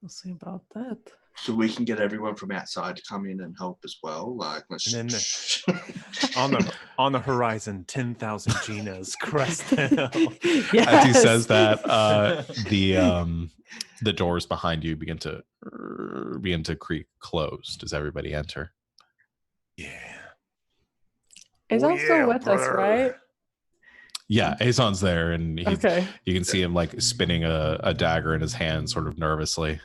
We'll see about that. So we can get everyone from outside to come in and help as well. Like, let's. And then on the horizon, 10,000 Ginas crest the hill. Yes. As he says that, the doors behind you begin to creak closed as everybody enter. Yeah. Is Oh, all still yeah, with us, brother. right? Yeah, Azon's there, and Okay. you can see him like spinning a dagger in his hand, sort of nervously.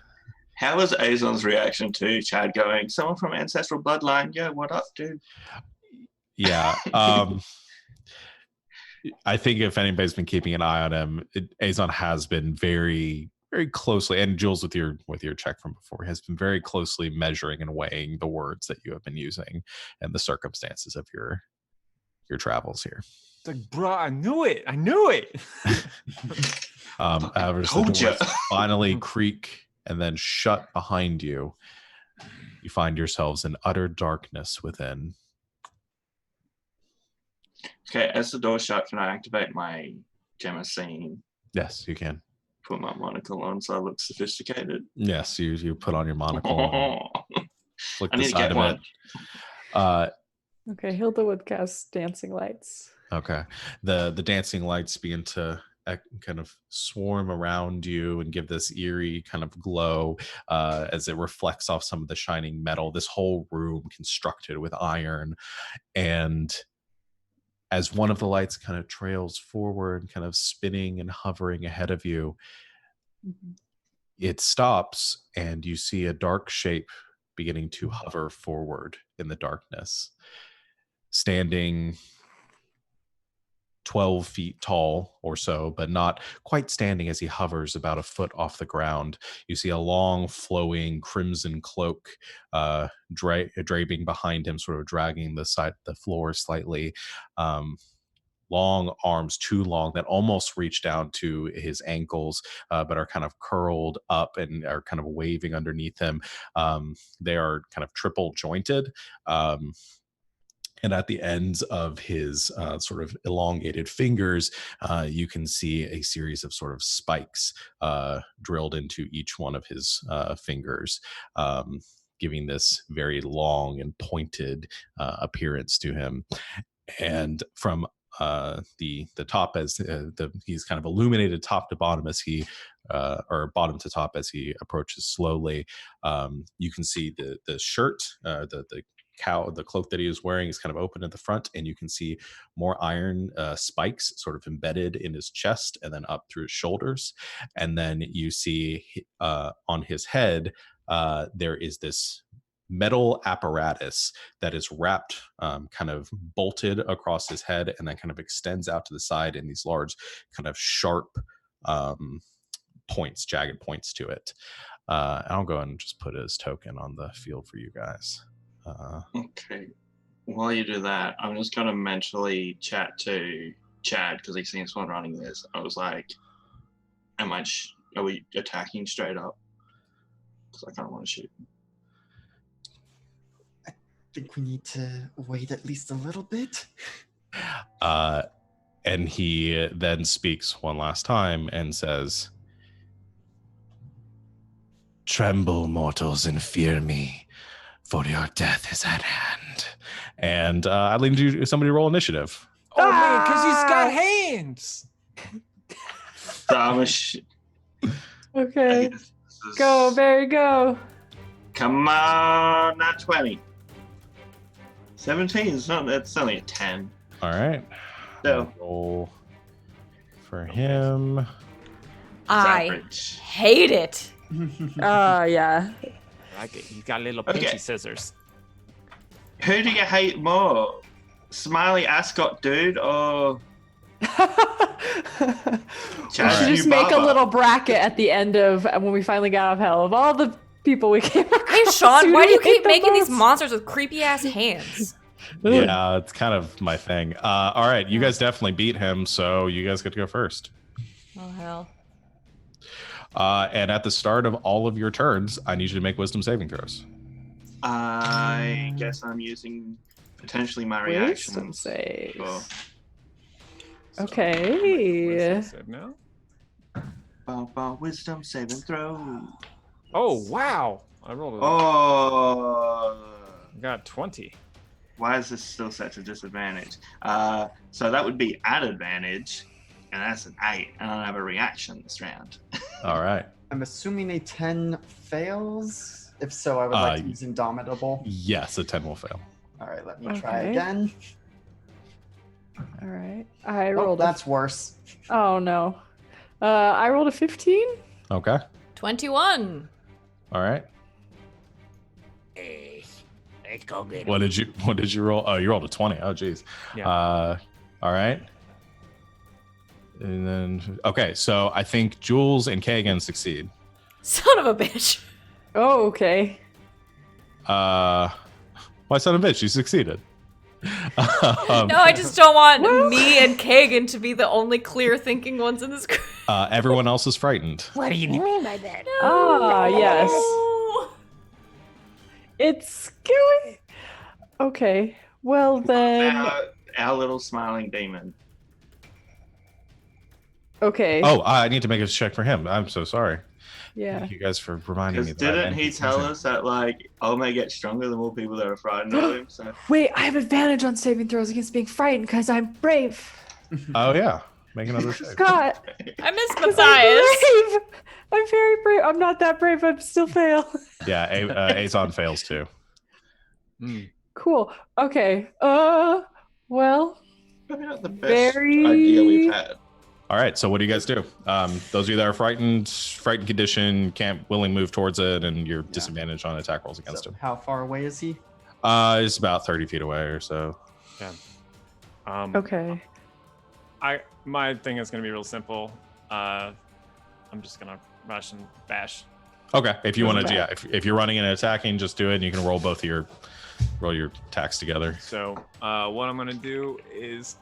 How was Azon's reaction to Chad going, someone from Ancestral Bloodline? Yo, what up, dude? Yeah. I think if anybody's been keeping an eye on him, Azon has been very, very closely, and Jules with your check from before, has been very closely measuring and weighing the words that you have been using and the circumstances of your travels here. It's like, bro, I knew it. As the Told ya. doors finally creak and then shut behind you, you find yourselves in utter darkness within. Okay, as the door shut, can I activate my Gemma-scene? Yes, you can. Put my monocle on so I look sophisticated. Yes, you put on your monocle and flick I the need to side get of one. it. Okay, Hilda would cast dancing lights. Okay. The dancing lights begin to kind of swarm around you and give this eerie kind of glow as it reflects off some of the shining metal. This whole room constructed with iron. And as one of the lights kind of trails forward, kind of spinning and hovering ahead of you, it stops and you see a dark shape beginning to hover forward in the darkness. Standing 12 feet tall or so, but not quite standing as he hovers about a foot off the ground. You see a long flowing crimson cloak draping behind him, sort of dragging the floor slightly. Long arms, too long, that almost reach down to his ankles, but are kind of curled up and are kind of waving underneath him. They are kind of triple jointed. And at the ends of his sort of elongated fingers, you can see a series of sort of spikes drilled into each one of his fingers, giving this very long and pointed appearance to him. And from the top, as he's kind of illuminated top to bottom as he or bottom to top as he approaches slowly, you can see the shirt, the the cloak that he is wearing is kind of open at the front, and you can see more iron spikes sort of embedded in his chest and then up through his shoulders. And then you see on his head there is this metal apparatus that is wrapped, kind of bolted across his head, and then kind of extends out to the side in these large kind of sharp points, jagged points to it. I'll go ahead and just put his token on the field for you guys. Okay. While you do that, I'm just going to mentally chat to Chad because he seems fun running this. I was like, are we attacking straight up? Because I kind of want to shoot. I think we need to wait at least a little bit. And he then speaks one last time and says, "Tremble, mortals, and fear me, for your death is at hand." And I'd leave you somebody roll initiative. Oh man, because he's got hands. Okay. Go, Barry, go. Come on, not 20. 17 is not, that's only a 10. All right. So, Roll for him. I average. hate it. Yeah. I like it. He's got little Okay. pinchy scissors. Who do you hate more? Smiley Ascot dude or We Chad should just make a Barber? little bracket at the end of when we finally get out of hell of all the people we came across. Hey, Sean, Who why do you hate keep the making these most? monsters with creepy ass hands? Yeah, it's kind of my thing. All right, you guys definitely beat him, so you guys get to go first. Oh, hell. And at the start of all of your turns, I need you to make wisdom saving throws. I guess I'm using potentially my reaction. Wisdom saves. for- Okay. Save now. Wisdom saving throw. Oh wow! I rolled. Oh, Got 20. why is this still set to disadvantage? So that would be at advantage, and that's an 8, and I don't have a reaction this round. All right. I'm assuming a 10 fails. If so, I would like to use Indomitable. Yes, a 10 will fail. All right, let me try Okay. again. All right. I Oh, rolled that's worse. Oh no. I rolled a 15. Okay. 21. All right. Hey, let's go get What did you roll? Oh, you rolled a 20. Oh, geez. Yeah. All right. And then okay, so I think Jules and Kagan succeed. Son of a bitch. Oh, okay. Why son of a bitch? You succeeded. No, I just don't want me and Kagan to be the only clear thinking ones in this group. Everyone else is frightened. What do you mean by that? Ah, yes. Oh. It's scary. Okay. Well then. Our little smiling demon. Okay. Oh, I need to make a check for him. I'm so sorry. Yeah. Thank you guys for reminding Because me. that I didn't he didn't tell mention- us that like I may get stronger the more people that are frightened of him? So Wait, I have advantage on saving throws against being frightened because I'm brave. Oh yeah, make another check. Scott, I miss 'cause I'm Matthias. brave. I'm very brave. I'm not that brave, but I still fail. Yeah, Azon fails too. Mm. Cool. Okay. Well, probably not the best Very- idea we've had. All right, so what do you guys do? Those of you that are frightened condition, can't willing move towards it, and you're disadvantaged on attack rolls against So him. how far away is he? It's about 30 feet away or so. okay. My thing is gonna be real simple. I'm just gonna rush and bash. Okay, if you want to, Okay. yeah, if you're running and attacking, just do it, and you can roll both of your attacks together. So what I'm gonna do is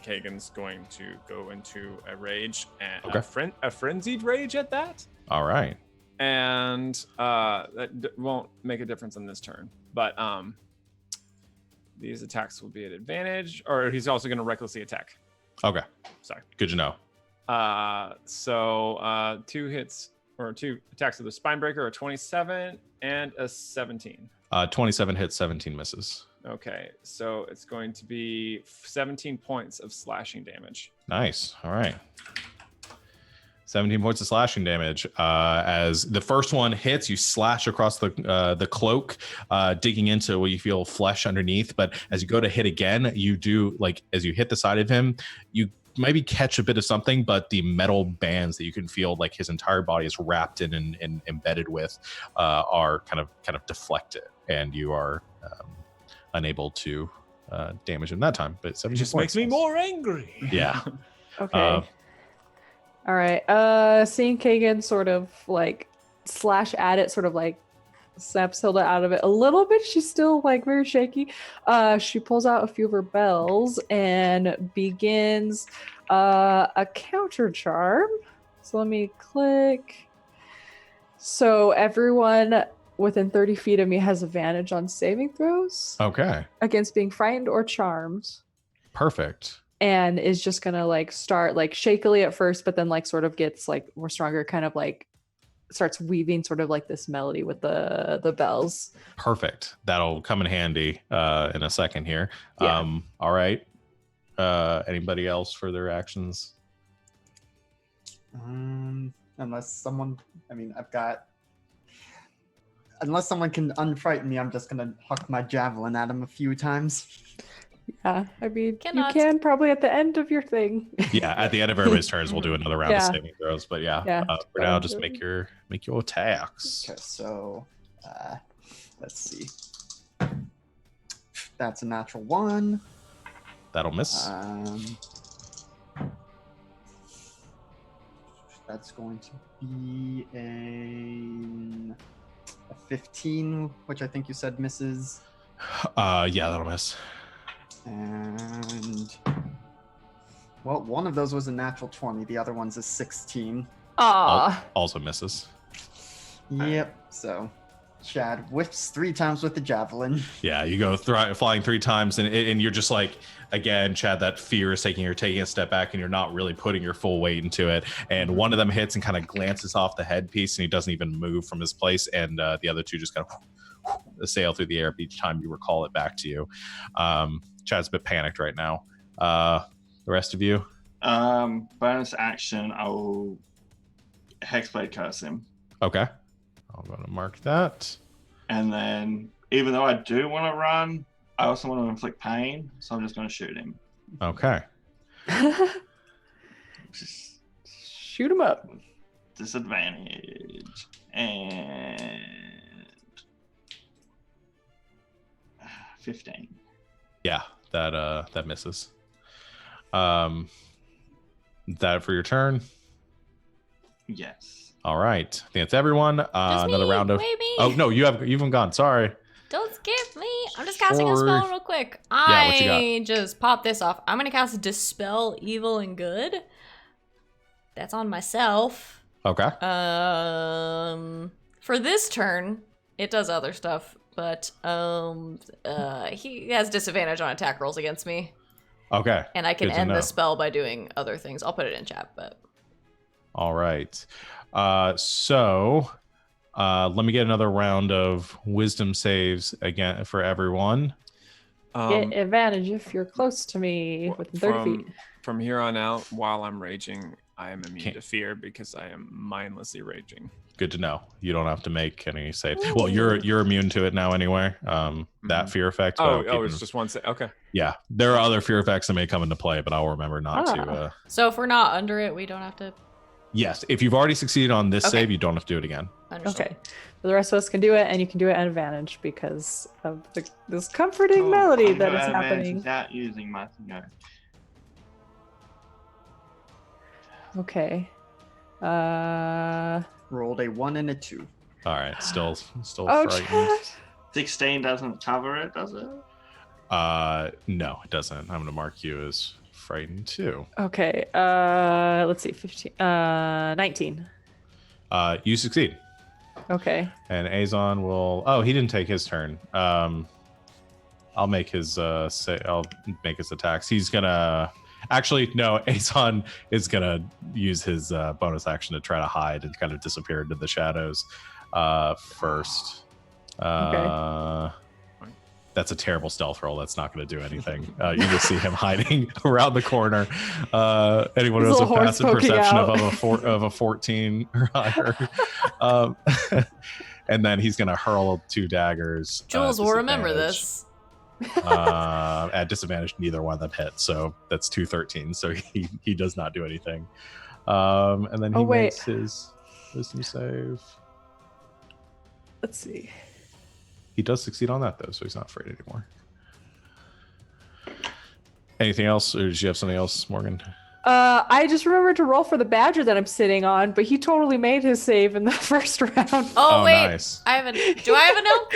Kagan's going to go into a rage and Okay. a frenzied rage at that, All right. and that won't make a difference on this turn. But these attacks will be at advantage, or he's also going to recklessly attack. Okay, Sorry. good to know. So 2 hits or 2 attacks with a spine breaker, a 27 and a 17. 27 hits, 17 misses. Okay, so it's going to be 17 points of slashing damage. Nice. All right. 17 points of slashing damage. As the first one hits, you slash across the cloak, digging into what you feel flesh underneath. But as you go to hit again, you do, like, as you hit the side of him, you maybe catch a bit of something, but the metal bands that you can feel like his entire body is wrapped in and embedded with are kind of deflected, and you are unable to damage him that time. But 17 It just points. makes me more angry. Yeah. Okay. All right. Seeing Kagan sort of like slash at it, sort of like snaps Hilda out of it a little bit. She's still like very shaky. She pulls out a few of her bells and begins a counter charm. So let me click. So everyone within 30 feet of me has advantage on saving throws Okay. against being frightened or charmed. Perfect. And is just gonna like start like shakily at first, but then like sort of gets like more stronger, kind of like starts weaving sort of like this melody with the bells. Perfect. That'll come in handy in a second here. Yeah. All right. Anybody else for their actions? Unless someone, unless someone can unfrighten me, I'm just gonna huck my javelin at him a few times. Yeah, I mean, Cannot. you can probably at the end of your thing. Yeah, at the end of everybody's turns, we'll do another round of Yeah. saving throws. But yeah, Yeah. for now, just make your attacks. Okay, so let's see. That's a natural 1. That'll miss. That's going to be a 15, which I think you said misses. Yeah, that'll miss. And well, one of those was a natural 20. The other one's a 16. Also misses. Yep. So Chad whiffs 3 times with the javelin. Yeah, you go flying 3 times, and you're just like, again, Chad, that fear is taking a step back, and you're not really putting your full weight into it. And one of them hits and kind of glances off the headpiece, and he doesn't even move from his place. And the other 2 just kind of sail through the air each time you recall it back to you. Chad's a bit panicked right now. The rest of you? Bonus action, I'll Hexblade curse him. Okay. I'm going to mark that. And then, even though I do want to run, I also want to inflict pain, so I'm just going to shoot him. Okay. Shoot him up. Disadvantage. And 15. Yeah, that misses. That for your turn? Yes. All right. I think that's everyone. Another me. round of. Wait, me. Oh no, you haven't gone. Sorry. Don't skip me. I'm just casting a Sure. spell real quick. Yeah, what you I just pop this off. I'm gonna cast Dispel Evil and Good. That's on myself. Okay. For this turn, it does other stuff, but he has disadvantage on attack rolls against me, Okay. and I can Good to end know. the spell by doing other things. I'll put it in chat, but All right. So let me get another round of wisdom saves again for everyone. Get advantage if you're close to me within 30 feet. From here on out, while I'm raging, I am immune Can't- to fear because I am mindlessly raging. Good to know. You don't have to make any save. Well, you're immune to it now anyway. That fear effect. but I'll keep Oh, it's in- just one save. Okay. Yeah, there are other fear effects that may come into play, but I'll remember not to. so if we're not under it, we don't have to. Yes, if you've already succeeded on this Okay. save, you don't have to do it again. Understand. Okay. So the rest of us can do it, and you can do it at advantage because of this comforting melody I'm that gonna is advance happening. Without using my Okay. Rolled a 1 and a 2. All right, still Oh, frightened. Chad. 16 doesn't cover it, does it? No, it doesn't. I'm gonna mark you as frightened too. Okay. Let's see. 15. 19. You succeed, Okay. and Azon will. Oh, he didn't take his turn. I'll make his I'll make his attacks. He's gonna. Actually, no. Azon is gonna use his bonus action to try to hide and kind of disappear into the shadows first. That's a terrible stealth roll. That's not going to do anything. You just see him hiding around the corner. Anyone who has a passive perception of a 14 or higher. And then he's going to hurl 2 daggers. Jules will remember this. At disadvantage, neither one of them hit. So that's 2 13. So he does not do anything. And then he makes his wisdom save. Let's see. He does succeed on that, though, so he's not afraid anymore. Anything else, or did you have something else, Morgan? I just remembered to roll for the badger that I'm sitting on, but he totally made his save in the first round. Oh wait, nice. do I have an elk?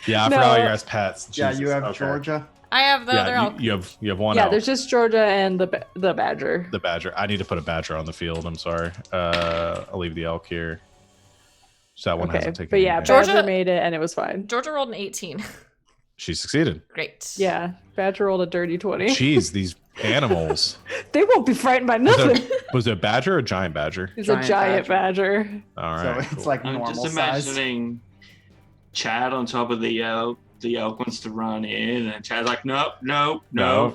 Yeah, I forgot you guys pets. Jesus. Yeah, you have Georgia. I have the other elk. You have one Yeah, elk. there's just Georgia and the badger. The badger. I need to put a badger on the field. I'm sorry. I'll leave the elk here. So that one hasn't taken. But yeah, any Badger Georgia- made it and it was fine. Georgia rolled an 18. She succeeded. Great. Yeah, Badger rolled a dirty 20. Jeez, these animals. They won't be frightened by nothing. Was it a badger or a giant badger? He's a giant badger. All right. So it's like I'm normal just size. imagining Chad on top of the elk. The elk wants to run in, and Chad's like, nope. No. I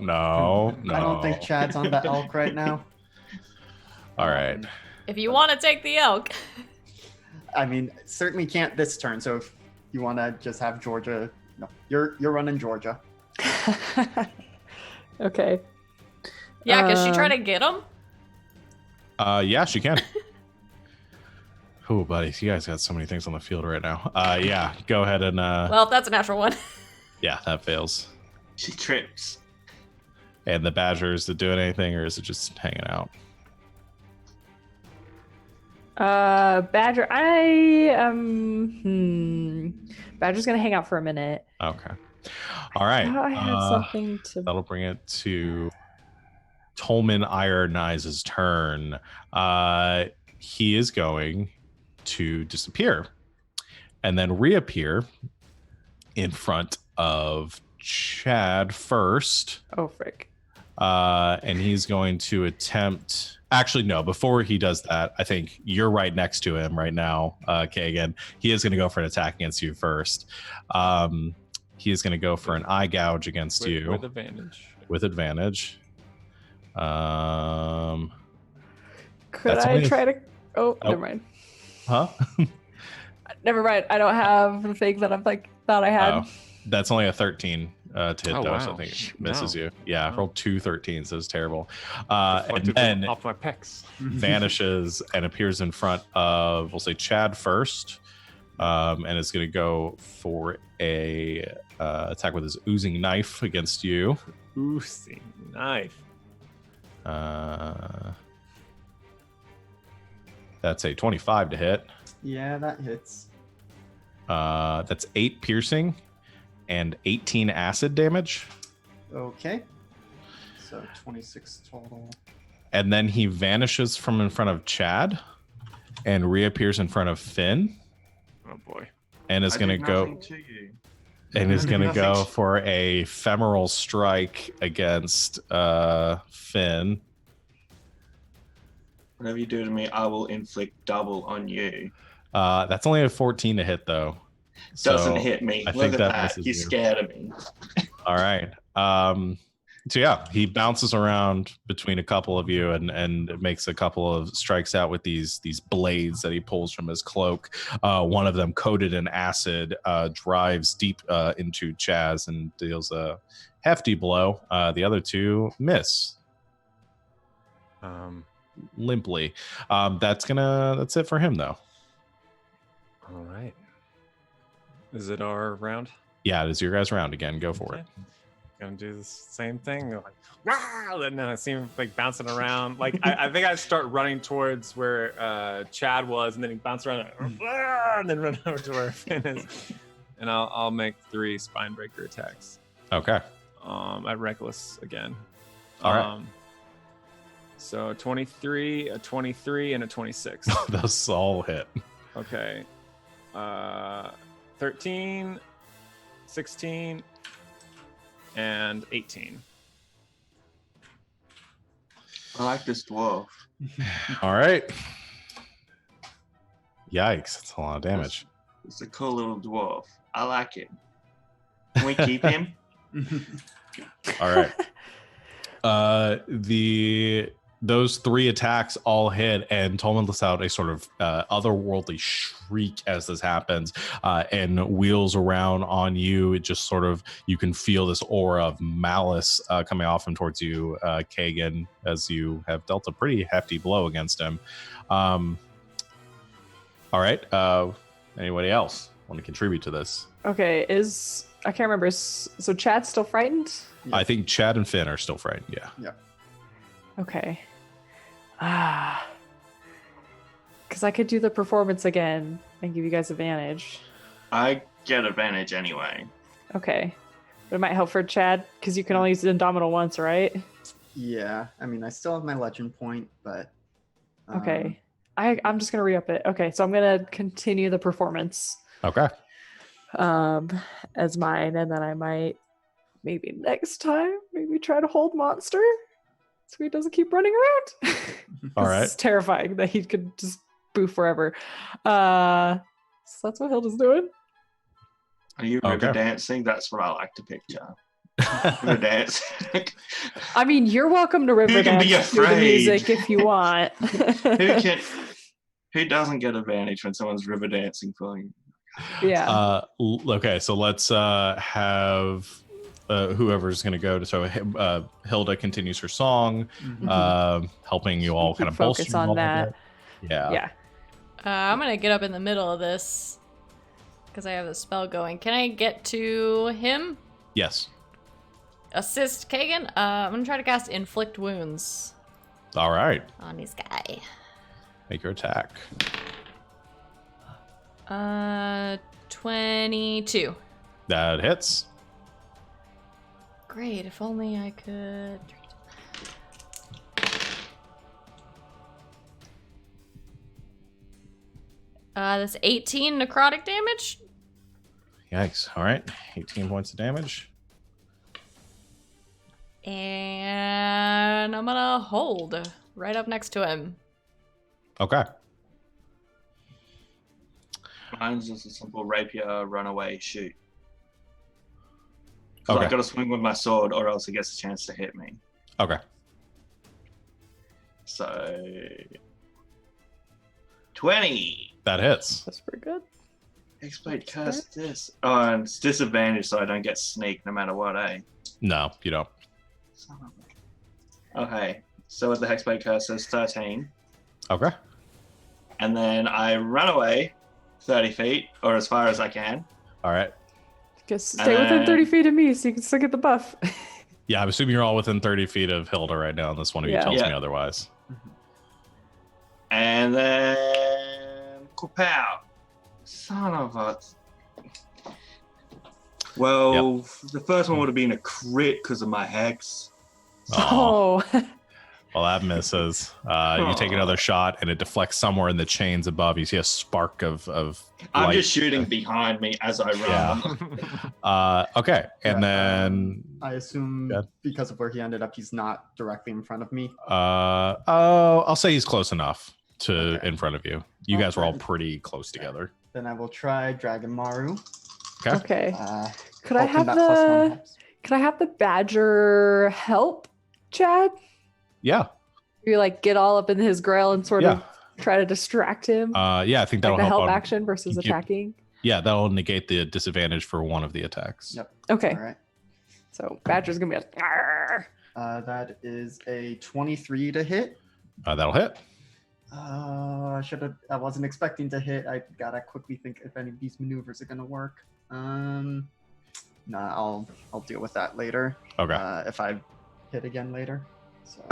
don't think Chad's on the elk right now. All right. If you want to take the elk. I mean, certainly can't this turn. So if you want to just have Georgia, no, you're running Georgia. Okay. Yeah, because she tried to get him. Yeah, she can. Oh, buddy, you guys got so many things on the field right now. Yeah, go ahead and. Well, that's a natural one. Yeah, that fails. She trips. And the badger, is it doing anything, or is it just hanging out? Badger, Badger's gonna hang out for a minute. Okay. All right. I had something to. That'll bring it to Tolman Iron Eyes' turn. He is going to disappear and then reappear in front of Chad first. Oh, frick. And he's going to attempt. Actually, no, before he does that, I think you're right next to him right now, Kagan. He is going to go for an attack against you first. He is going to go for an eye gouge against you. With advantage. With advantage. Could I try to... Oh, never mind. Huh? Never mind. I don't have the thing that thought I had. Oh, that's only a 13 to hit, though, wow. so I think it misses you. Yeah, No. rolled 2 13s, so it's terrible. And then off my pecs. vanishes and appears in front of, we'll say, Chad first, and is going to go for a attack with his oozing knife against you. Oozing knife. That's a 25 to hit. Yeah, that hits. That's 8 piercing and 18 acid damage. Okay. So 26 total. And then he vanishes from in front of Chad and reappears in front of Finn. Oh boy. And is I going to did go nothing to you. and is going to Nothing. go for a ephemeral strike against Finn. Whatever you do to me, I will inflict double on you. That's only a 14 to hit, though. Doesn't So hit me. I Look think at that that. misses He's you. scared of me. All right. So yeah, he bounces around between a couple of you and makes a couple of strikes out with these blades that he pulls from his cloak. One of them, coated in acid, drives deep into Chaz and deals a hefty blow. The other two miss limply. That's it for him, though. All right. Is it our round? Yeah, it is your guys' round again. Go for it. Gonna do the same thing. Like, wow! And then I see him like bouncing around. Like I think I start running towards where Chad was, and then he bounce around and then run over to where Finn is. And I'll make 3 spine breaker attacks. Okay. At reckless again. All right. So 23, a 23, and a 26. Those all hit. Okay. 13, 16, and 18. I like this dwarf. All right. Yikes, that's a lot of damage. It's a cool little dwarf. I like it. Can we keep him? All right. Those 3 attacks all hit, and Tolman lets out a sort of otherworldly shriek as this happens, and wheels around on you. It just sort of, you can feel this aura of malice coming off him towards you, Kagan, as you have dealt a pretty hefty blow against him. All right. Anybody else want to contribute to this? Okay, I can't remember. So Chad's still frightened? I think Chad and Finn are still frightened. Yeah. Okay. Because I could do the performance again and give you guys advantage. I get advantage anyway. Okay. But it might help for Chad, because you can only use the Indomitable once, right? Yeah, I mean, I still have my legend point, but... Okay. I'm just going to re-up it. Okay, so I'm going to continue the performance. Okay. As mine, and then I might maybe next time try to hold Monster so he doesn't keep running around. All right. It's terrifying that he could just boof forever. So that's what Hilda's doing. Are you river dancing? That's what I like to picture. River dance. I mean, you're welcome to river dance through the music if you want. Who doesn't get advantage when someone's river dancing for you? Yeah. Okay, so let's have whoever's going to go to. So Hilda continues her song, helping you all kind of focus bolster on that. Yeah. I'm gonna get up in the middle of this because I have the spell going. Can I get to him? Yes. Assist Kagan. I'm gonna try to cast Inflict Wounds. All right. On this guy. Make your attack. 22. That hits. Great. If only I could. That's 18 necrotic damage. Yikes. All right. 18 points of damage. And I'm gonna hold right up next to him. Okay. Mine's just a simple rapier, run away, shoot. So Okay. I've got to swing with my sword or else he gets a chance to hit me. Okay. So 20. That hits. That's pretty good. Exploit curse this. Oh, and it's disadvantage so I don't get sneak no matter what, eh? No, you don't. Okay, so with the Hexblade Curse is 13. Okay. And then I run away 30 feet, or as far as I can. All right. Just stay within 30 feet of me so you can still get the buff. Yeah, I'm assuming you're all within 30 feet of Hilda right now, unless one of you tells me otherwise. And then... Kapow! Son of a... Well, the first one would have been a crit because of my hex. Oh. Well, that misses. You take another shot, and it deflects somewhere in the chains above. You see a spark of I'm light. just shooting behind me as I run. Yeah. Okay, and then I assume because of where he ended up, he's not directly in front of me. I'll say he's close enough to in front of you. You guys were all pretty close together. Then I will try Dragon Maru. Okay. Could I hoping have that +1 the helps. Could I have the badger help, Chad? Yeah. You like get all up in his grill and sort of try to distract him. Yeah, I think that'll like the help on- action versus attacking. Yeah, that'll negate the disadvantage for one of the attacks. Yep. Okay. All right. So badger's gonna be like, "Arr." That is a 23 to hit. That'll hit. I wasn't expecting to hit. I gotta quickly think if any of these maneuvers are gonna work. I'll deal with that later. Okay. If I hit again later. So,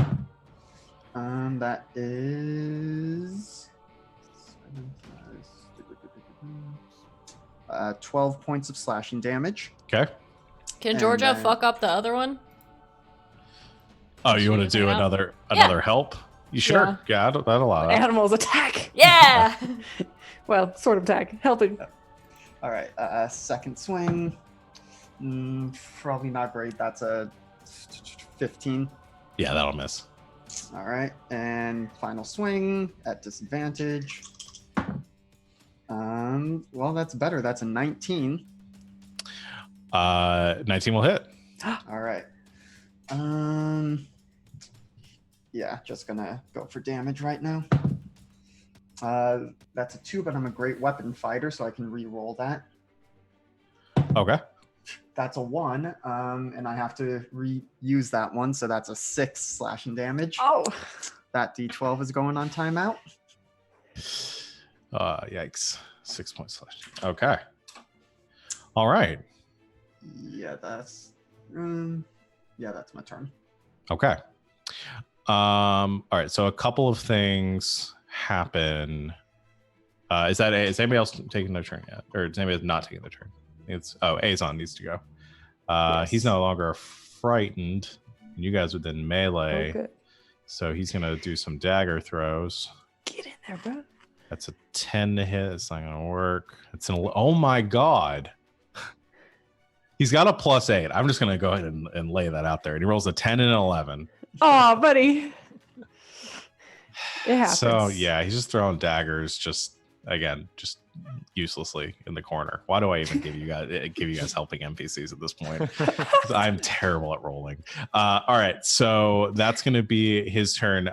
that is 12 points of slashing damage. Okay. Can And Georgia then- fuck up the other one? Oh, you want to do anything another help? You sure? Yeah, I'd allow that. Animals attack. Yeah. Well, sort of attack. Helping. All right. Second swing. Probably not great. That's a 15. Yeah, that'll miss. All right. And final swing at disadvantage. Well, that's better. That's a 19. 19 will hit. All right. Yeah, just gonna go for damage right now. That's a 2, but I'm a great weapon fighter, so I can re-roll that. Okay. That's a 1, and I have to reuse that one, so that's a 6 slashing damage. Oh. That D12 is going on timeout. Yikes. 6 points slash. Okay. All right. Yeah, that's my turn. Okay. All right. So a couple of things happen. Is anybody else taking their turn yet, or is anybody not taking their turn? It's Azon needs to go. Yes. He's no longer frightened. You guys within melee, Oh, good. so he's gonna do some dagger throws. Get in there, bro. That's a 10 to hit. It's not gonna work. It's an oh my god. He's got a +8. I'm just gonna go ahead and lay that out there. And he rolls a 10 and an 11. Oh, buddy. It happens. So yeah, he's just throwing daggers, just uselessly in the corner. Why do I even give you guys helping NPCs at this point? I'm terrible at rolling. All right, so that's gonna be his turn.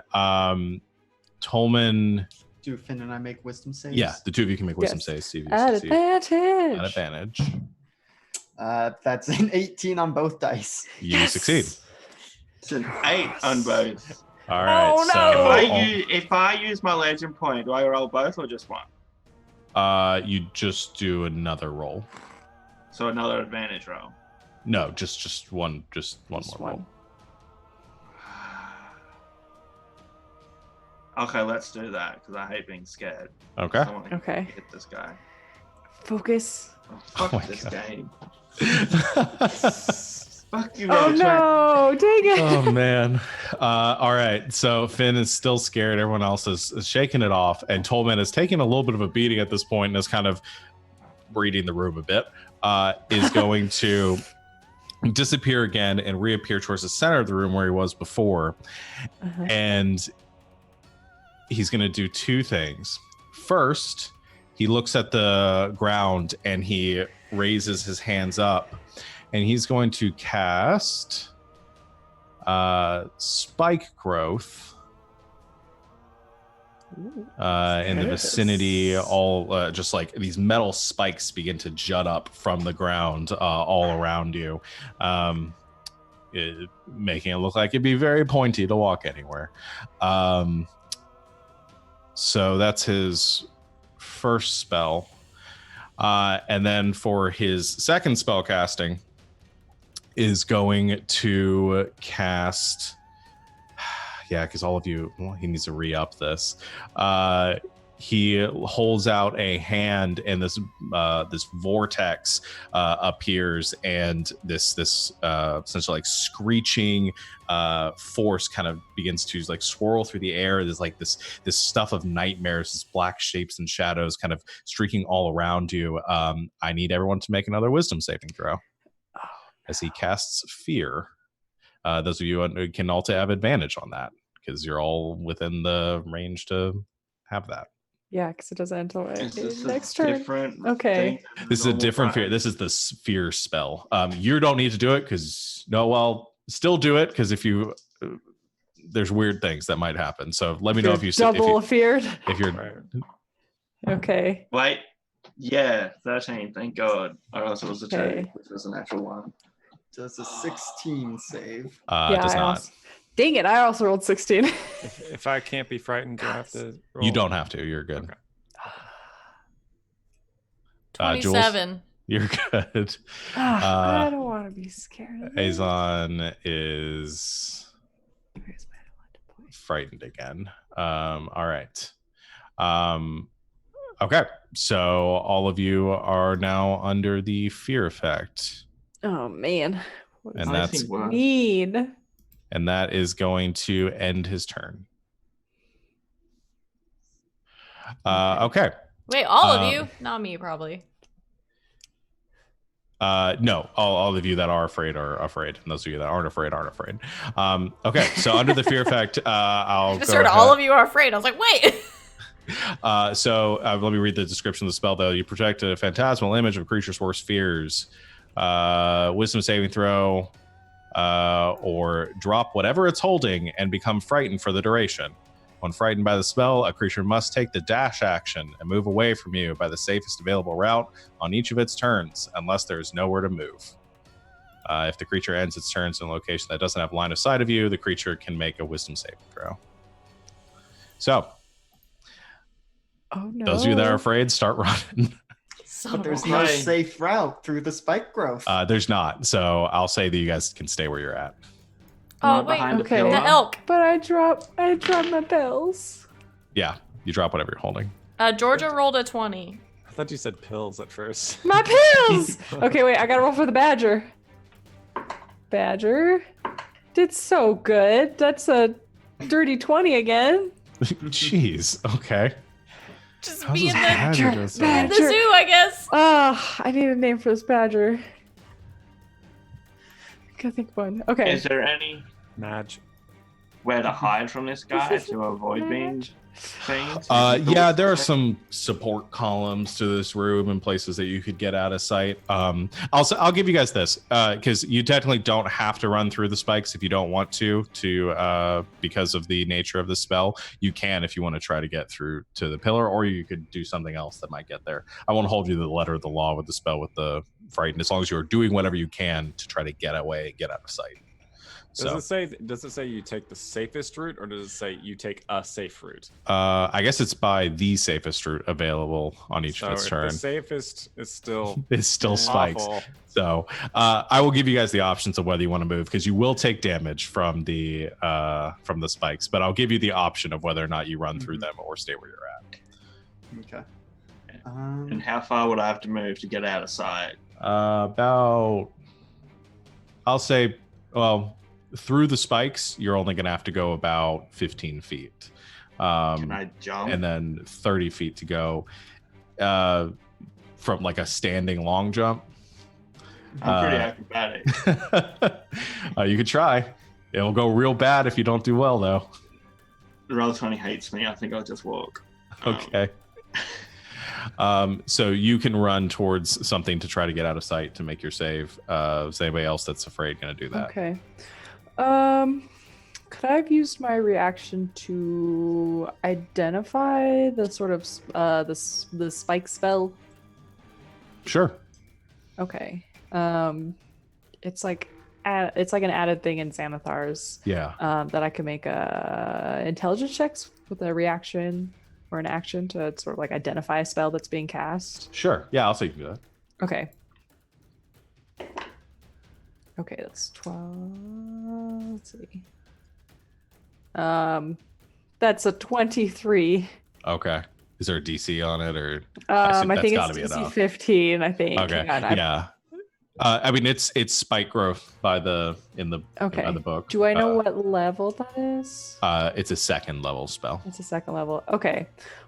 Tolman. Do Finn and I make wisdom saves? Yeah, the two of you can make wisdom Yes. saves. Steve, At Steve. advantage. At advantage. That's an 18 on both dice. You Yes. succeed. It's an 8 on both. All right. Oh, no. So If I use my legend point, do I roll both or just one? you just do another roll. So another advantage roll. No, just one more roll. Okay, let's do that because I hate being scared. Okay. I want to Okay. hit this guy. Focus. Oh, fuck Oh my this God. game. Fuck you, Oh Roach. no, dang it. Oh man. All right. So Finn is still scared. Everyone else is shaking it off, and Tolman is taking a little bit of a beating at this point and is kind of reading the room a bit. Is going to disappear again and reappear towards the center of the room where he was before, Uh-huh. and he's going to do two things. First, he looks at the ground and he raises his hands up, and he's going to cast Spike Growth in the vicinity. All just like these metal spikes begin to jut up from the ground all around you, making it look like it'd be very pointy to walk anywhere. So that's his first spell. And then for his second spell casting is going to cast, yeah, because all of you, well, he needs to re-up this. He holds out a hand, and this vortex appears, and this essentially like screeching force kind of begins to like swirl through the air. There's like this stuff of nightmares, this black shapes and shadows kind of streaking all around you. I need everyone to make another wisdom saving throw as he casts fear. Those of you who can also have advantage on that because you're all within the range to have that. Yeah, because it doesn't until Is this next a turn. different Okay. thing than This is a normal different fear. fire? This is the fear spell. You don't need to do it because still do it because if you there's weird things that might happen. So let me know if you double feared. if you're Right. Okay. Wait, yeah, 13. Thank God. Or else it was a 2, Okay. which was a natural 1. Does a 16 save? does I not. also, dang it! I also rolled 16. If I can't be frightened, do I have to roll? You don't have to. You're good. Okay. Jules? 27. You're good. I don't want to be scared. Of this. Azon is Where's my one point? frightened again. All right. Okay. So all of you are now under the fear effect. Oh man. What And does that's- that Anything worse? mean? And that is going to end his turn. Okay. Wait, all of Um, you? Not me, probably. No, all of you that are afraid are afraid, and those of you that aren't afraid aren't afraid. Okay, so under the fear effect, I'll I just go heard ahead. all of you are afraid. I was like, wait. So let me read the description of the spell, though. You project a phantasmal image of a creature's worst fears. wisdom saving throw, or drop whatever it's holding and become frightened for the duration. When frightened by the spell, a creature must take the dash action and move away from you by the safest available route on each of its turns, unless there is nowhere to move. If the creature ends its turns in a location that doesn't have line of sight of you, the creature can make a wisdom saving throw. So, Oh no. those of you that are afraid, start running. But there's no Right. safe route through the spike growth. There's not, so I'll say that you guys can stay where you're at. Oh Right wait, behind okay. pillar. the elk. But I dropped my pills. Yeah, you drop whatever you're holding. Georgia rolled a 20. I thought you said pills at first. My pills! Okay, wait, I gotta roll for the badger. Badger did so good. That's a dirty 20 again. Jeez, okay. Just How's be this in badger do so the much? zoo, I guess. I need a name for this badger. Gotta think of one. Okay. Is there any Madge. where to hide from this guy to avoid being things? Yeah, there are some support columns to this room and places that you could get out of sight. I'll give you guys this because you technically don't have to run through the spikes if you don't want to because of the nature of the spell. You can if you want to try to get through to the pillar, or you could do something else that might get there. I won't hold you to the letter of the law with the spell with the frightened, as long as you're doing whatever you can to try to get away, get out of sight. Does it say you take the safest route, or does it say you take a safe route? I guess it's by the safest route available on each of its if turn. the safest is still It's still spikes. awful. So I will give you guys the options of whether you want to move, because you will take damage from the spikes, but I'll give you the option of whether or not you run through them or stay where you're at. Okay. And how far would I have to move to get out of sight? About, I'll say, well, through the spikes, you're only going to have to go about 15 feet. Can I jump? And then 30 feet to go from like a standing long jump. I'm pretty acrobatic. You could try. It'll go real bad if you don't do well, though. Roll20 hates me. I think I'll just walk. Okay. So you can run towards something to try to get out of sight to make your save. Is anybody else that's afraid going to do that? Okay. Could I have used my reaction to identify the sort of the spike spell? Sure. Okay. It's like an added thing in Xanathar's. Yeah. That I can make intelligence checks with a reaction or an action to sort of like identify a spell that's being cast. Sure. Yeah, I'll say you can do that. Okay. Okay, that's 12. Let's see. That's a 23. Okay. Is there a DC on it, or I think that's it's gotta be DC enough. 15. I think. Okay. Hang on, Yeah. I mean, it's spike growth by the Okay. by the book. Do I know what level that is? It's a second level spell. It's a second level. Okay.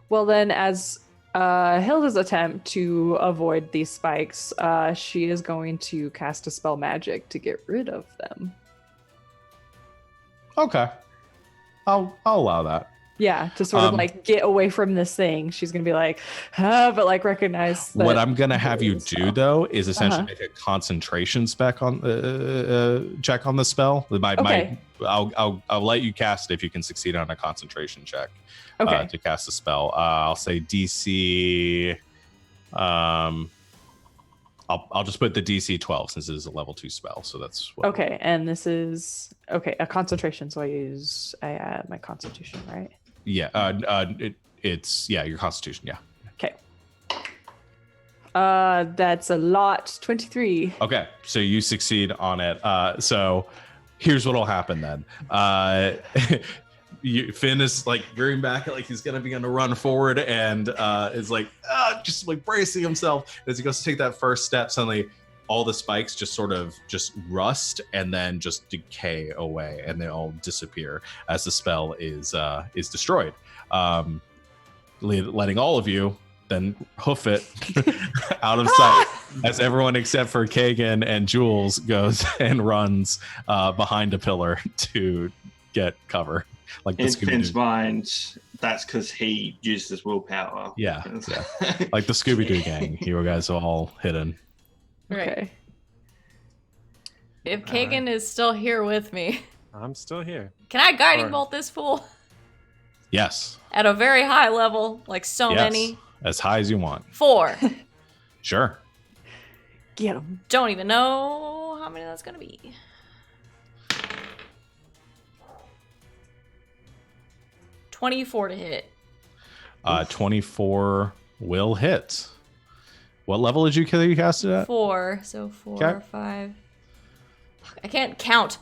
Well, then, as Hilda's attempt to avoid these spikes, she is going to cast a spell magic to get rid of them. Okay. I'll allow that. Yeah, to sort of like get away from this thing. She's gonna be like, but like recognize that. What I'm gonna have you do spell. though is essentially make a concentration check on the spell. Okay. I'll let you cast it if you can succeed on a concentration check. Okay. To cast a spell. I'll say DC. I'll just put the DC 12 since it is a level 2 spell. So that's what. Okay, and this is a concentration. So I add my constitution, right? Yeah. It's your Constitution. Yeah. Okay. That's a lot. 23. Okay, so you succeed on it. So here's what'll happen then. Finn is like veering back, like he's gonna begin to run forward, and is like just like bracing himself. As he goes to take that first step, suddenly all the spikes just sort of just rust and then just decay away, and they all disappear as the spell is destroyed, letting all of you then hoof it out of sight as everyone except for Kagan and Jules goes and runs behind a pillar to get cover. Like In Finn's mind, that's because he used his willpower. Yeah. Like the Scooby-Doo gang. You guys are all hidden. Okay. If Kagan is still here with me, I'm still here. can I guiding Or- bolt this fool Yes. at a very high level, like so Yes. many? As high as you want. 4. Sure. Get him. Don't even know how many that's gonna be. 24 to hit. 24 will hit. What level did you kill you cast it at? 4. So 4, Okay. 5. I can't count.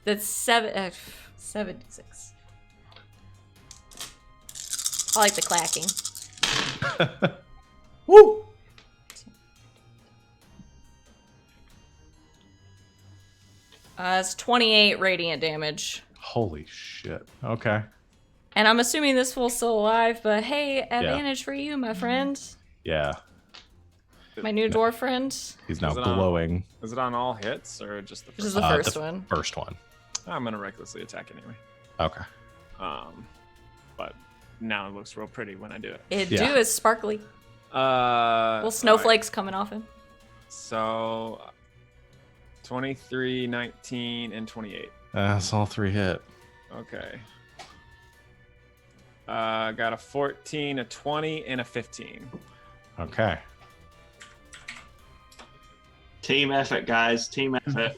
That's 76. I like the clacking. Woo! It's 28 radiant damage. Holy shit. Okay. And I'm assuming this fool's still alive, but hey, advantage for you, my friend. Yeah. My new dwarf friend. He's now Is it on- glowing. Is it on all hits or just the This is first? the Uh, first the one. First one. I'm gonna recklessly attack anyway. Okay. But now it looks real pretty when I do it. It Yeah. do is sparkly. Little snowflakes coming off him. So 23, 19, and 28. That's all 3 hit. Okay. Got a 14, a 20, and a 15. Okay. Team effort, guys. Team effort.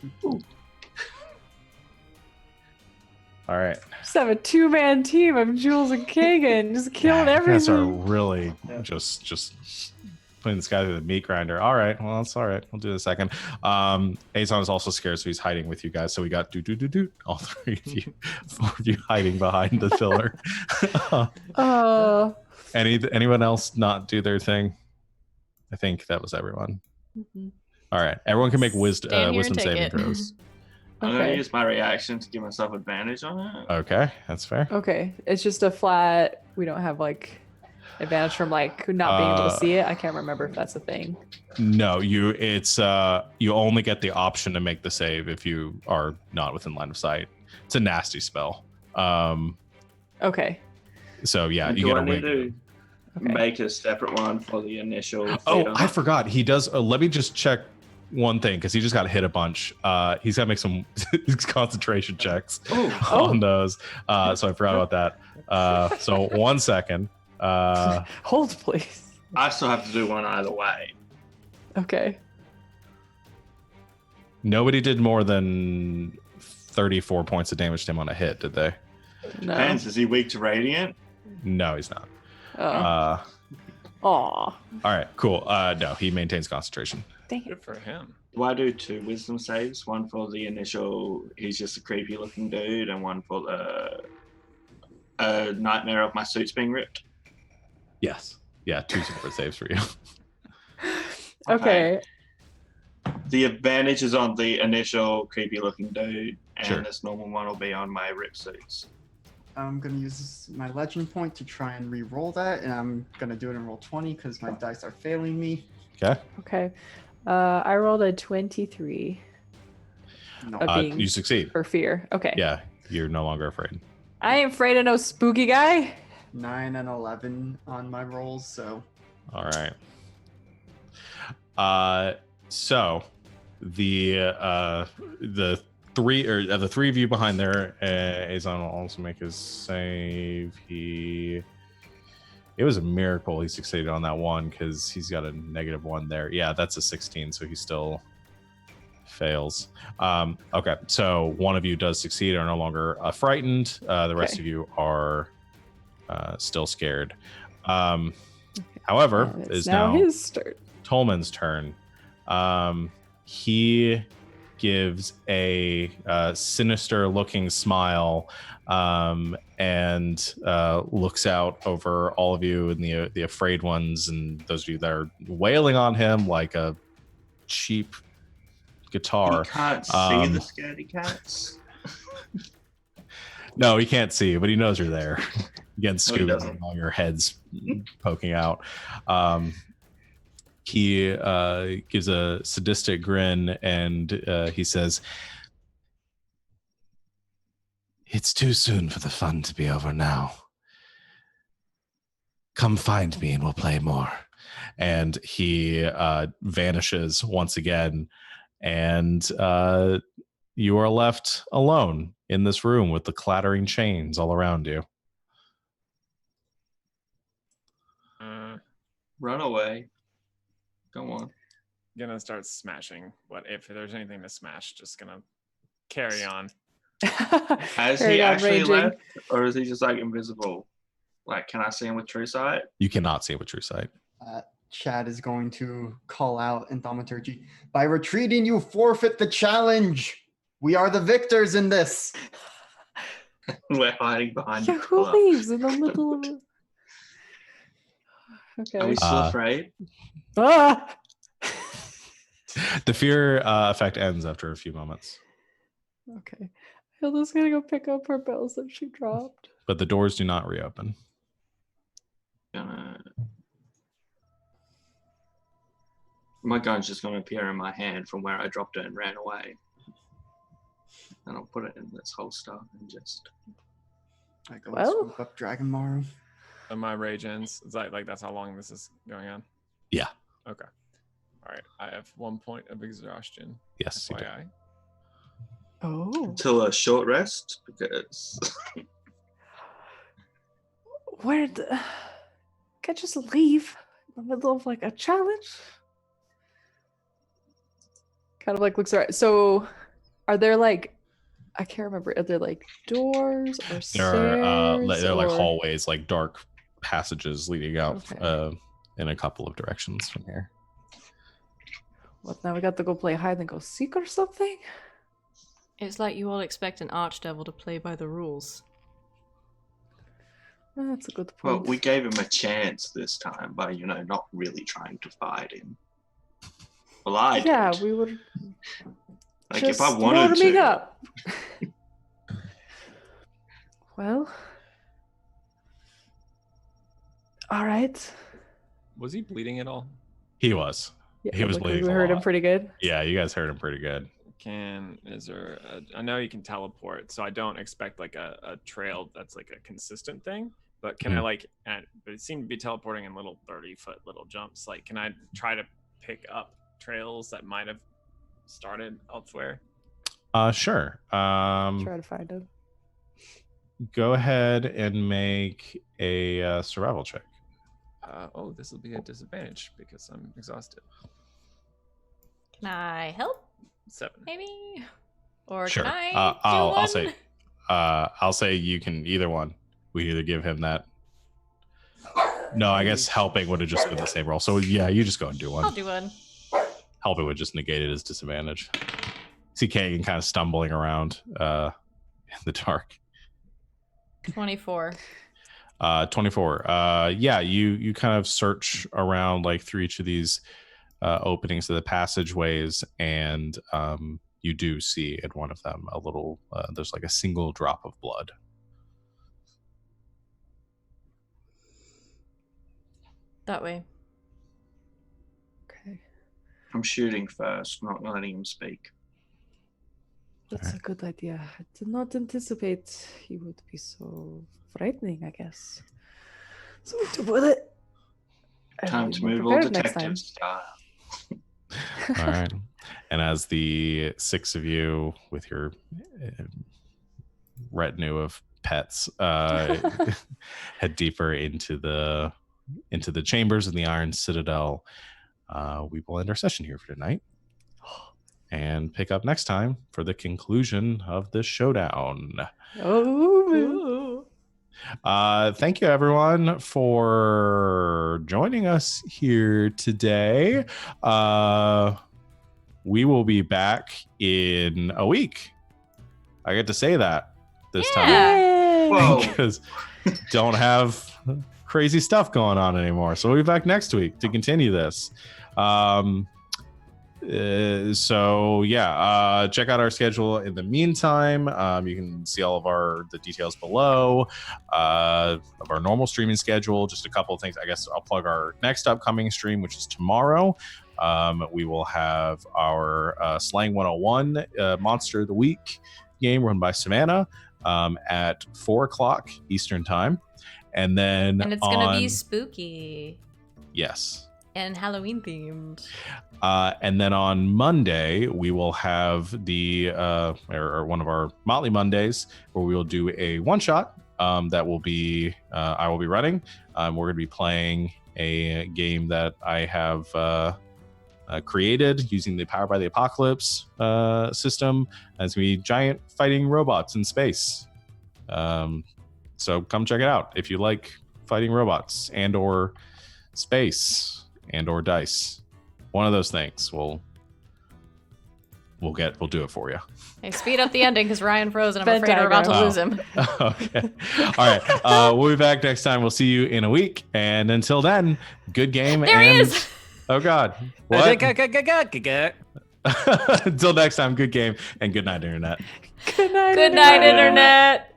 All right. Just have a 2-man team of Jules and Kagan, just killing You guys are everything. really just putting this guy through the meat grinder. All right. Well, that's all right. We'll do it in a second. Azon is also scared, so he's hiding with you guys. So we got do. All 3 of you, 4 of you hiding behind the pillar. Anyone else not do their thing? I think that was everyone. Mhm. All right. Everyone can make Stand here and wisdom take saving it. throws. I'm gonna Okay. use my reaction to give myself advantage on it. Okay, that's fair. Okay, it's just a flat. We don't have like advantage from like not being able to see it. I can't remember if that's a thing. No, you only get the option to make the save if you are not within line of sight. It's a nasty spell. Okay. So yeah, you Do get I a need wig. to Okay. make a separate one for the initial? Oh, feat? I forgot. He does. Let me just check one thing because he just got hit a bunch. He's got to make some concentration checks on those. So I forgot about that. So 1 second. Hold, please. I still have to do one either way. Okay. Nobody did more than 34 points of damage to him on a hit, did they? No. Depends. Is he weak to radiant? No, he's not. Oh. Aw. Aw. All right, cool. No, he maintains concentration. Dang it. Good for him. Do I do 2 wisdom saves? One for the initial, he's just a creepy looking dude, and one for the nightmare of my suits being ripped. Yes. Yeah, 2 separate saves for you. Okay. The advantage is on the initial creepy looking dude, and Sure. this normal one will be on my rip suits. I'm gonna use my legend point to try and re-roll that, and I'm gonna do it in roll 20 because my dice are failing me. Okay. Okay. I rolled a 23 No, of being You succeed. for fear. Okay. Yeah, you're no longer afraid. I ain't afraid of no spooky guy. 9 and 11 on my rolls, so All right. So the three of you behind there, Azon will also make his save. It was a miracle he succeeded on that one because he's got a -1 there. Yeah, that's a 16, so he still fails. Okay, so one of you does succeed, are no longer frightened. The rest Okay. of you are still scared. However, And is it's now now his turn. Tolman's turn. He gives a sinister looking smile and looks out over all of you and the afraid ones and those of you that are wailing on him like a cheap guitar. You can't see the scaredy cats. No, he can't see, but he knows you're there. Again, he Scooby, doesn't. all your heads poking out. He gives a sadistic grin and he says, "It's too soon for the fun to be over now. Come find me and we'll play more." And he vanishes once again. and you are left alone in this room with the clattering chains all around you. Run away. Go on. Gonna start smashing. What if there's anything to smash? Just gonna carry on. Has he actually left, or is he just like invisible? Like, can I see him with true sight? You cannot see him with true sight. Chad is going to call out in thaumaturgy. By retreating, you forfeit the challenge. We are the victors in this. We're hiding behind Yeah, the who pillar. leaves in the middle of it? Are Okay. we still afraid? Ah! The fear effect ends after a few moments, Okay. Hilda's gonna go pick up her bells that she dropped. but the doors do not reopen. My gun's just going to appear in my hand from where I dropped it and ran away. And I'll put it in this holster and just... I go Well. swoop up Dragonmaru. And my rage ends. Is that like that's how long this is going on? Yeah. Okay. All right. I have 1 point of exhaustion. Yes. You do. FYI. Oh. Until a short rest, because... Where can't just leave in the middle of like a challenge? Kind of like looks around. So are there like I can't remember, are there like doors or stairs? There are like or- hallways, like dark passages leading out Okay. in a couple of directions from here. What now we got to go play hide and go seek or something? It's like you all expect an archdevil to play by the rules. That's a good Well, point. we gave him a chance this time by, not really trying to fight him. Well, I did. Yeah, we were Like, just if I wanted warming to... up. Well, all right. Was he bleeding at all? He was. Yeah, He was like, bleeding We a heard him lot. pretty good. Yeah, you guys heard him pretty good. I know you can teleport, so I don't expect like a trail that's like a consistent thing. But can I but it seemed to be teleporting in little 30-foot little jumps. Like, can I try to pick up trails that might have started elsewhere? Sure. Try to find him. Go ahead and make a survival check. This will be a disadvantage because I'm exhausted. Can I help? 7. Maybe? Or Sure. can I do I'll one? say I'll say you can either one. We either give him that. No, I guess helping would have just been the same roll. So yeah, you just go and do one. I'll do one. Helping would just negate his disadvantage. See Kagan kind of stumbling around in the dark. 24. 24. Yeah, you kind of search around like through each of these openings to the passageways, and you do see in one of them a little there's like a single drop of blood. That way. Okay. I'm shooting first, not letting him speak. That's a good idea. I did not anticipate he would be so frightening, I guess. So we do with it. I Time will to be more move all prepared next time. detective style. All right. And as the 6 of you with your retinue of pets head deeper into the chambers in the Iron Citadel, we will end our session here for tonight and pick up next time for the conclusion of the showdown. Oh, Thank you everyone for joining us here today. We will be back in a week. I get to say that this time Yeah. Whoa. because don't have crazy stuff going on anymore. So we'll be back next week to continue this. So yeah, check out our schedule in the meantime. You can see all of the details below of our normal streaming schedule. Just a couple of things. I guess I'll plug our next upcoming stream, which is tomorrow. We will have our Slang 101 Monster of the Week game run by Savannah at 4:00 Eastern time. And then And it's gonna be spooky. Yes. And Halloween themed. And then on Monday, we will have the or one of our Motley Mondays where we will do a one shot that will be I will be running. We're going to be playing a game that I have created using the Powered by the Apocalypse system. And it's going to be giant fighting robots in space. So come check it out if you like fighting robots and or space and or dice. One of those things. We'll do it for you. Hey, speed up the ending because Ryan froze and I'm afraid we're about to lose him. Okay. All right. We'll be back next time. We'll see you in a week. And until then, good game. There he is! Oh God. What? Good Until next time, good game and good night, Internet. Good night, Good night, Internet.